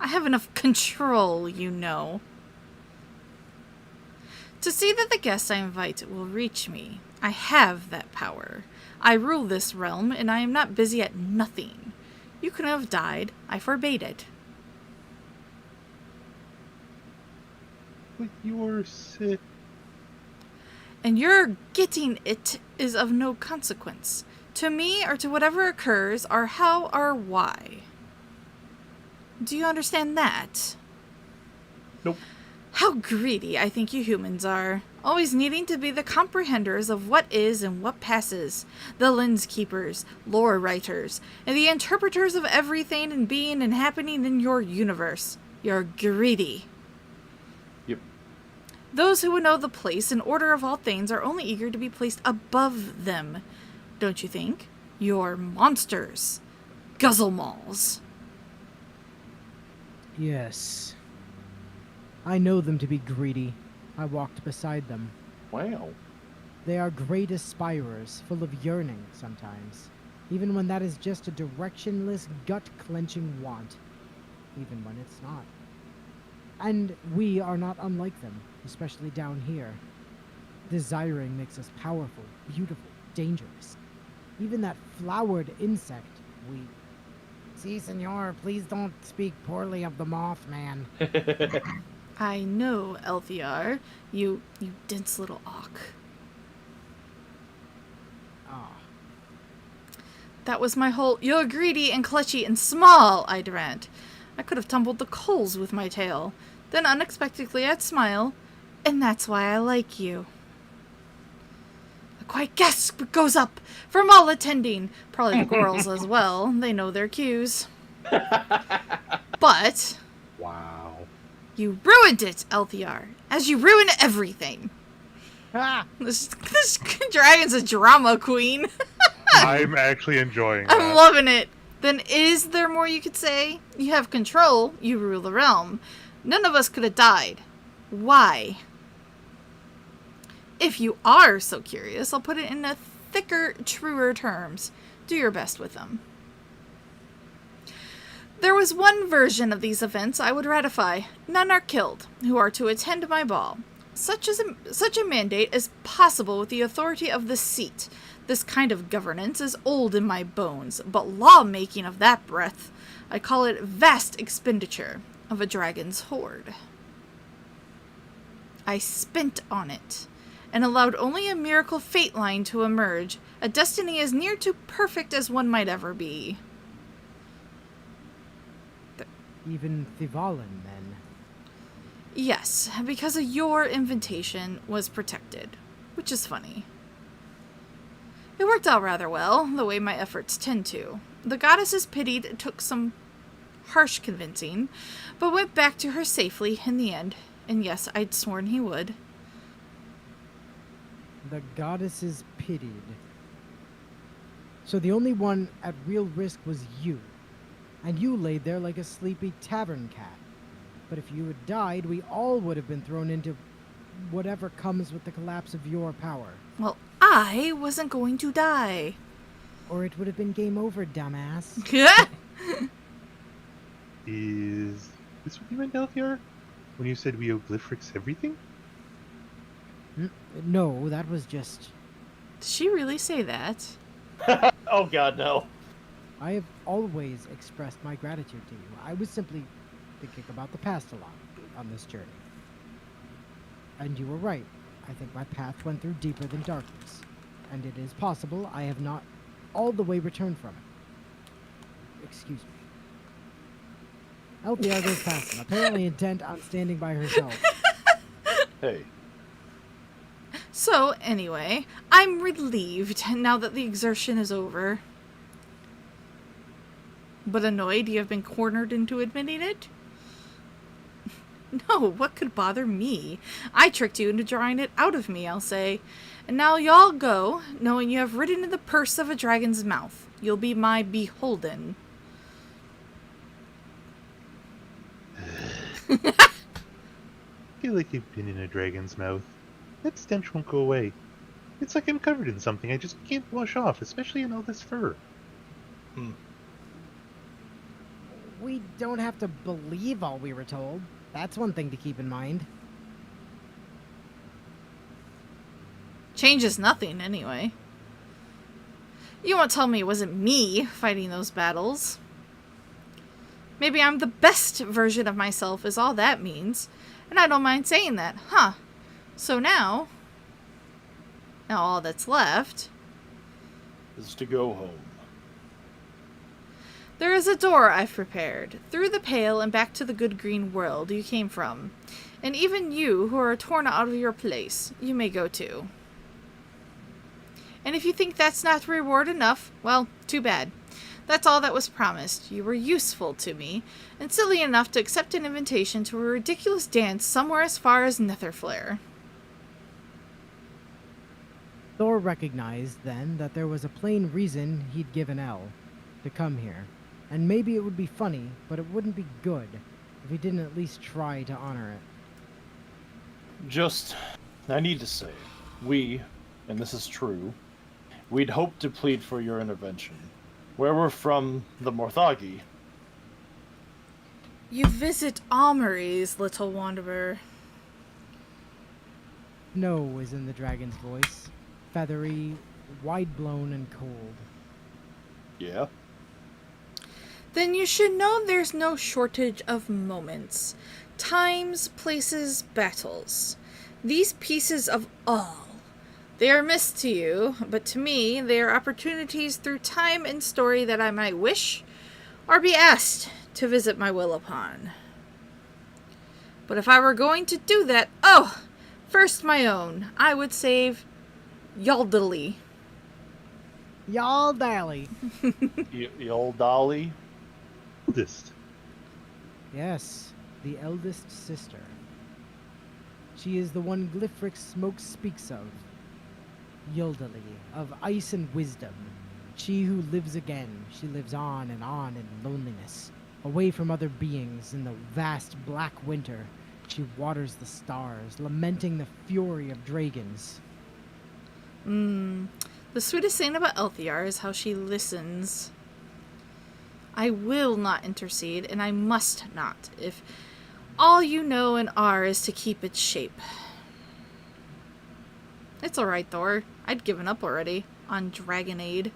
have enough control, you know. To see that the guests I invite will reach me, I have that power. I rule this realm, and I am not busy at nothing. You could have died. I forbade it. But you're sick. And your getting it is of no consequence. To me, or to whatever occurs, or how or why. Do you understand that? Nope. How greedy I think you humans are. Always needing to be the comprehenders of what is and what passes. The lens keepers, lore writers, and the interpreters of everything and being and happening in your universe. You're greedy. Yep. Those who would know the place and order of all things are only eager to be placed above them. Don't you think? You're monsters. Guzzle-malls. Yes. I know them to be greedy. I walked beside them. Wow. They are great aspirers, full of yearning sometimes, even when that is just a directionless, gut-clenching want, even when it's not. And we are not unlike them, especially down here. Desiring makes us powerful, beautiful, dangerous. Even that flowered insect, we... Si, senor, please don't speak poorly of the Mothman. I know, Elthiar. You dense little auk. Ah. That was my whole, you're greedy and clutchy and small, I'd rant. I could have tumbled the coals with my tail. Then unexpectedly I'd smile, and that's why I like you. A quiet gasp goes up from all attending. Probably the girls as well. They know their cues. But... Wow. You ruined it, Elthiar, as you ruin everything. Ah! This dragon's a drama queen. I'm actually enjoying that. I'm loving it. Then is there more you could say? You have control. You rule the realm. None of us could have died. Why? If you are so curious, I'll put it in a thicker, truer terms. Do your best with them. There was one version of these events I would ratify. None are killed, who are to attend my ball. Such a mandate is possible with the authority of the seat. This kind of governance is old in my bones, but law-making of that breadth, I call it vast expenditure of a dragon's hoard. I spent on it, and allowed only a miracle fate line to emerge, a destiny as near to perfect as one might ever be. Even Thivalin, then. Yes, because your invitation was protected, which is funny. It worked out rather well, the way my efforts tend to. The goddesses pitied took some harsh convincing, but went back to her safely in the end, and yes, I'd sworn he would. The goddesses pitied. So the only one at real risk was you. And you laid there like a sleepy tavern cat. But if you had died, we all would have been thrown into whatever comes with the collapse of your power. Well, I wasn't going to die. Or it would have been game over, dumbass. Is this what you meant, Elthiar? When you said we owe Glyphrix everything? No, that was just... Did she really say that? Oh god, no. I have always expressed my gratitude to you. I was simply thinking about the past a lot on this journey. And you were right. I think my path went through deeper than darkness. And it is possible I have not all the way returned from it. Excuse me. Elthiar goes past him, apparently intent on standing by herself. Hey. So, anyway, I'm relieved now that the exertion is over. But annoyed you have been cornered into admitting it? No, what could bother me? I tricked you into drawing it out of me, I'll say. And now y'all go, knowing you have ridden in the purse of a dragon's mouth. You'll be my beholden. I feel like you've been in a dragon's mouth. That stench won't go away. It's like I'm covered in something I just can't wash off, especially in all this fur. We don't have to believe all we were told. That's one thing to keep in mind. Changes nothing, anyway. You won't tell me it wasn't me fighting those battles. Maybe I'm the best version of myself is all that means. And I don't mind saying that, huh? So now all that's left Is to go home. There is a door I've prepared, through the pale and back to the good green world you came from. And even you, who are torn out of your place, you may go too. And if you think that's not reward enough, well, too bad. That's all that was promised. You were useful to me, and silly enough to accept an invitation to a ridiculous dance somewhere as far as Netherflare. Thor recognized, then, that there was a plain reason he'd given El to come here. And maybe it would be funny, but it wouldn't be good if he didn't at least try to honor it. I need to say, we, and this is true, we'd hoped to plead for your intervention. Where we're from, the Morthagi. You visit armories, little wanderer. No is in the dragon's voice. Feathery, wide-blown, and cold. Yeah? Then you should know there's no shortage of moments. Times, places, battles. These pieces of all. They are missed to you, but to me, they are opportunities through time and story that I might wish, or be asked, to visit my will upon. But if I were going to do that, first my own, I would save Yaldali. Yaldali. Yaldali? Eldest. Yes, the eldest sister. She is the one Glyphric Smoke speaks of. Yaldali, of ice and wisdom. She who lives again. She lives on in loneliness. Away from other beings in the vast black winter, she waters the stars, lamenting the fury of dragons. The sweetest thing about Elthiar is how she listens. I will not intercede, and I must not, if all you know and are is to keep its shape. It's alright, Thor. I'd given up already on Dragonade.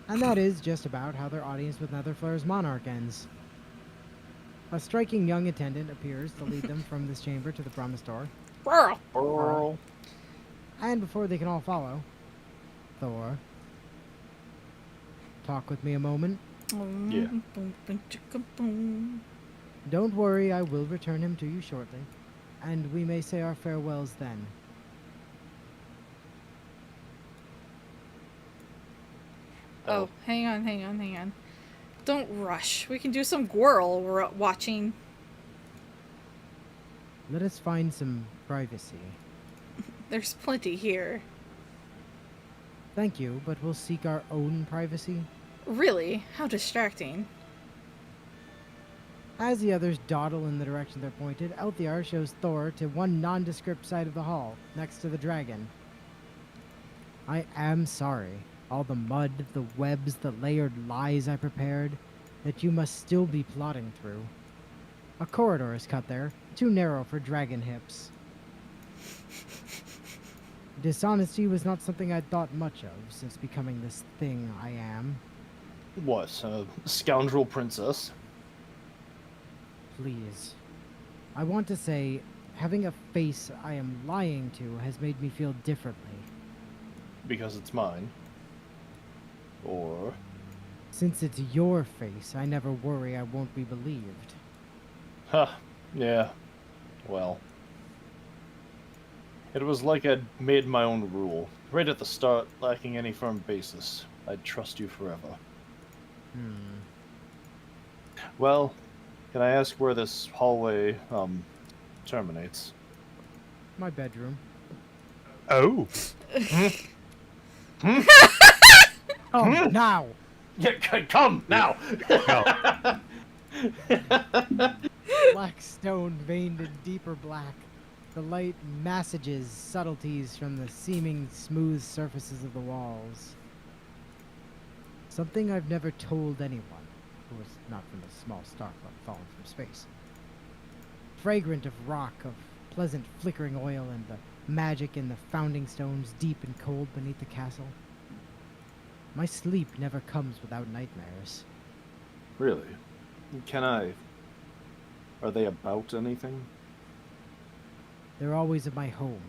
And that is just about how their audience with Netherflare's monarch ends. A striking young attendant appears to lead them from this chamber to the promised door. Burl. And before they can all follow, Thor, talk with me a moment. Yeah. Don't worry, I will return him to you shortly, and we may say our farewells then. Oh, hang on. Don't rush. We can do some Gwirl we're watching. Let us find some privacy. There's plenty here. Thank you, but we'll seek our own privacy. Really? How distracting. As the others dawdle in the direction they're pointed, Elthiar shows Thor to one nondescript side of the hall, next to the dragon. I am sorry. All the mud, the webs, the layered lies I prepared, that you must still be plodding through. A corridor is cut there, too narrow for dragon hips. Dishonesty was not something I'd thought much of since becoming this thing I am. What, a scoundrel princess? Please. I want to say, having a face I am lying to has made me feel differently. Because it's mine. Or... Since it's your face, I never worry I won't be believed. Huh, yeah. Well. It was like I'd made my own rule. Right at the start, lacking any firm basis. I'd trust you forever. Well, can I ask where this hallway, terminates? My bedroom. Oh. Oh, now! Yeah, come, now! No. Black stone veined in deeper black. The light massages subtleties from the seeming smooth surfaces of the walls. Something I've never told anyone who was not from a small star club fallen from space. Fragrant of rock, of pleasant flickering oil, and the magic in the founding stones deep and cold beneath the castle. My sleep never comes without nightmares. Really? Can I... Are they about anything? They're always at my home.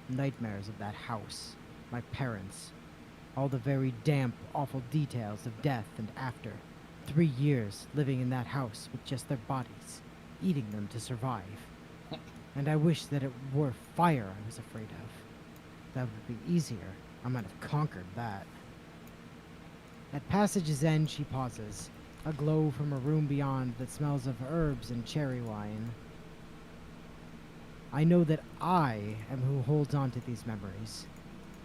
Nightmares of that house. My parents. All the very damp, awful details of death and after. 3 years living in that house with just their bodies. Eating them to survive. And I wish that it were fire I was afraid of. That would be easier. I might have conquered that. At passage's end, she pauses. A glow from a room beyond that smells of herbs and cherry wine. I know that I am who holds on to these memories,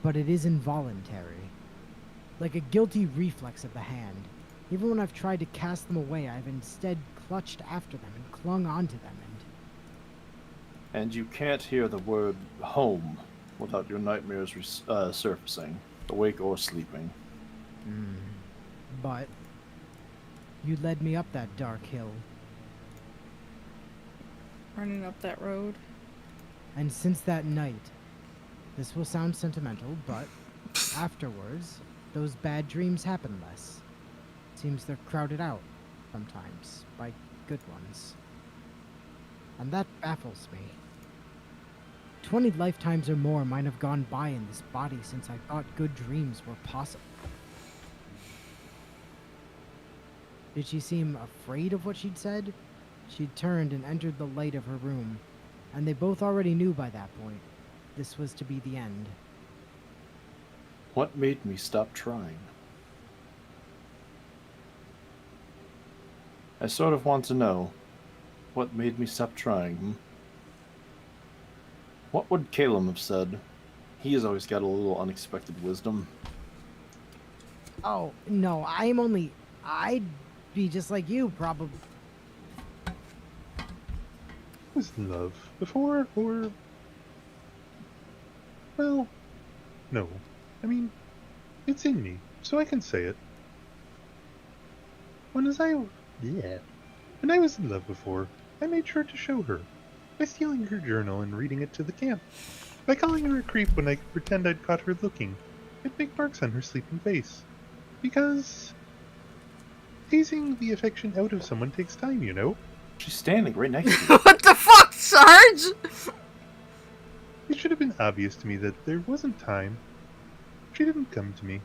but it is involuntary. Like a guilty reflex of the hand. Even when I've tried to cast them away, I've instead clutched after them and clung onto them And you can't hear the word home without your nightmares surfacing, awake or sleeping. But You led me up that dark hill. Running up that road. And since that night, this will sound sentimental, but afterwards, those bad dreams happen less. Seems they're crowded out, sometimes, by good ones. And that baffles me. 20 lifetimes or more might have gone by in this body since I thought good dreams were possible. Did she seem afraid of what she'd said? She'd turned and entered the light of her room, and they both already knew by that point this was to be the end. What made me stop trying? I sort of want to know. What made me stop trying, What would Calum have said? He has always got a little unexpected wisdom. Oh, no, I'd be just like you, probably. Was in love before, or... Well, no. I mean, it's in me, so I can say it. When I was in love before, I made sure to show her. By stealing her journal and reading it to the camp. By calling her a creep when I could pretend I'd caught her looking. I'd make marks on her sleeping face. Because... teasing the affection out of someone takes time, you know? She's standing right next to you. What the fuck, Sarge? It should have been obvious to me that there wasn't time. She didn't come to me.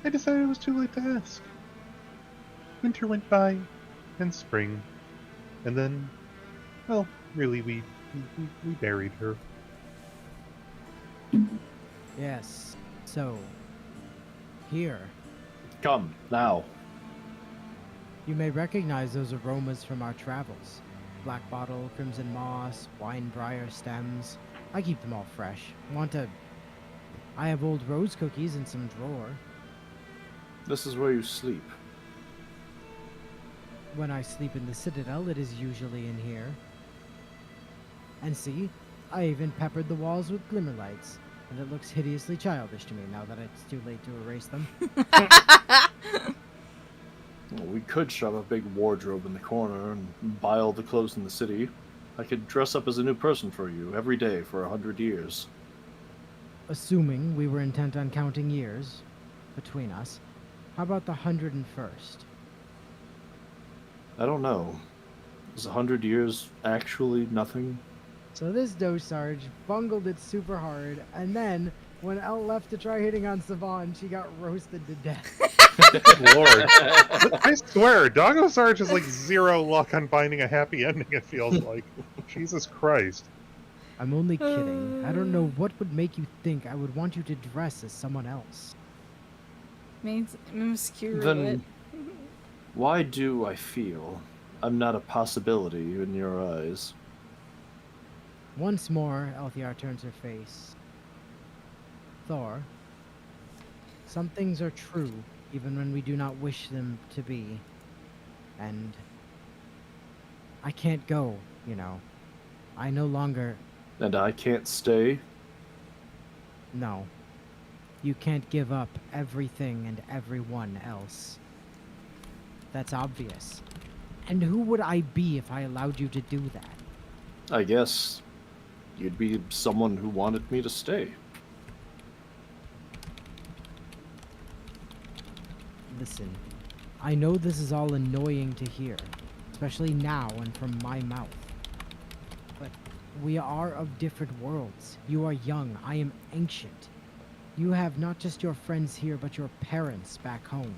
I decided it was too late to ask. Winter went by, and spring, and then, well, really, we buried her. Yes, so, here. Come, now. You may recognize those aromas from our travels. Black bottle, crimson moss, wine briar stems. I keep them all fresh. I have old rose cookies in some drawer. This is where you sleep. When I sleep in the Citadel, it is usually in here. And see, I even peppered the walls with glimmer lights, and it looks hideously childish to me now that it's too late to erase them. Well, we could shove a big wardrobe in the corner and buy all the clothes in the city. I could dress up as a new person for you every day for 100 years. Assuming we were intent on counting years between us, how about the 101st? I don't know. Is 100 years actually nothing? So this Dosarge bungled it super hard, and then when Elle left to try hitting on Savon, she got roasted to death. Lord. I swear, Doggo Sarge has like zero luck on finding a happy ending, it feels like. Jesus Christ. I'm only kidding. I don't know what would make you think I would want you to dress as someone else. Then why do I feel I'm not a possibility in your eyes? Once more, Althea turns her face. Thor, some things are true even when we do not wish them to be. And I can't go, you know. I no longer... And I can't stay? No. You can't give up everything and everyone else. That's obvious. And who would I be if I allowed you to do that? I guess you'd be someone who wanted me to stay. Listen, I know this is all annoying to hear, especially now and from my mouth. But we are of different worlds. You are young, I am ancient. You have not just your friends here, but your parents back home.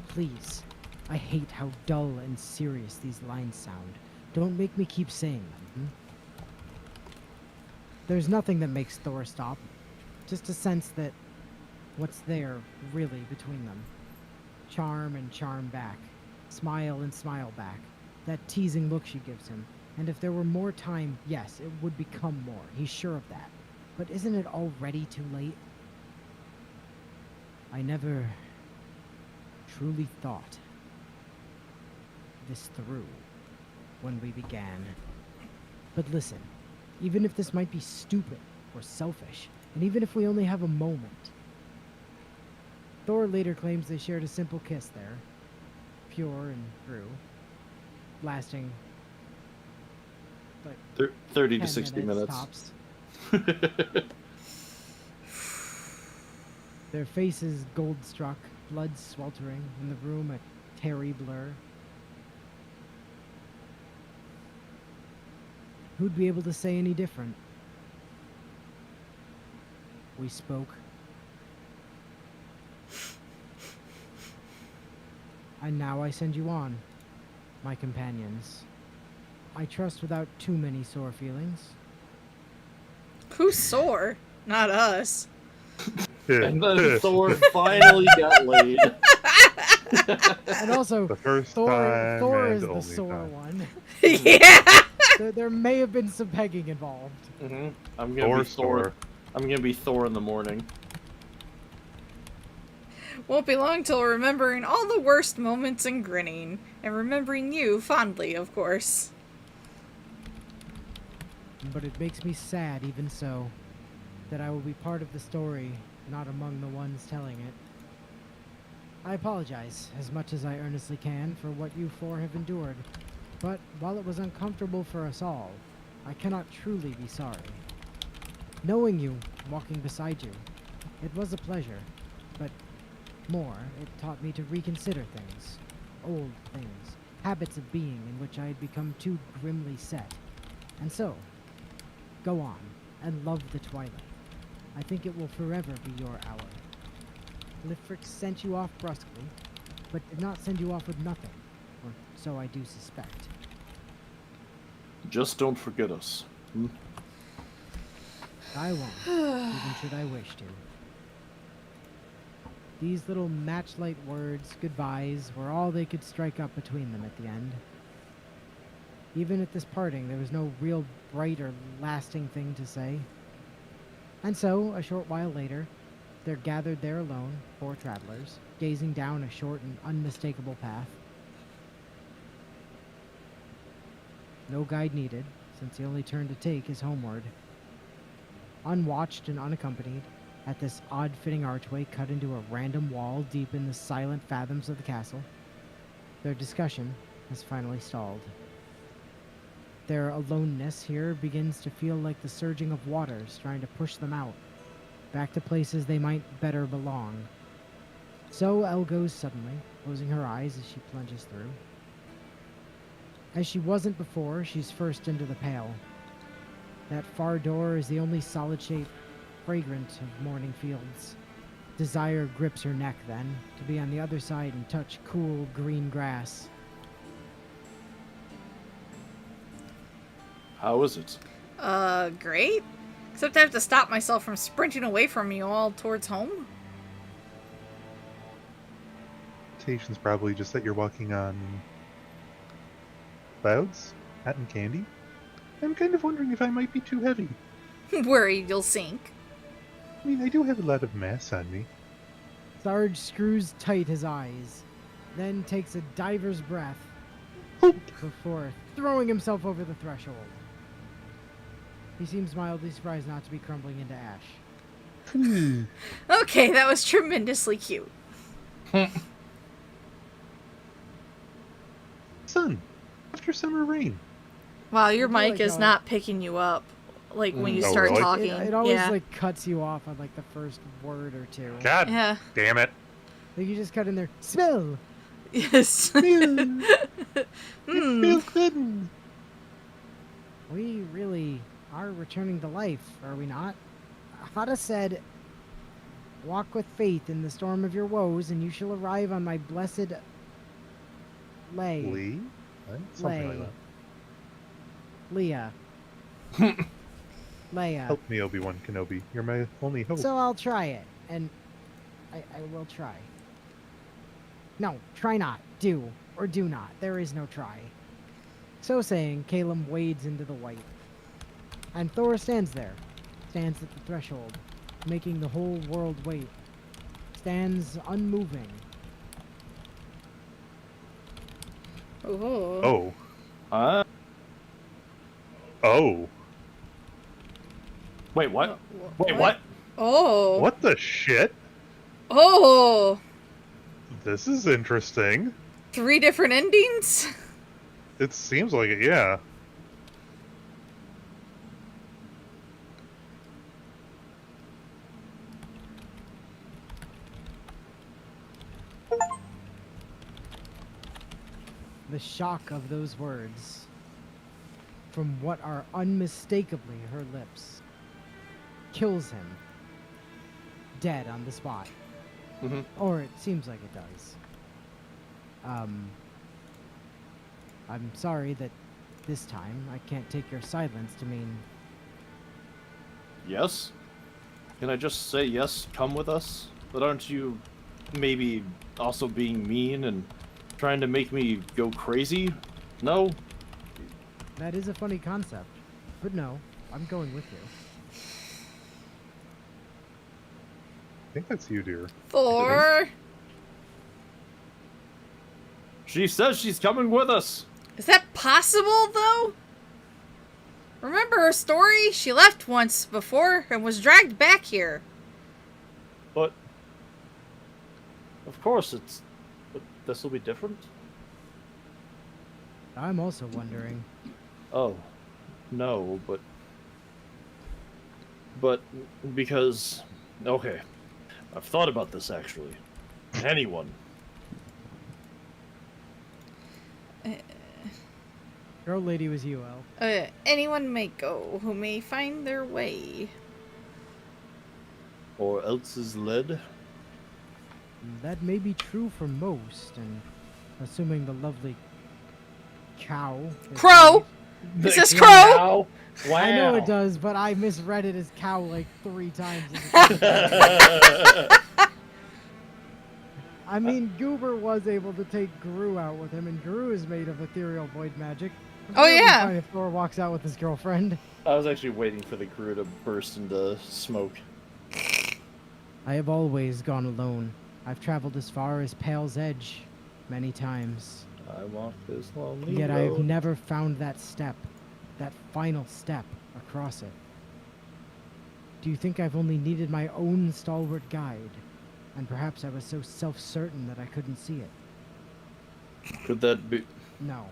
Please, I hate how dull and serious these lines sound. Don't make me keep saying them. There's nothing that makes Thor stop. Just a sense that what's there, really, between them. Charm and charm back. Smile and smile back. That teasing look she gives him. And if there were more time, yes, it would become more. He's sure of that. But isn't it already too late? I never truly thought this through when we began. But listen, even if this might be stupid or selfish, and even if we only have a moment, Thor later claims they shared a simple kiss there. pure and true, lasting like 30 to 10 60 minutes. tops. Their faces gold-struck, blood sweltering, in the room a tarry blur. Who'd be able to say any different? We spoke. And now I send you on, my companions. I trust without too many sore feelings. Who's sore? Not us. And then Thor finally got laid. And also, The first Thor time is and the only sore time. one. Yeah! There may have been some pegging involved. Mm-hmm. I'm gonna be Thor. Thor. I'm gonna be Thor in the morning. Won't be long till remembering all the worst moments and grinning. And remembering you fondly, of course. But it makes me sad, even so, that I will be part of the story, not among the ones telling it. I apologize, as much as I earnestly can, for what you four have endured. But while it was uncomfortable for us all, I cannot truly be sorry. Knowing you, walking beside you, it was a pleasure, but more, it taught me to reconsider things, old things, habits of being in which I had become too grimly set. And so, go on, and love the twilight. I think it will forever be your hour. Lifrix sent you off brusquely, but did not send you off with nothing, or so I do suspect. Just don't forget us. Hmm? I won't, even should I wish to. These little matchlight words, goodbyes, were all they could strike up between them at the end. Even at this parting, there was no real bright or lasting thing to say. And so, a short while later, they're gathered there alone, four travelers, gazing down a short and unmistakable path. No guide needed, since the only turn to take is homeward. Unwatched and unaccompanied, at this odd-fitting archway cut into a random wall deep in the silent fathoms of the castle, their discussion has finally stalled. Their aloneness here begins to feel like the surging of waters trying to push them out, back to places they might better belong. So Elle goes suddenly, closing her eyes as she plunges through. As she wasn't before, she's first into the pale. That far door is the only solid shape, fragrant of morning fields. Desire grips her neck then, to be on the other side and touch cool green grass. How is it? Great. Except I have to stop myself from sprinting away from you all towards home. Station's probably just that you're walking on clouds, cotton candy. I'm kind of wondering if I might be too heavy. Worried you'll sink. I mean, I do have a lot of mass on me. Sarge screws tight his eyes, then takes a diver's breath Hoop! before throwing himself over the threshold. He seems mildly surprised not to be crumbling into ash. Okay, that was tremendously cute. Sun, after summer rain. Wow, your I feel mic like is not picking you up. Like, when you Oh, start really? talking. It always yeah. like cuts you off on like the first word or two. God Yeah. damn it. Like you just cut in there. Smell. Yes. It Hmm. feels good. We really are returning to life, are we not? Hada said, "Walk with faith in the storm of your woes, and you shall arrive on my blessed lay." Lee? What? Something like Lay. that. Leah. Leia. Help me, Obi-Wan Kenobi. You're my only hope. So I'll try it, and I will try. No, try not. Do, or do not. There is no try. So saying, Caleb wades into the white. And Thor stands there. Stands at the threshold, making the whole world wait. Stands unmoving. Oh. Oh. Oh. Wait, what? Wait, what? Oh. What the shit? Oh. This is interesting. 3 different endings? It seems like it, yeah. The shock of those words, from what are unmistakably her lips, kills him dead on the spot. Mm-hmm. Or it seems like it does. I'm sorry that this time I can't take your silence to mean... Yes? Can I just say yes, come with us? But aren't you maybe also being mean and trying to make me go crazy? No? That is a funny concept. But no, I'm going with you. I think that's you, dear. Thor! She says she's coming with us! Is that possible, though? Remember her story? She left once before and was dragged back here. But... Of course, but this will be different? I'm also wondering. Oh. No, but... because... Okay. I've thought about this, actually. Anyone. Girl lady was you, El. Anyone may go who may find their way. Or else is led? That may be true for most, and assuming the lovely cow... Crow! It says crow! Wow! Wow. I know it does, but I misread it as cow like 3 times. I mean, Goober was able to take Gru out with him, and Gru is made of ethereal void magic. Oh, yeah. Fine if Thor walks out with his girlfriend. I was actually waiting for the crew to burst into smoke. I have always gone alone. I've traveled as far as Pale's Edge many times. I walk this lonely Yet road. I've never found that step, that final step across it. Do you think I've only needed my own stalwart guide? And perhaps I was so self-certain that I couldn't see it. Could that be... No.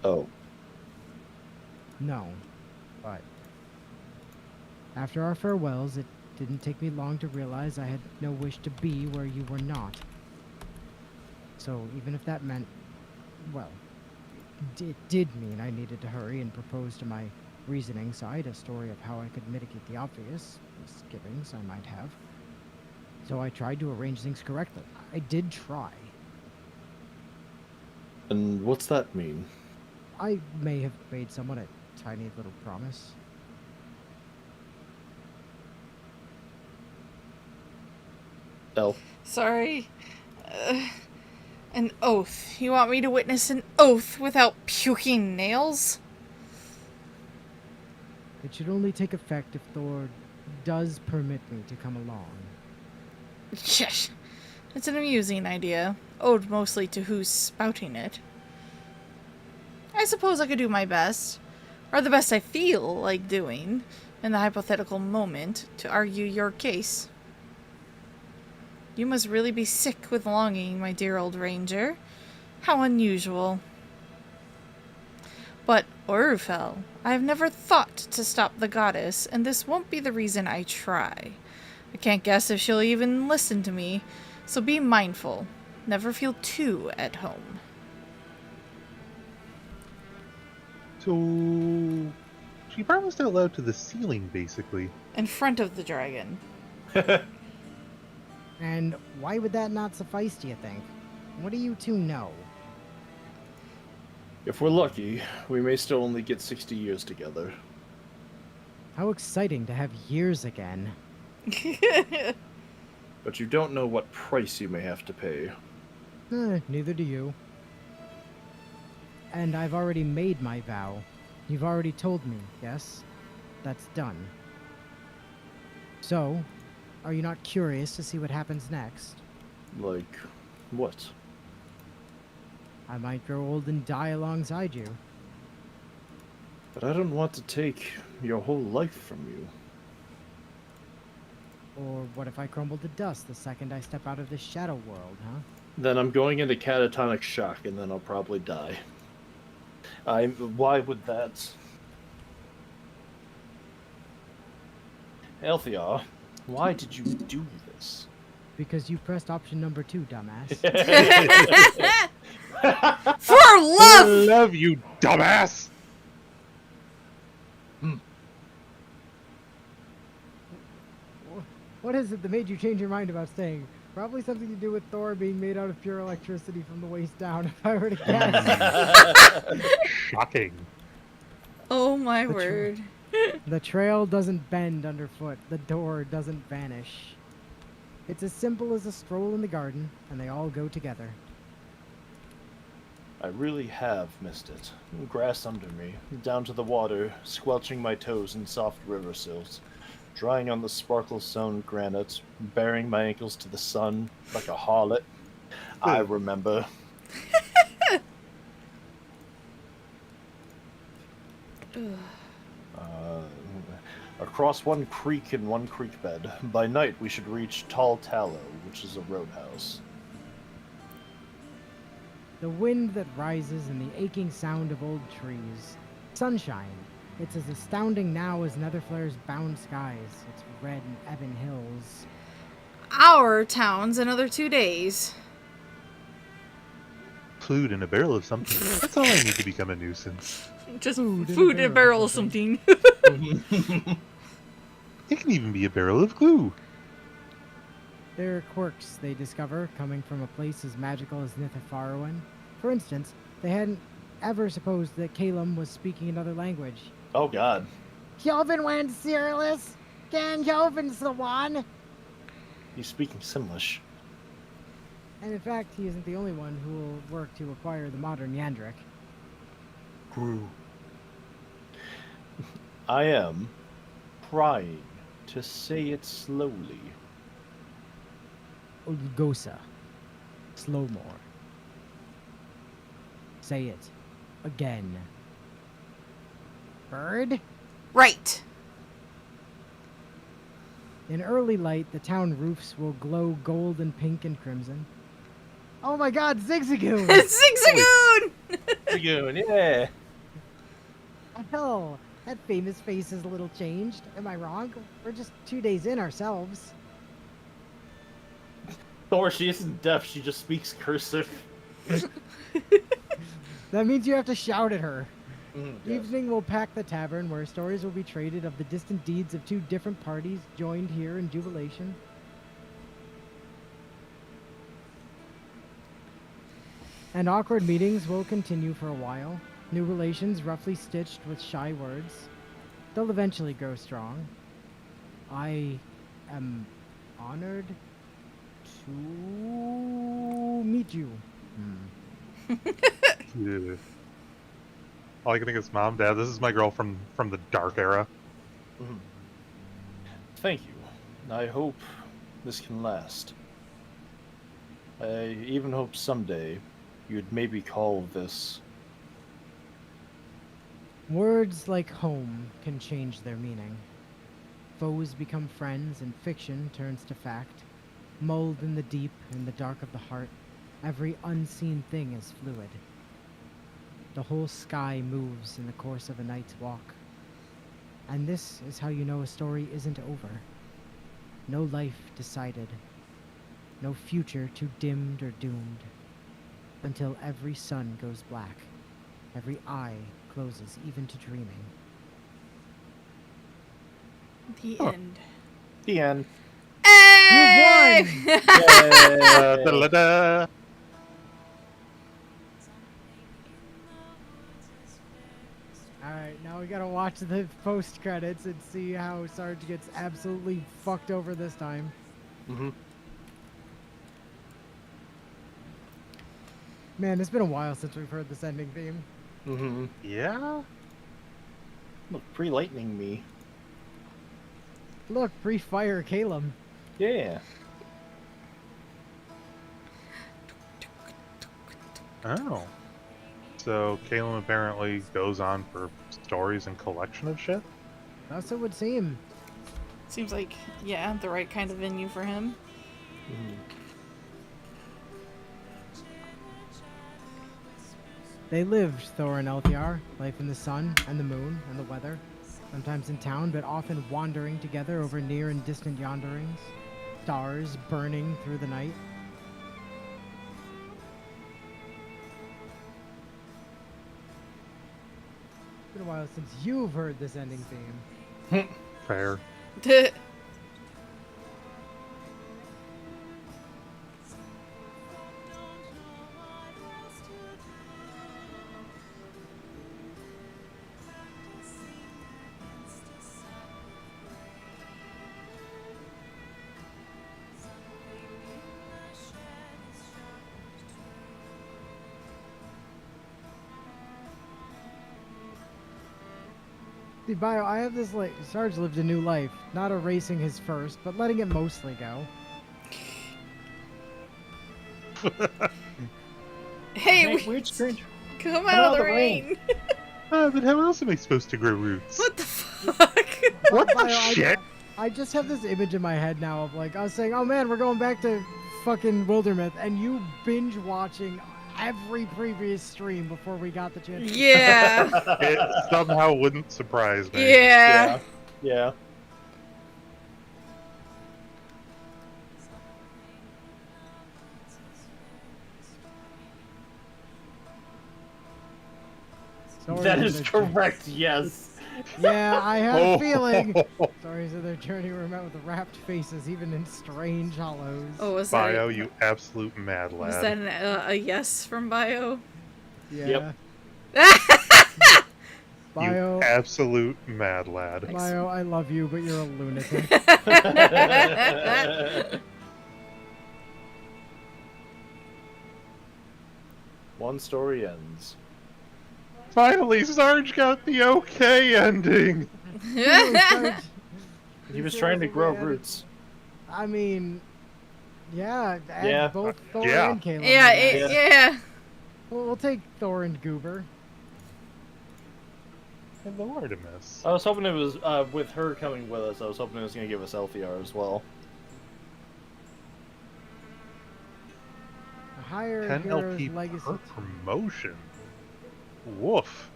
Oh. No. But after our farewells, it didn't take me long to realize I had no wish to be where you were not. So even if that meant, well, it did mean I needed to hurry and propose to my reasoning side a story of how I could mitigate the obvious misgivings I might have. So I tried to arrange things correctly. I did try. And what's that mean? I may have made someone a tiny little promise. Elf. Sorry. An oath. You want me to witness an oath without puking nails? It should only take effect if Thor does permit me to come along. Shush. It's an amusing idea, owed mostly to who's spouting it. I suppose I could do my best, or the best I feel like doing, in the hypothetical moment, to argue your case. You must really be sick with longing, my dear old ranger. How unusual. But, Orufel, I have never thought to stop the goddess, and this won't be the reason I try. I can't guess if she'll even listen to me, so be mindful. Never feel too at home. So... she promised out loud to the ceiling, basically. In front of the dragon. And why would that not suffice, do you think? What do you two know? If we're lucky, we may still only get 60 years together. How exciting to have years again. But you don't know what price you may have to pay. Neither do you. And I've already made my vow. You've already told me, yes? That's done. So, are you not curious to see what happens next? Like, what? I might grow old and die alongside you. But I don't want to take your whole life from you. Or what if I crumble to dust the second I step out of this shadow world, huh? Then I'm going into catatonic shock, and then I'll probably die. Why would that? Althea, why did you do this? Because you pressed option number 2, dumbass. For love! For love, you dumbass! What is it that made you change your mind about staying? Probably something to do with Thor being made out of pure electricity from the waist down, if I were to guess. Shocking. Oh my word. The trail doesn't bend underfoot. The door doesn't vanish. It's as simple as a stroll in the garden, and they all go together. I really have missed it. Grass under me, down to the water, squelching my toes in soft river sills, drying on the sparkle-sown granite, bearing my ankles to the sun like a harlot. I remember. Across one creek and one creek bed. By night we should reach Tall Tallow, which is a roadhouse. The wind that rises and the aching sound of old trees. Sunshine. It's as astounding now as Netherflare's bound skies. Its red and ebon hills. Our town's another 2 days. Food in a barrel of something. That's all I need to become a nuisance. Just food in a barrel of something. It can even be a barrel of glue. There are quirks they discover coming from a place as magical as Nithafaruan. For instance, they hadn't ever supposed that Calum was speaking another language. Oh god. Joven went Cyrillus? Can Joven's the one? He's speaking Simlish. And in fact, he isn't the only one who will work to acquire the modern Yandrik. Grew. I am trying to say it slowly. Ulgosa. Slow more. Say it. Again. Bird? Right. In early light, the town roofs will glow gold and pink and crimson. Oh my god, Zigzagoon! Zigzagoon! Zigzagoon, yeah! Hell, that famous face is a little changed. Am I wrong? We're just 2 days in ourselves. Thor, she isn't deaf, she just speaks cursive. That means you have to shout at her. Yes. Evening will pack the tavern where stories will be traded of the distant deeds of 2 different parties joined here in jubilation. And awkward meetings will continue for a while. New relations roughly stitched with shy words. They'll eventually grow strong. I am honored to meet you. Yeah. All I can think is, Mom, Dad, this is my girl from the dark era. Mm-hmm. Thank you. I hope this can last. I even hope someday you'd maybe call this... Words like home can change their meaning. Foes become friends and fiction turns to fact. Mulled in the deep, in the dark of the heart, every unseen thing is fluid. The whole sky moves in the course of a night's walk. And this is how you know a story isn't over. No life decided. No future too dimmed or doomed. Until every sun goes black. Every eye closes even to dreaming. The end. The end. Hey! You won! Da-da-da. Alright, now we gotta watch the post credits and see how Sarge gets absolutely fucked over this time. Mm-hmm. Man, it's been a while since we've heard this ending theme. Mm-hmm. Yeah? Look, pre-lightning me. Look, pre-fire Calum. Yeah. Oh. So Caleb apparently goes on for stories and collection of shit? That's what it would seem. Seems like, yeah, the right kind of venue for him. Mm-hmm. They lived, Thor and Elthiar, life in the sun and the moon and the weather, sometimes in town, but often wandering together over near and distant yanderings, stars burning through the night. It's been a while since you've heard this ending theme. Fair. See, Bio, I have this, like, Sarge lived a new life, not erasing his first, but letting it mostly go. Hey, weird strange. come out of the rain. But how else am I supposed to grow roots? What the fuck? What the Bio, shit? I just have this image in my head now of, like, I was saying, oh man, we're going back to fucking Wildermyth, and you binge watching every previous stream before we got the chance. Yeah. It somehow wouldn't surprise me. Yeah. Yeah. Stories That of is their correct, yes. Yeah, I had Oh. a feeling. Stories of their journey were met with wrapped faces, even in strange hollows. Oh, was Bio, that? you absolute mad Was lad. that a yes from Bio? Yeah. Yep. Bio, You absolute mad lad. Bio, I love you, but you're a lunatic. One story ends. Finally, Sarge got the okay ending. He was trying to grow roots. I mean, yeah, add Yeah. both Thor Yeah. and Caleb. Yeah, I guess. yeah. We'll take Thor and Goober. Hello, Artemis. I was hoping it was, with her coming with us, I was hoping it was going to give us LTR as well. A higher 10 hero's LP legacy. per promotion. Woof.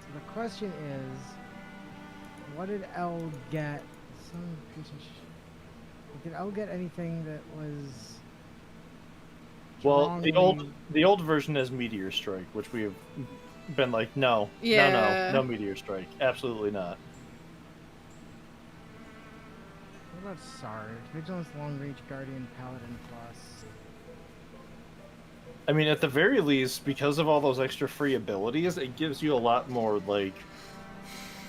So the question is, what did L get? Did L get anything that was? Well, strongly- the old version has Meteor Strike, which we've been like, no, Yeah. no Meteor Strike, absolutely not. What about Sarge? Vigilance, Long Reach, Guardian, Paladin Plus. I mean, at the very least, because of all those extra free abilities, it gives you a lot more, like,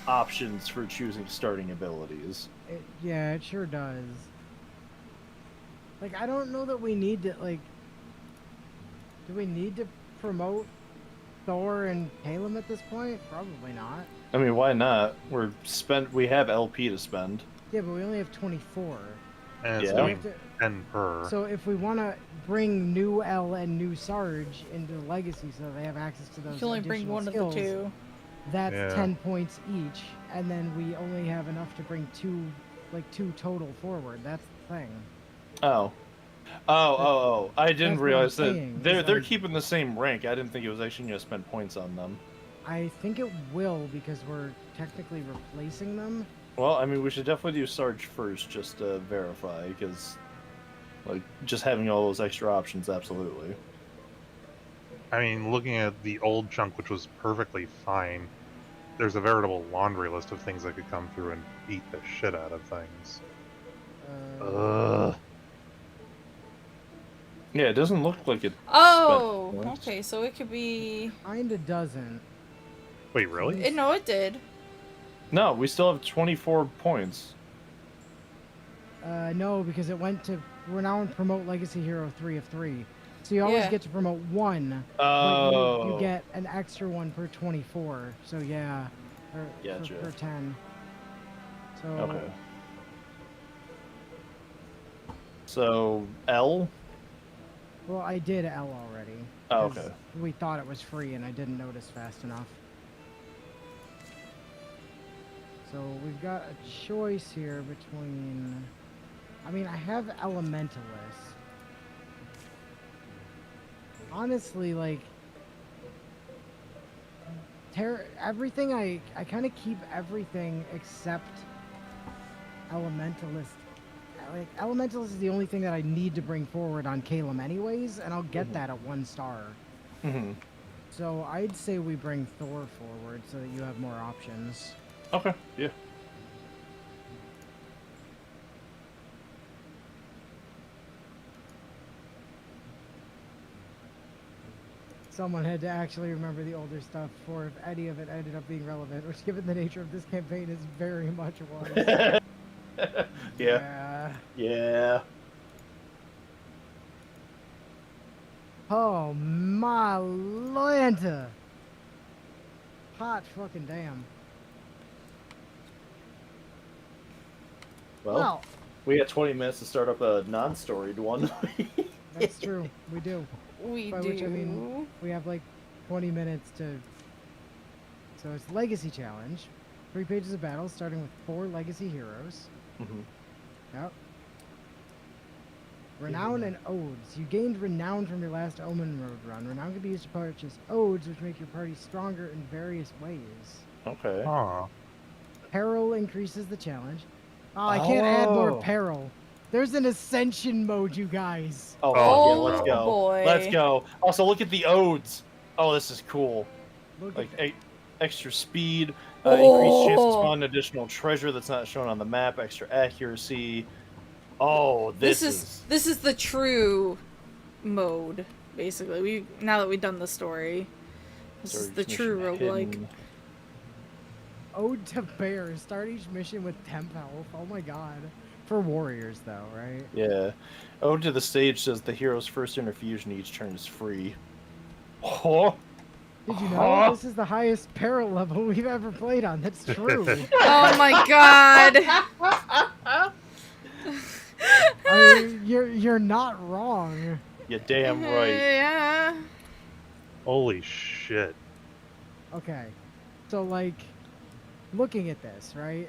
options for choosing starting abilities. Yeah, it sure does. Like, I don't know that we need to, like... Do we need to promote Thor and Caleb at this point? Probably not. I mean, why not? We have LP to spend. Yeah, but we only have 24. And it's Yeah. doing 10 per. So if we want to bring new L and new Sarge into Legacy so they have access to those You can only bring additional one of skills, the two. that's Yeah. 10 points each, and then we only have enough to bring two total forward. That's the thing. Oh. I didn't That's what realize I'm that saying, they're is they're like- keeping the same rank. I didn't think it was actually going to spend points on them. I think it will because we're technically replacing them. Well, I mean, we should definitely do Sarge first just to verify, because, like, just having all those extra options, absolutely. I mean, looking at the old chunk, which was perfectly fine, there's a veritable laundry list of things that could come through and beat the shit out of things. Ugh. Yeah, it doesn't look like it. Oh, spent points. okay, so it could be... Kinda doesn't. Wait, really? No, it did. No, we still have 24 points. No, because it went to. We're now in Promote Legacy Hero 3 of 3. So you always Yeah. get to promote one, Oh. but you get an extra one per 24. So yeah, or Gotcha. per 10. So Okay. So, L? well, I did L already. Oh, 'cause okay. We thought it was free, and I didn't notice fast enough. So we've got a choice here between. I mean, I have Elementalist. honestly, like, everything, I kind of keep everything except Elementalist. Like, Elementalist is the only thing that I need to bring forward on Calum anyways, and I'll get that at 1 star. So I'd say we bring Thor forward so that you have more options. Okay, yeah. Someone had to actually remember the older stuff for if any of it ended up being relevant, which given the nature of this campaign is very much was. Yeah. Yeah. Oh my Lanta. Hot fucking damn. Well, we got 20 minutes to start up a non-storied one. That's true. We do. We By do. which I mean we have like 20 minutes to. So it's Legacy Challenge. 3 pages of battle, starting with 4 Legacy heroes. Yep. Renown and Odes. You gained Renown from your last Omen Road run. Renown can be used to purchase Odes, which make your party stronger in various ways. Okay. Peril increases the challenge. Oh, I can't add more peril. There's an Ascension mode, you guys. Oh, yeah, let's go. Boy. Let's go. Also, look at the Odes. Oh, this is cool. Look like, at extra speed, increased chance to spawn additional treasure that's not shown on the map, extra accuracy. Oh, this is the true mode, basically. Now that we've done the story. This is the true roguelike. Ode to Bear. Start each mission with temp health. Oh my god. For warriors, though, right? Yeah. Ode to the Stage says the hero's first infusion each turn is free. Oh. Did you know this is the highest peril level we've ever played on? That's true. Oh my god. I mean, you're not wrong. You're damn right. Yeah. Holy shit. Okay. So, like, looking at this, right?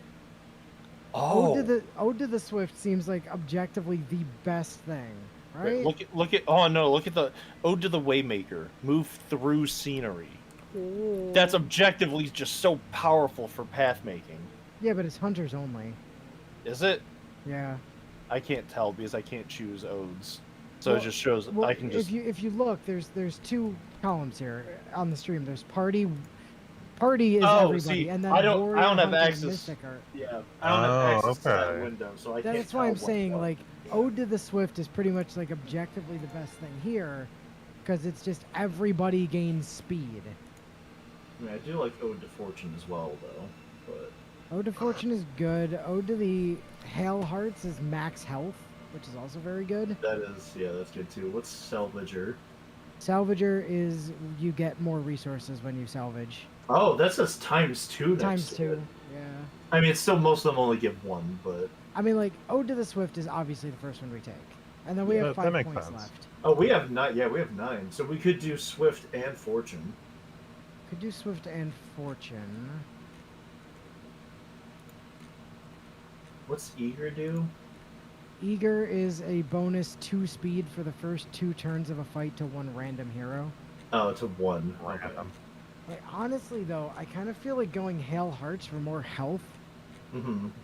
Oh. Ode to the Swift seems like objectively the best thing, right? Look at oh no, look at the Ode to the Waymaker. Move through scenery. Ooh. That's objectively just so powerful for path making. Yeah, but it's hunters only. Is it? Yeah. I can't tell because I can't choose odes. So it just shows I can just if you look, there's 2 columns here on the stream. There's party is everybody, see, and then I don't warrior, have hunter, access. Mystic are... Yeah, I don't have access to that window, so I can't. That's why I'm saying like Ode to the Swift is pretty much like objectively the best thing here, because it's just everybody gains speed. I mean, I do like Ode to Fortune as well, though. But Ode to Fortune is good. Ode to the Hail Hearts is max health, which is also very good. that is, yeah, that's good too. What's Salvager? Salvager is you get more resources when you salvage. Oh, that says ×2 Times 2, yeah. I mean, it's still most of them only give 1, but I mean, like, Ode to the Swift is obviously the first one we take. And then we have 5 makes points sense. left. oh, we have 9. Yeah, we have 9. So we could do Swift and Fortune. Could do Swift and Fortune. What's Eager do? Eager is a bonus 2 speed for the first 2 turns of a fight to 1 random hero. Oh, to 1. Random. Like, honestly, though, I kind of feel like going Hail Hearts for more health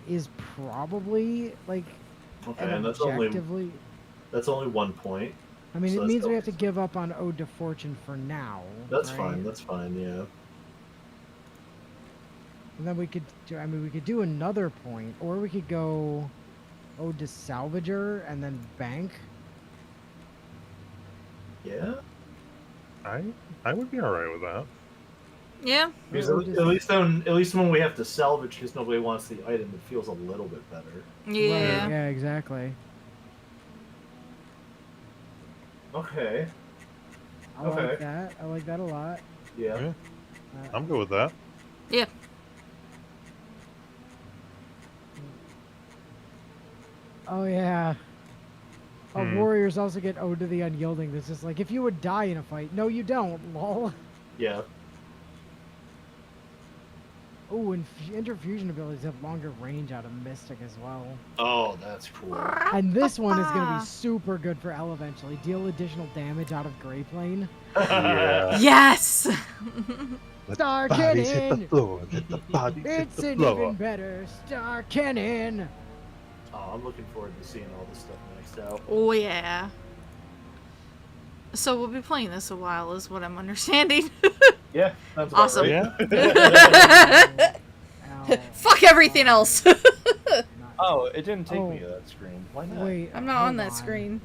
is probably, like, Okay, and that's objectively... only 1 point. I mean, so it means we have to give up on Ode to Fortune for now. That's right? fine. That's fine. Yeah. And then we could do, I mean, we could do another point, or we could go Ode to Salvager and then bank. Yeah. I would be alright with that. Yeah. Because at least when we have to salvage, because nobody wants the item, it feels a little bit better. Yeah. Right, yeah, exactly. Okay. I like that. I like that a lot. Yeah. I'm good with that. Yeah. Oh, yeah. Warriors also get Ode to the Unyielding. This is like, if you would die in a fight. No, you don't, lol. Yeah. Oh, and interfusion abilities have longer range out of Mystic as well. Oh, that's cool. And this one is going to be super good for L eventually. Deal additional damage out of Grey Plane. Yeah. Yes! Star Bodies hit the Cannon! floor. Let the bodies hit It's the an floor. even better Star Cannon! Oh, I'm looking forward to seeing all this stuff next out. Oh, yeah. So we'll be playing this a while, is what I'm understanding. Yeah, that's about Awesome. right. Yeah. Ow. Fuck everything else. Oh, it didn't take Oh. me to that screen. Why not? Wait, I'm not hold on that screen.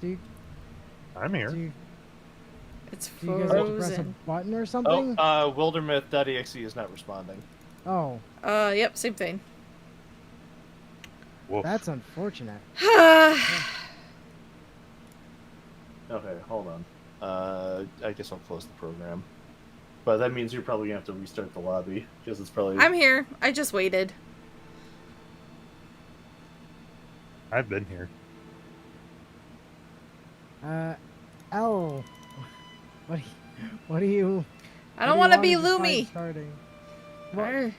Do I'm here. you It's guys have to press a frozen. button or Oh, something? Wildermyth.exe is not responding. Oh, Yep, same thing. Woof. that's unfortunate. Okay, hold on. I guess I'll close the program. But that means you're probably gonna have to restart the lobby because it's probably. I'm here. I just waited. I've been here. L. What do you? I don't what want do to you be want as a Lumi. time starting?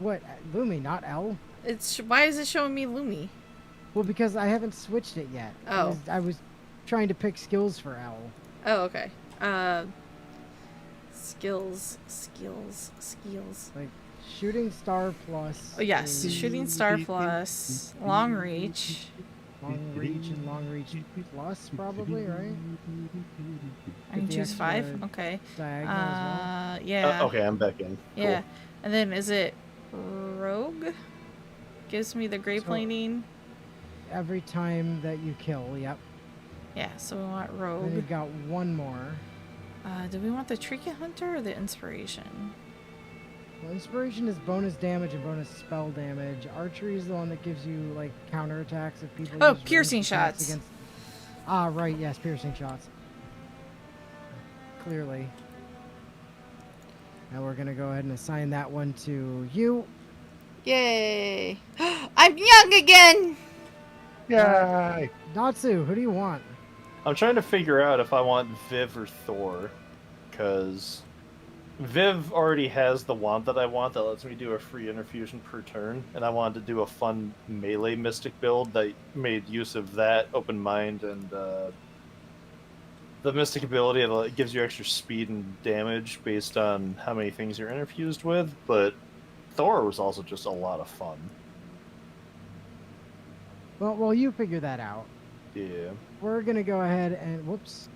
What? Lumi, not L? It's why is it showing me Lumi? Well, because I haven't switched it yet. Oh. I was trying to pick skills for L. Oh, okay. Skills. Like shooting star plus. Oh, yes, is shooting star plus, long reach. long reach and long reach plus probably, right? I can the choose extra 5. Okay. Diagonal as Yeah. Okay, I'm back in. Cool. Yeah. And then is it rogue? Gives me the gray So- planing. well. Every time that you kill, yep. Yeah, so we want Then rogue. you've got one more. Do we want the Trinket Hunter or the Inspiration? Well, inspiration is bonus damage and bonus spell damage. Archery is the one that gives you like counterattacks if people. Oh, use ranged piercing attacks shots. Against... Ah, right. Yes, piercing shots. Clearly. Now we're gonna go ahead and assign that one to you. Yay! I'm young again! Yay! Natsu, who do you want? I'm trying to figure out if I want Viv or Thor, because Viv already has the wand that I want that lets me do a free interfusion per turn, and I wanted to do a fun melee mystic build that made use of that, open mind, and the mystic ability that gives you extra speed and damage based on how many things you're interfused with, but Thor was also just a lot of fun. Well, you figure that out. Yeah. We're gonna go ahead and whoops,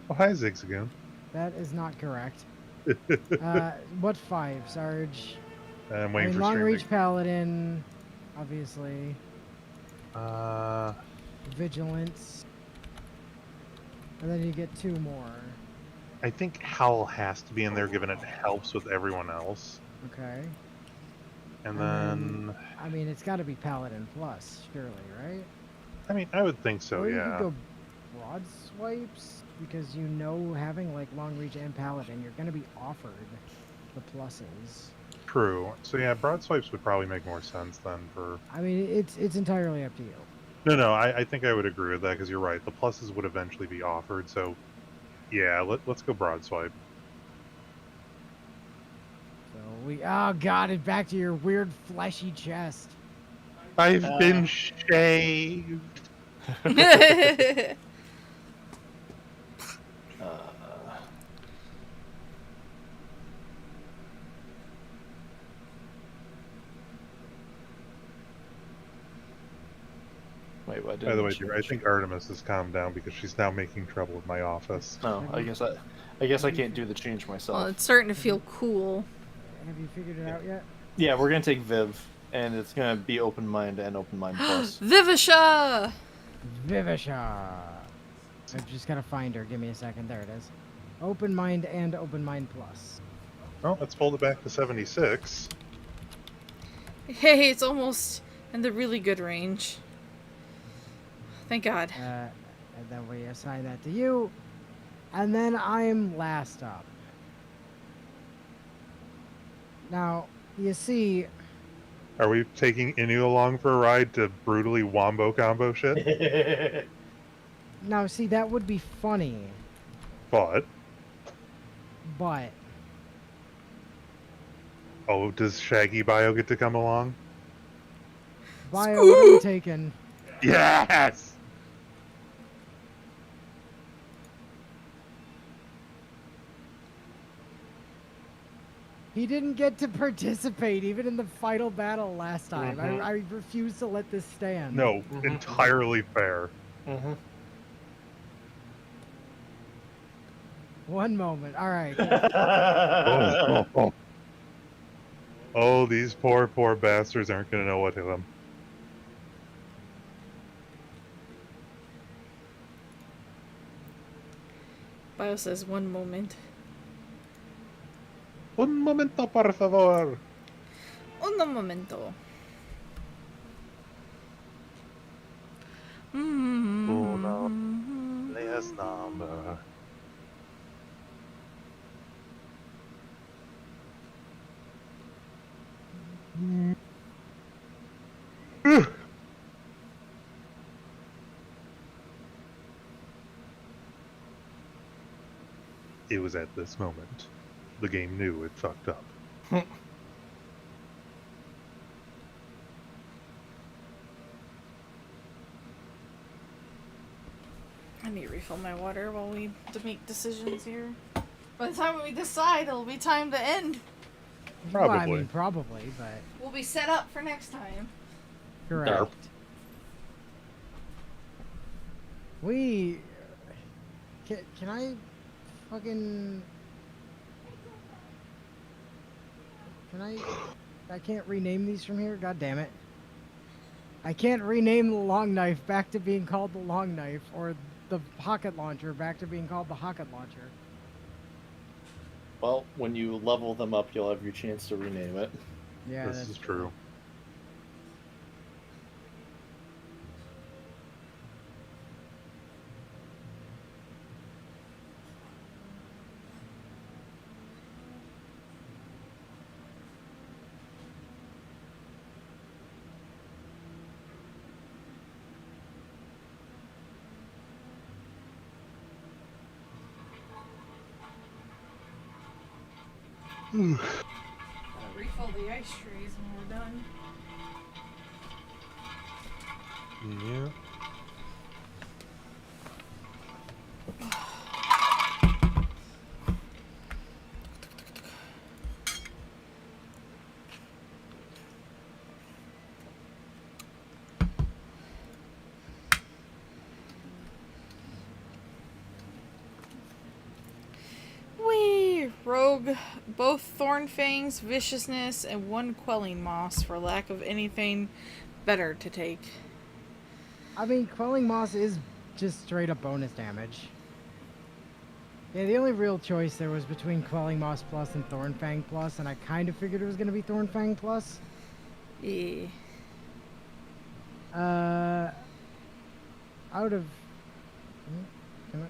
Oh, hi, Zigzagoon. that is not correct. What 5, Sarge? I'm I waiting mean, for long stream reach paladin, obviously. to... Vigilance. And then you get 2 more. I think Howl has to be in there given it helps with everyone else. Okay. And And then... I mean, it's got to be paladin plus, surely, right? I mean, I would think so, Or you yeah. could go broad swipes, because you know having like long reach and paladin, you're going to be offered the pluses. True. So yeah, broad swipes would probably make more sense then for... I mean, it's entirely up to you. No, I think I would agree with that because you're right. The pluses would eventually be offered, so yeah, let's go broad swipe. So oh god, it's back to your weird fleshy chest. I've been shaved. Wait, what? By the way, dear, I think Artemis has calmed down because she's now making trouble with my office. Oh, I guess I can't do the change myself. Well, it's starting to feel cool. Have you figured it out yet? Yeah, we're gonna take Viv, and it's gonna be open mind and open mind plus. Vivisha! Vivisha. I've just got to find her. Give me a second. There it is. Open mind and open mind plus. Well, let's fold it back to 76. Hey, it's almost in the really good range. Thank God. And then we assign that to you. And then I'm last up. Now, you see... Are we taking Inu along for a ride to brutally wombo combo shit? Now, see, that would be funny, But... but... Oh, does Shaggy Bio get to come along? Bio, what are we taking? Yes! He didn't get to participate even in the final battle last time. Mhm. I refuse to let this stand. No, entirely fair. One moment. All right. Oh, these poor bastards aren't going to know what hit them. Bio says 1 moment. Un momento, por favor. Un momento. Uno, last number. It was at this moment the game knew it fucked up. I need to refill my water while we make decisions here. By the time we decide, it'll be time to end. Probably. Well, I mean, probably, but... We'll be set up for next time. Correct. Darp. We... Can I fucking... Can I can't rename these from here? God damn it. I can't rename the long knife back to being called the long knife, or the pocket launcher back to being called the pocket launcher. Well, when you level them up, you'll have your chance to rename it. Yeah, This is true. Gotta refill the ice trays when we're done. Yeah. Wee! Rogue, both Thornfangs, Viciousness, and 1 Quelling Moss for lack of anything better to take. I mean, Quelling Moss is just straight up bonus damage. Yeah, the only real choice there was between Quelling Moss Plus and Thornfang Plus, and I kind of figured it was going to be Thornfang Plus. Yeah. Out of... Can I...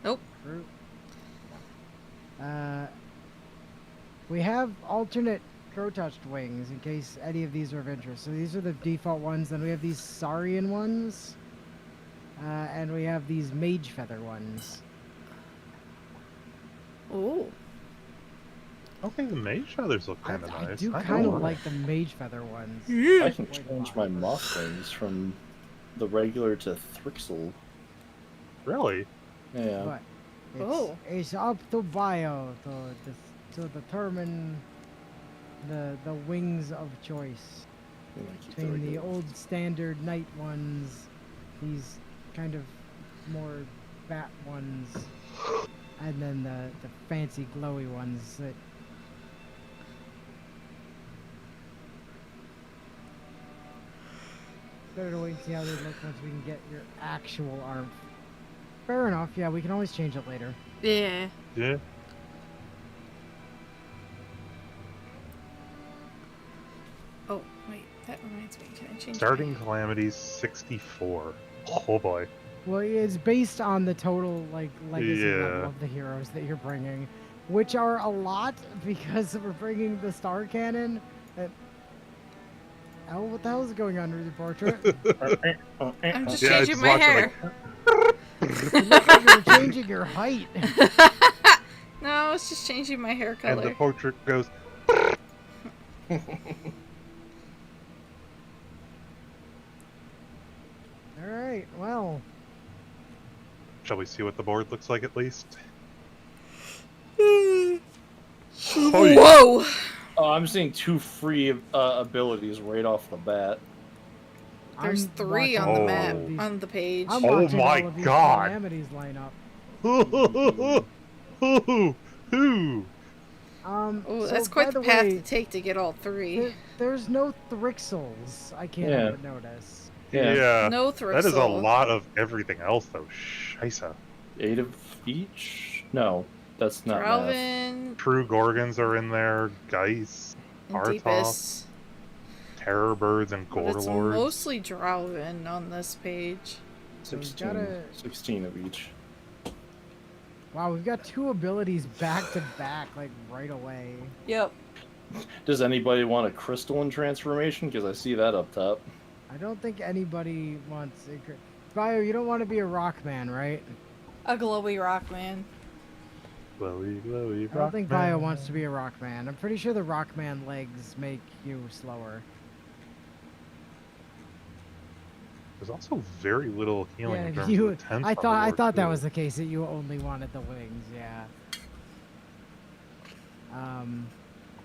Nope. We have alternate crow-touched wings in case any of these are of interest. So these are the default ones. Then we have these Saurian ones. And we have these Mage Feather ones. Oh. Okay, the mage feathers look kind of nice. I do kind of like the Mage Feather ones. Yeah. I can change my moth wings from the regular to Thrixel. Really? Yeah. But It's it's up to Bio to determine the wings of choice between the old standard night ones, these kind of more bat ones, and then the fancy glowy ones that. Better to wait and see how they look once we can get your actual arm. Fair enough, yeah, we can always change it later. Yeah. Yeah. Oh, wait. That reminds me. Can I change Starting Calamities 64. Oh boy. Well, it's based on the total, like, legacy Yeah. level of the heroes that you're bringing, which are a lot because we're bringing the Star Cannon. Oh, what the hell is going on with your portrait? I'm just Yeah, changing it's my watching, hair. You look like you're changing your height. No, it's just changing my hair color. And the portrait goes. Alright, well. Shall we see what the board looks like at least? Whoa! Oh, I'm seeing 2 free abilities right off the bat. There's I'm 3 on watching the all map, of these- on the page. I'm Oh watching my all of these God. calamities line up. Who? Oh, So that's by quite the the path way, to take to get all 3. there's no Thrixels. I can't Yeah. help but notice. Yeah. No Thrixel. That is a lot of everything else, though. Scheisse. 8 of each? No, that's not math. Dralvin True Gorgons are in there. Geist, and Artoth, Deepest. Terror Birds, and But it's Gorelords. mostly Dralvin on this page. So we've 16, gotta- 16 of each. Wow, we've got 2 abilities back to back, like right away. Yep. Does anybody want a crystalline transformation? Because I see that up top. I don't think anybody wants a Bio, you don't want to be a rock man, right? A glowy rock man. Glowy, glowy, I don't think rock Bio man. wants to be a rock man. I'm pretty sure the rock man legs make you slower. There's also very little healing in Yeah, terms you. of the 10th I thought that too. was the case, that you only wanted the wings. Yeah.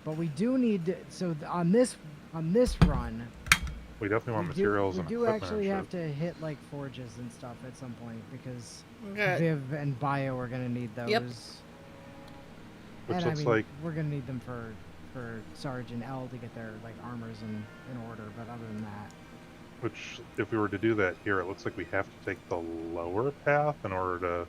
But we do need to, so on this run, We definitely want we materials do and actually equipment. have to hit like forges and stuff at some point because Okay. Viv and Bio are gonna need those. Yep. Which And looks I mean, like we're gonna need them for Sarge and L to get their like armors in order. But other than that, Which, if we were to do that here, it looks like we have to take the lower path in order to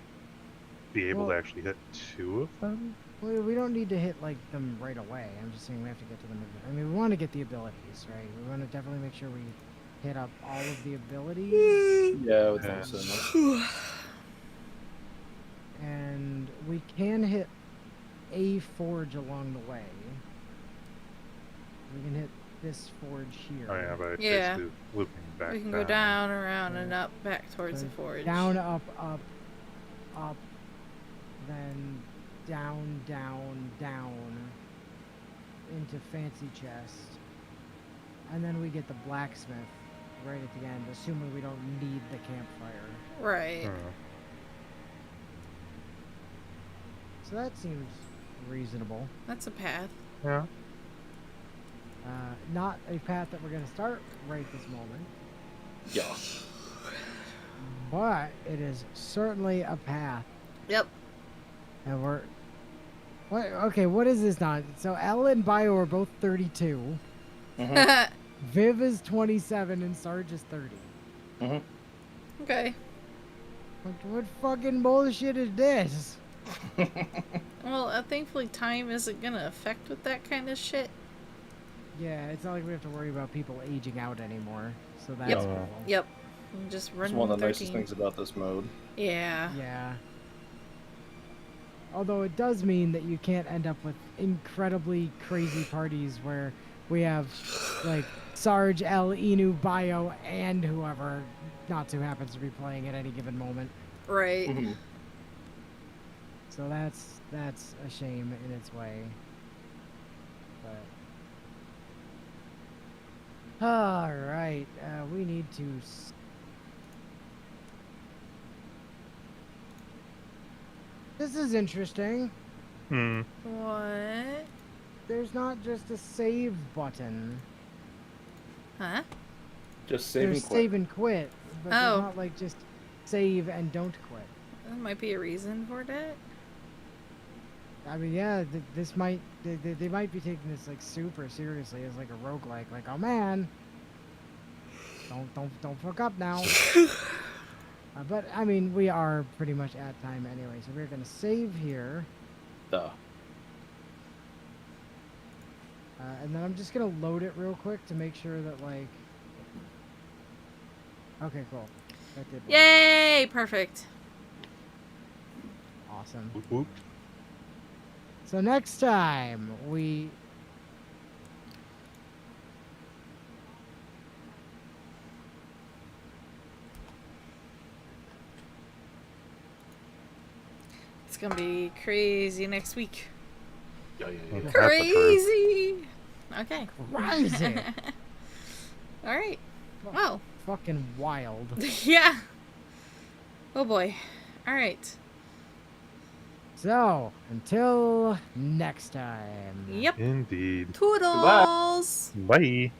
be able to Well- actually hit 2 of them. we don't need to hit like them right away. I'm just saying we have to get to them. I mean, we want to get the abilities, right? We want to definitely make sure we hit up all of the abilities, Yeah, I would Yeah. think so. and we can hit a forge along the way. We can hit this forge here. Oh yeah, by Yeah. basically looping back. We can go down, around, and up, back towards the forge. Down, up, then down, into Fancy Chest. And then we get the blacksmith right at the end, assuming we don't need the campfire. Right. So that seems reasonable. That's a path. Yeah. Not a path that we're going to start right this moment, Yeah. but it is certainly a path. Yep. And we're... What? Okay, what is this now? So L and Bio are both 32. Mm-hmm. Viv is 27 and Sarge is 30. Mm-hmm. Okay. What fucking bullshit is this? Well, thankfully time isn't gonna affect with that kind of shit. Yeah, it's not like we have to worry about people aging out anymore. So that's Yep. cool. Yep. I'm just It's running one of the 13. nicest things about this mode. Yeah. Yeah. Although it does mean that you can't end up with incredibly crazy parties where we have like Sarge, L, Inu, Bio, and whoever not who happens to be playing at any given moment. Right. Mhm. So that's a shame in its way. But all right, we need to. This is interesting. Hmm. What? There's not just a save button. Huh? Just save and There's quit. save and quit, but Oh. there's not like just save and don't quit. That might be a reason for that. I mean, yeah, this might they might be taking this like super seriously as like a roguelike. Like, oh man, don't fuck up now. But I mean, we are pretty much at time anyway, so we're gonna save here, Duh. and then I'm just gonna load it real quick to make sure that like. Okay, cool. That did work. Yay! Perfect. Awesome. Whoop, whoop. So next time we. It's gonna be crazy next week. Yeah. Crazy. Okay. Crazy. All right. Well. Fucking wild. Yeah. Oh boy. All right. So, until next time. Yep. Indeed. Toodles. Bye.